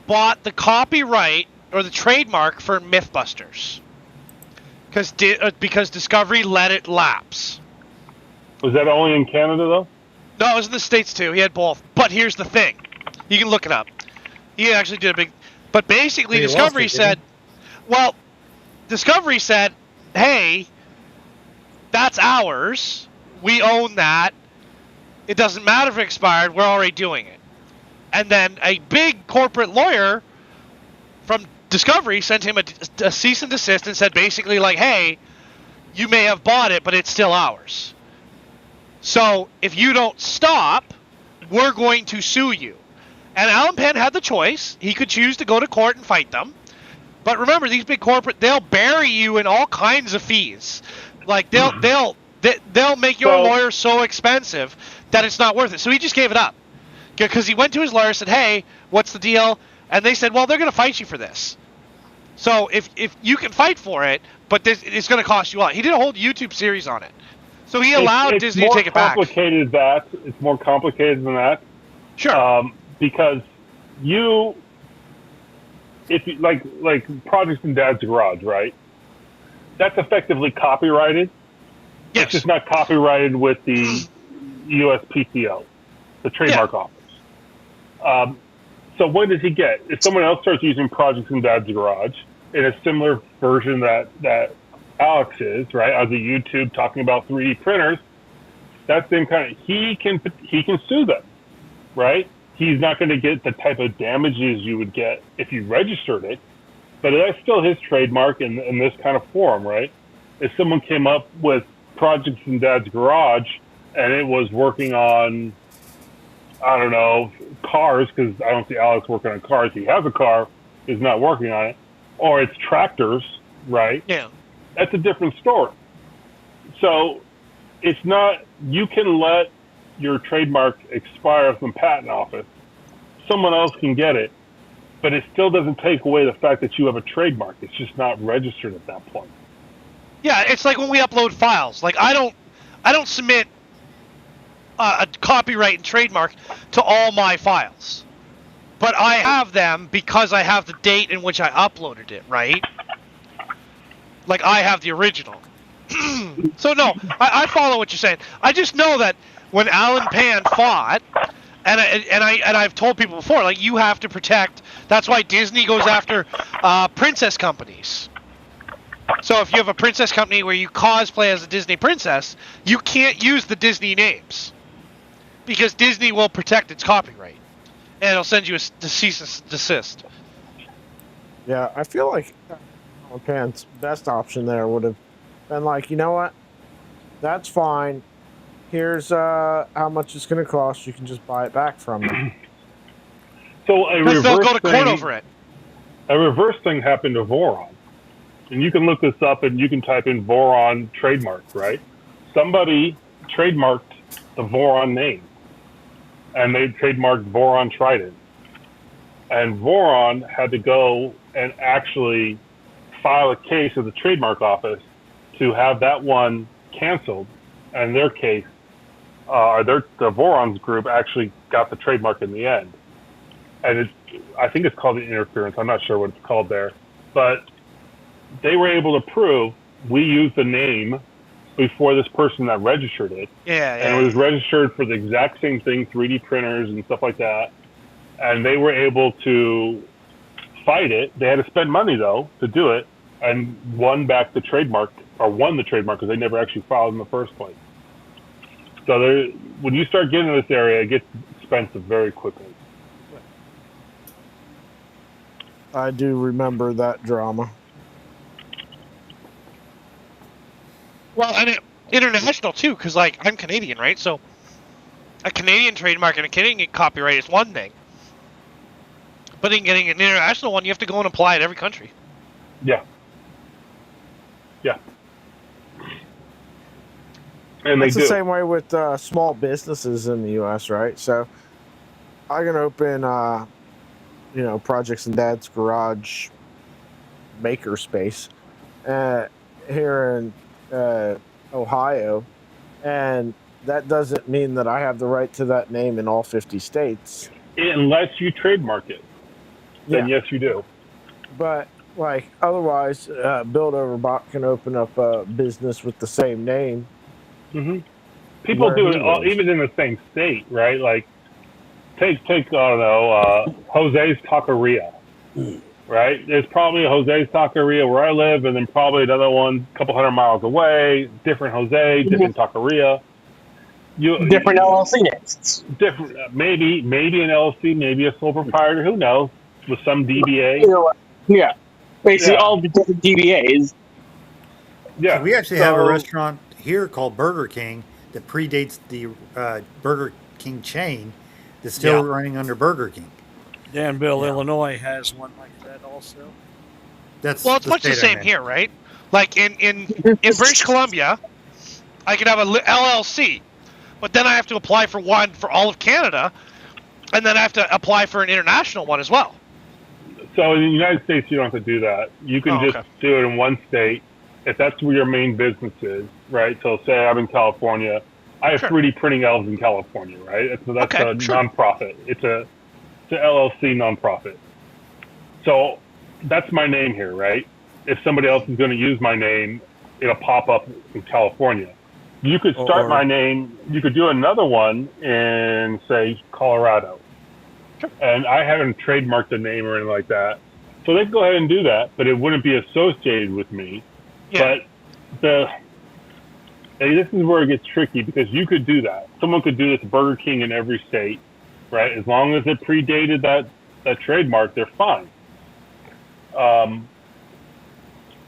bought the copyright or the trademark for Mythbusters because Discovery let it lapse. Was that only in Canada though? No, it was in the States too. He had both. But here's the thing. You can look it up. He actually did a big... But basically, Discovery said... Well, Discovery said, hey, that's ours. We own that. It doesn't matter if it expired. We're already doing it. And then a big corporate lawyer from Discovery sent him a cease and desist and said basically like, hey, you may have bought it, but it's still ours. So if you don't stop, we're going to sue you. And Alan Penn had the choice. He could choose to go to court and fight them. But remember, these big corporate, they'll bury you in all kinds of fees. Like they'll make your lawyer so expensive that it's not worth it. So he just gave it up. Because he went to his lawyer and said, hey, what's the deal? And they said, well, they're going to fight you for this. So if you can fight for it, but it's going to cost you a lot. He did a whole YouTube series on it. So he allowed Disney to take it back. It's more complicated than that. Sure. Because if you like Projects in Dad's Garage, right? That's effectively copyrighted. Yes. It's just not copyrighted with the USPTO, the trademark office. So what does he get? If someone else starts using Projects in Dad's Garage in a similar version that Alex is, right, as a YouTube talking about 3D printers, that same kind of, he can sue them, right? He's not going to get the type of damages you would get if you registered it, but that's still his trademark in this kind of form, right? If someone came up with Projects in Dad's Garage and it was working on, I don't know, cars, because I don't see Alex working on cars. He has a car, he's not working on it. Or it's tractors, right? Yeah. That's a different story. So it's not, you can let your trademark expire from the patent office. Someone else can get it, but it still doesn't take away the fact that you have a trademark. It's just not registered at that point. Yeah, it's like when we upload files. Like I don't submit a copyright and trademark to all my files, but I have them because I have the date in which I uploaded it, right? Like I have the original. So no, I follow what you're saying. I just know that when Alan Pan fought, and I've told people before, like you have to protect. That's why Disney goes after princess companies. So if you have a princess company where you cosplay as a Disney princess, you can't use the Disney names because Disney will protect its copyright, and it'll send you a cease and desist. Yeah, I feel like Alan Pan's best option there would have been like, you know what? That's fine. Here's how much it's going to cost. You can just buy it back from them. So Because they'll go to court over it. A reverse thing happened to Voron. And you can look this up and you can type in Voron trademark, right? Somebody trademarked the Voron name. And they trademarked Voron Trident. And Voron had to go and actually file a case with the trademark office to have that one canceled. And their case, the Voron's group actually got the trademark in the end. And I think it's called the interference. I'm not sure what it's called there. But they were able to prove we used the name before this person that registered it. Yeah. And it was registered for the exact same thing, 3D printers and stuff like that. And they were able to fight it. They had to spend money, though, to do it, and won back the trademark, or won the trademark because they never actually filed in the first place. So when you start getting in this area, it gets expensive very quickly. I do remember that drama. Well, and international too, because like I'm Canadian, right? So a Canadian trademark and a Canadian copyright is one thing, but in getting an international one, you have to go and apply it every country. Yeah. And it's the same way with small businesses in the U.S., right? So I can open, Projects in Dad's Garage makerspace here in Ohio, and that doesn't mean that I have the right to that name in all 50 states. Unless you trademark it, then yes, you do. But like otherwise, Build Overbot can open up a business with the same name. Mm-hmm. People do it all, even in the same state, right? Like take I don't know, Jose's Taqueria, right? There's probably a Jose's Taqueria where I live, and then probably another one a couple hundred miles away, different Jose, different taqueria. Different LLC names. Different, maybe an LLC, maybe a sole proprietor. Who knows? With some DBA. Yeah, basically all the different DBAs. Yeah, so we actually have a restaurant here called Burger King that predates the Burger King chain that's still running under Burger King. Danville, Illinois has one like that also. It's much the same here, right? Like in British Columbia, I could have a LLC, but then I have to apply for one for all of Canada, and then I have to apply for an international one as well. So in the United States, you don't have to do that. You can just do it in one state if that's where your main business is, right? So say I'm in California. I have 3D Printing Elves in California, right? So that's a nonprofit. It's an LLC nonprofit. So that's my name here, right? If somebody else is going to use my name, it'll pop up in California. You could start my name. You could do another one in, say, Colorado. And I haven't trademarked the name or anything like that. So they can go ahead and do that, but it wouldn't be associated with me. Yeah. But this is where it gets tricky, because you could do that. Someone could do this Burger King in every state, right? As long as it predated that trademark, they're fine.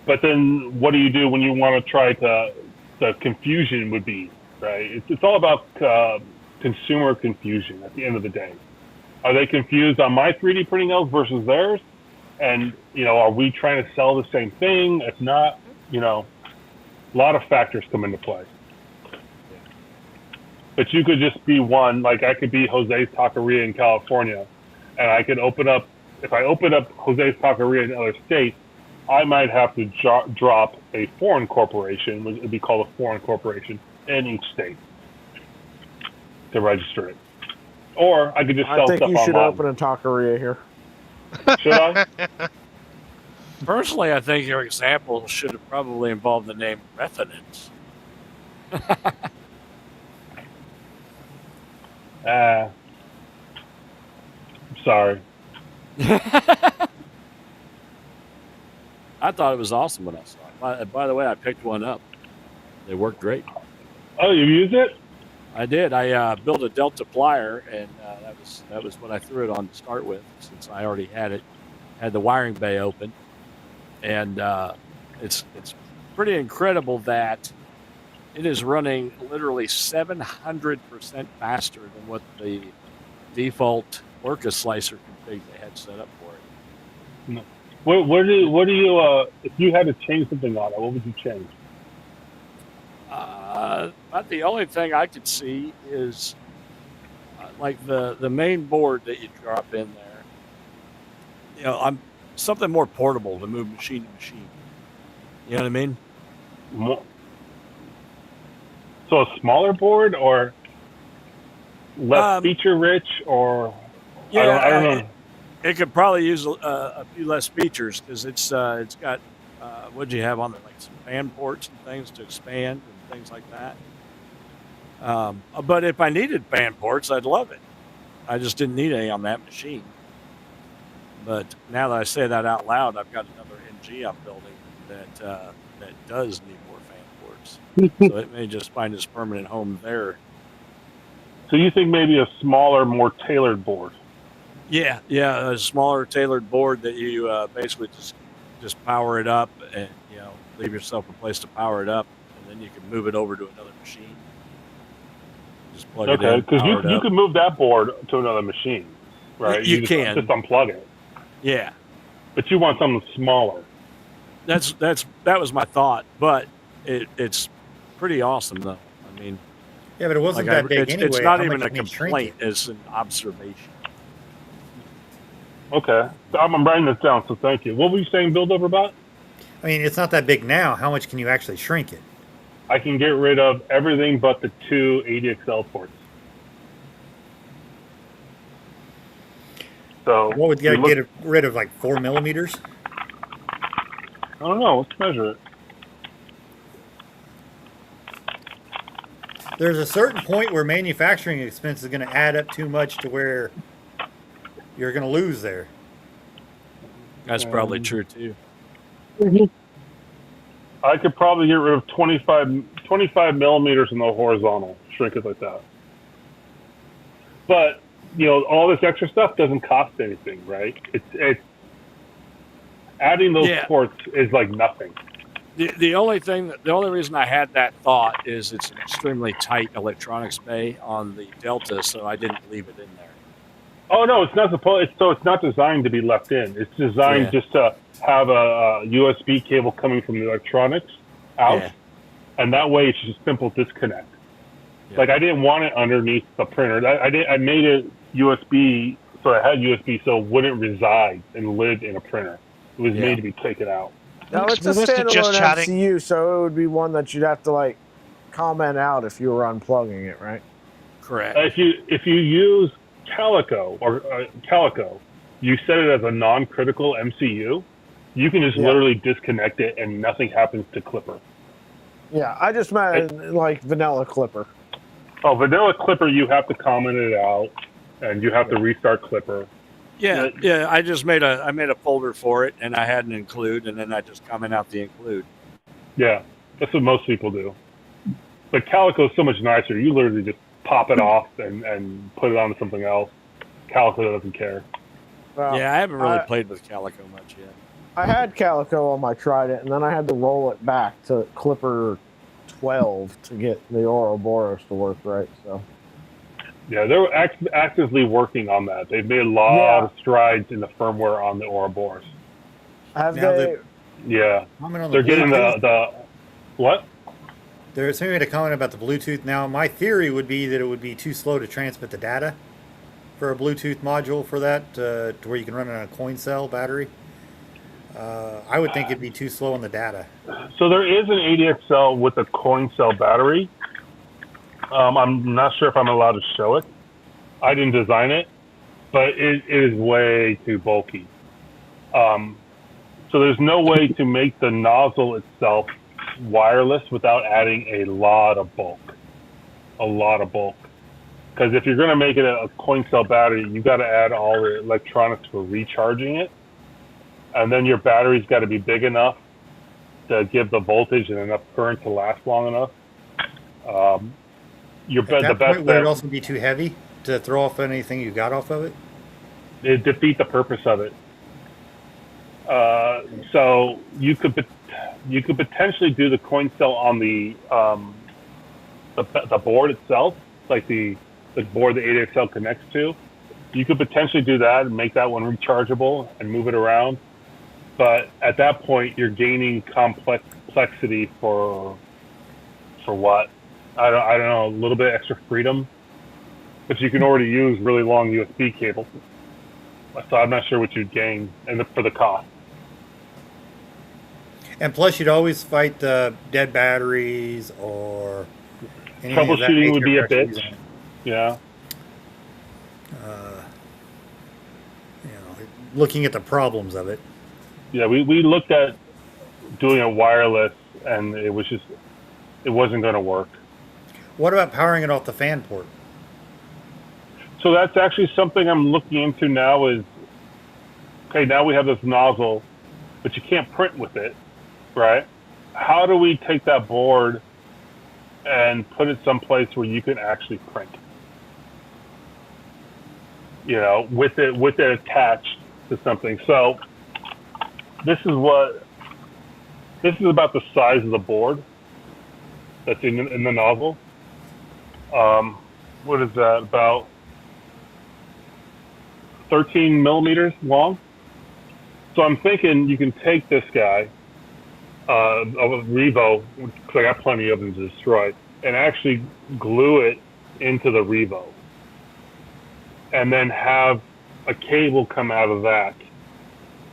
But then what do you do when you want to try to, the confusion would be, right? It's all about consumer confusion at the end of the day. Are they confused on my 3D printing elves versus theirs? And, are we trying to sell the same thing? If not, a lot of factors come into play. But you could just be one, like I could be Jose's Taqueria in California, and I could open up, if I open up Jose's Taqueria in other states, I might have to drop a foreign corporation, which would be called a foreign corporation, in each state to register it. Or I could just sell stuff online. I think you should open a taqueria here. Should I? Personally, I think your example should have probably involved the name Resonance. I'm sorry. I thought it was awesome when I saw it. By the way, I picked one up. They worked great. Oh, you used it? I did. I built a Delta plier, and that was what I threw it on to start with, since I already had the wiring bay open, and it's pretty incredible that it is running literally 700% faster than what the default Orca slicer config they had set up for it. No. What do you if you had to change something on it, what would you change? About the only thing I could see is like the main board that you drop in there. I'm something more portable to move machine to machine. You know what I mean? So a smaller board, or less feature rich, or yeah, I don't know. It could probably use a few less features, because it's got what'd you have on there, like some fan ports and things to expand and things like that. But if I needed fan ports, I'd love it. I just didn't need any on that machine. But now that I say that out loud, I've got another NG I'm building that does need more fan ports. So it may just find its permanent home there. So you think maybe a smaller, more tailored board? Yeah, a smaller tailored board that you basically just power it up, and leave yourself a place to power it up, and then you can move it over to another machine. Just plug it in. Okay, because you can move that board to another machine, right? You can just unplug it. Yeah, but you want something smaller. That was my thought, but it's pretty awesome though. I mean, yeah, but it wasn't that big anyway. It's not even a complaint; it's an observation. Okay, I'm writing this down, so thank you. What were you saying, Build Overbot? I mean, it's not that big now. How much can you actually shrink it? I can get rid of everything but the 2 ADXL ports. So What would you get rid of, like 4 millimeters? I don't know. Let's measure it. There's a certain point where manufacturing expense is going to add up too much to where you're going to lose there. That's probably true too. I could probably get rid of 25 millimeters in the horizontal, shrink it like that. But all this extra stuff doesn't cost anything, right? It's adding those ports is like nothing. The only reason I had that thought is it's an extremely tight electronics bay on the Delta, so I didn't leave it in there. Oh no, it's not supposed. It's not designed to be left in. It's designed just to have a USB cable coming from the electronics out, and that way it's just a simple disconnect. Yeah. Like I didn't want it underneath the printer. I made it USB, so it had USB, so it wouldn't reside and live in a printer. It was made to be taken out. No, it's a standalone MCU, so it would be one that you'd have to like comment out if you were unplugging it, right? Correct. If you use Calico you set it as a non-critical MCU. You can just literally disconnect it, and nothing happens to Clipper. Yeah, I just meant like vanilla Clipper. Oh, vanilla Clipper, you have to comment it out, and you have to restart Clipper. Yeah. I just made a folder for it, and I had an include, and then I just comment out the include. Yeah, that's what most people do. But Calico is so much nicer. You literally just pop it off and put it onto something else. Calico doesn't care. Well, I haven't really played with Calico much yet. I had Calico on my Trident, and then I had to roll it back to Clipper 12 to get the Ouroboros to work right. So. Yeah, they're actively working on that. They've made a lot of strides in the firmware on the Ouroboros. Have they? Yeah. They're getting the what? There's somebody made a comment about the Bluetooth. Now, my theory would be that it would be too slow to transmit the data for a Bluetooth module for that, to where you can run it on a coin cell battery. I would think it'd be too slow on the data. So there is an ADXL with a coin cell battery. I'm not sure if I'm allowed to show it. I didn't design it, but it is way too bulky. So there's no way to make the nozzle itself wireless without adding a lot of bulk. Because if you're going to make it a coin cell battery, you got to add all the electronics for recharging it. And then your battery's got to be big enough to give the voltage and enough current to last long enough. Would it also be too heavy to throw off anything you got off of it? It defeat the purpose of it. So you could potentially do the coin cell on the board itself, like the board the ADXL connects to. You could potentially do that and make that one rechargeable and move it around. But at that point, you're gaining complexity for what? I don't know, a little bit extra freedom, but you can already use really long USB cables. So I'm not sure what you'd gain for the cost. And plus, you'd always fight dead batteries or troubleshooting would be a bitch. Yeah. Looking at the problems of it. Yeah, we looked at doing a wireless, and it wasn't going to work. What about powering it off the fan port? So that's actually something I'm looking into now is, okay, now we have this nozzle, but you can't print with it, right? How do we take that board and put it someplace where you can actually print? With it attached to something. So this is about the size of the board that's in the nozzle. What is that? About 13 millimeters long. So I'm thinking you can take this guy, a Revo, because I got plenty of them to destroy, and actually glue it into the Revo. And then have a cable come out of that.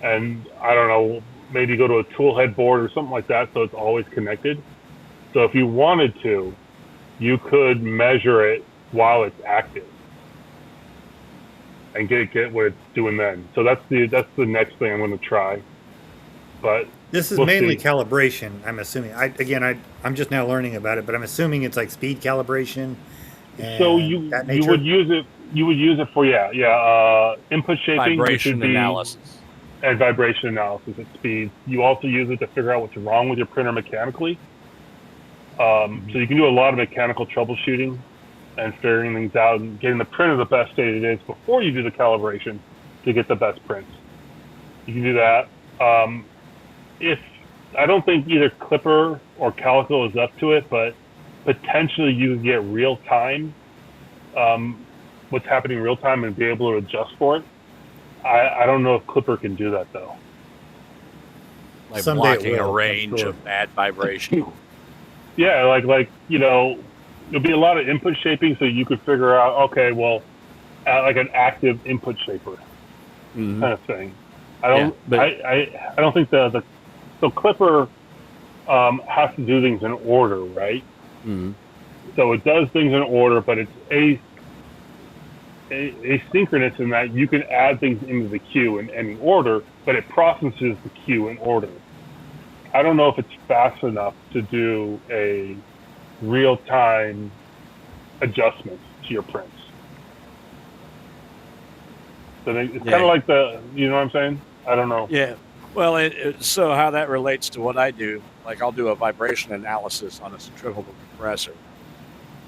And I don't know, maybe go to a tool head board or something like that so it's always connected. So if you wanted to, you could measure it while it's active and get what it's doing then. So that's the next thing I'm going to try. But this is we'll mainly see. calibration. I'm assuming. I'm just now learning about it, but I'm assuming it's like speed calibration. And So you that nature. would use it. You would use it for input shaping, which Vibration would be analysis. and vibration analysis at speed. You also use it to figure out what's wrong with your printer mechanically. So you can do a lot of mechanical troubleshooting and figuring things out and getting the printer the best state it is before you do the calibration to get the best prints. You can do that. If I don't think either Clipper or Calico is up to it, but potentially you can get real time, what's happening in real time and be able to adjust for it. I don't know if Clipper can do that though. Like Someday it blocking a will, I'm range sure. of bad vibration. Yeah, like there'll be a lot of input shaping, so you could figure out, okay, well, like an active input shaper Mhm. kind of thing. I don't, Yeah, but- I don't think so Clipper has to do things in order, right? Mhm. So it does things in order, but it's asynchronous in that you can add things into the queue in any order, but it processes the queue in order. I don't know if it's fast enough to do a real-time adjustment to your prints. So it's kind of like you know what I'm saying? I don't know. Yeah. Well, so how that relates to what I do, like I'll do a vibration analysis on a centrifugal compressor,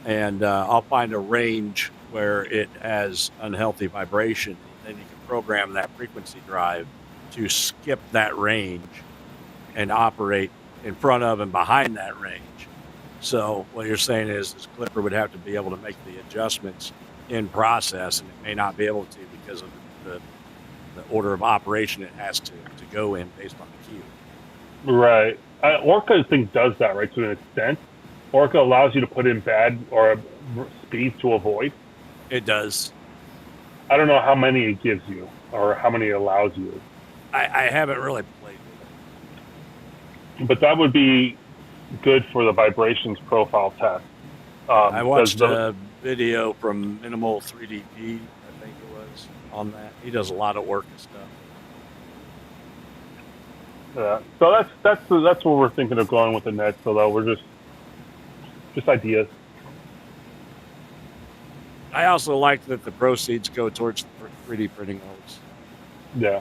and I'll find a range where it has unhealthy vibration. Then you can program that frequency drive to skip that range and operate in front of and behind that range. So what you're saying is this Clipper would have to be able to make the adjustments in process, and it may not be able to because of the order of operation it has to go in based on the queue. Right. Orca, I think, does that, right, to an extent. Orca allows you to put in bad or speeds to avoid. It does. I don't know how many it gives you or how many it allows you. I haven't really played with But that would be good for the vibrations profile test. I watched a video from Minimal 3DP, I think it was, on that. He does a lot of work and stuff. Yeah. So that's where we're thinking of going with the net. So though we're just ideas. I also like that the proceeds go towards 3D printing holes. Yeah.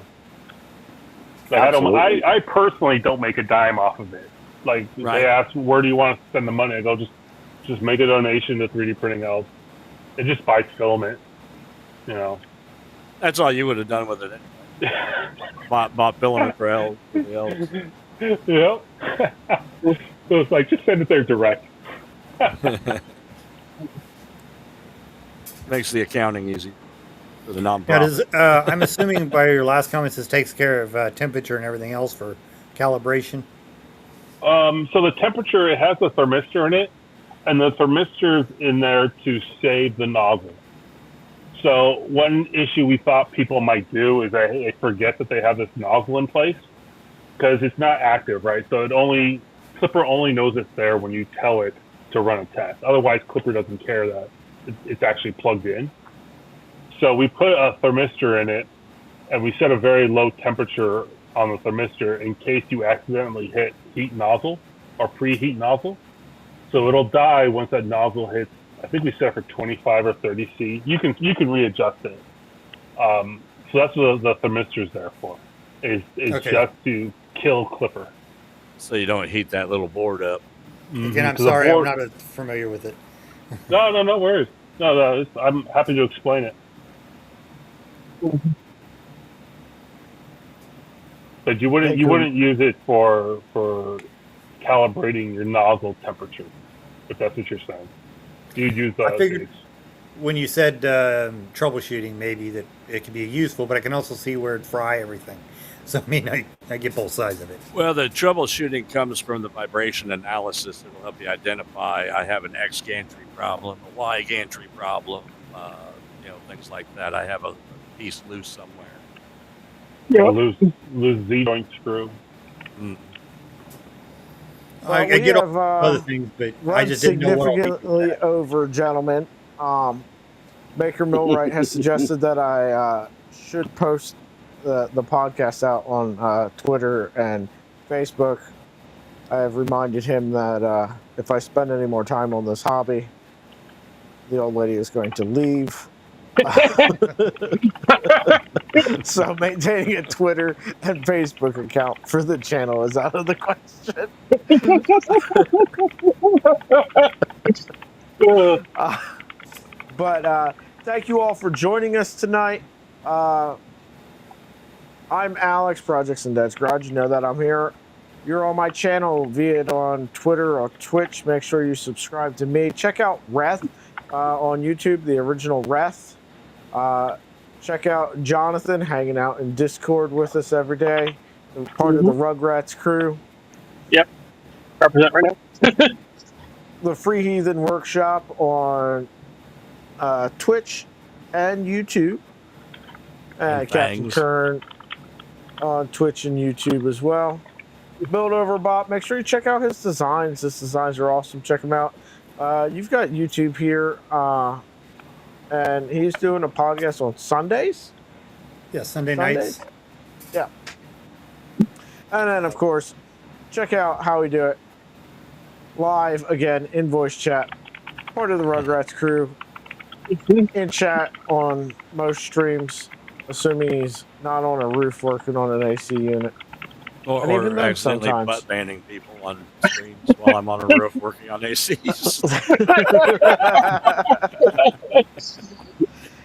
Like I personally don't make a dime off of it. Like Right. they ask, where do you want to spend the money? I go, just make a donation to 3D printing house. And just buy filament. You know. That's all you would have done with it anyway. bought filament for else. Yep. So it's like, just send it there direct. Makes the accounting easy for the nonprofit. I'm assuming by your last comments, this takes care of temperature and everything else for calibration. So the temperature, it has a thermistor in it, and the thermistor's in there to save the nozzle. So one issue we thought people might do is they forget that they have this nozzle in place because it's not active, right? So Clipper only knows it's there when you tell it to run a test. Otherwise, Clipper doesn't care that it's actually plugged in. So we put a thermistor in it, and we set a very low temperature on the thermistor in case you accidentally hit heat nozzle or preheat nozzle. So it'll die once that nozzle hits. I think we set it for 25 or 30 C. You can readjust it. So that's what the thermistor's there for. Is Okay. just to kill Clipper. So you don't heat that little board up. Again, I'm 'Cause the sorry, board- I'm not familiar with it. No worries. No, I'm happy to explain it. But you wouldn't use it for calibrating your nozzle temperature, if that's what you're saying. You'd use I figured when you said troubleshooting, maybe that it could be useful, but I can also see where it'd fry everything. So, I mean, I get both sides of it. Well, the troubleshooting comes from the vibration analysis. It will help you identify, I have an X gantry problem, a Y gantry problem, things like that. I have a piece loose somewhere. Yeah. Lose Z joint screw. I we get all have other things, but I run just didn't know what all people significantly had. over, gentlemen. Baker Millwright has suggested that I should post the podcast out on Twitter and Facebook. I have reminded him that if I spend any more time on this hobby, the old lady is going to leave. So maintaining a Twitter and Facebook account for the channel is out of the question. But thank you all for joining us tonight. I'm Alex, Projects and Dad's Garage. You know that I'm here. You're on my channel, via it on Twitter or Twitch. Make sure you subscribe to me. Check out Reth on YouTube, the original Reth. Check out Jonathan hanging out in Discord with us every day, part of the Rugrats crew. Yep. Represent right now. The Free Heathen Workshop on Twitch and YouTube. And Captain Fangs. Kern on Twitch and YouTube as well. Build Over Bot, make sure you check out his designs. His designs are awesome. Check them out. You've got YouTube here, and he's doing a podcast on Sundays. Yeah, Sunday nights. Yeah. And then, of course, check out How We Do It live again in voice chat. Part of the Rugrats crew. In chat on most streams, assuming he's not on a roof working on an AC unit. And even Or then, accidentally sometimes. butt banning people on streams while I'm on a roof working on ACs.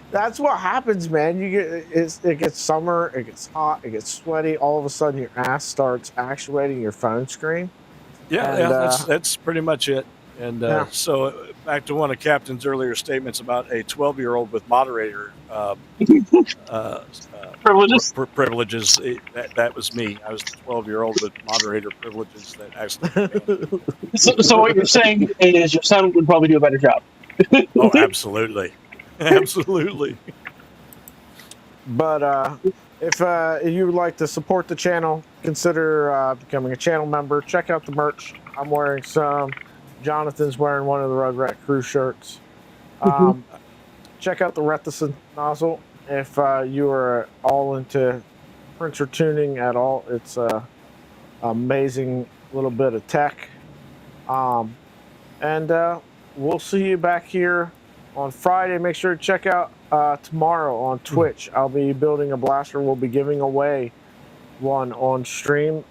That's what happens, man. It gets summer, it gets hot, it gets sweaty. All of a sudden, your ass starts actuating your phone screen. Yeah, that's pretty much it. And Yeah. so back to one of Captain's earlier statements about a 12-year-old with moderator Privileges. privileges. That was me. I was the 12-year-old with moderator privileges that actually. So what you're saying is your son would probably do a better job. Oh, absolutely. Absolutely. But if you would like to support the channel, consider becoming a channel member. Check out the merch. I'm wearing some. Jonathan's wearing one of the Rugrat Crew shirts. Check out the Reticent nozzle. If you are all into printer tuning at all, it's a amazing little bit of tech. And we'll see you back here on Friday. Make sure to check out tomorrow on Twitch. I'll be building a blaster. We'll be giving away one on stream.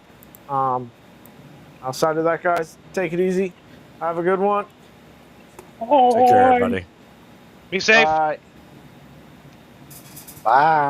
Outside of that, guys, take it easy. Have a good one. Take care, everybody. Be safe. Bye. Bye.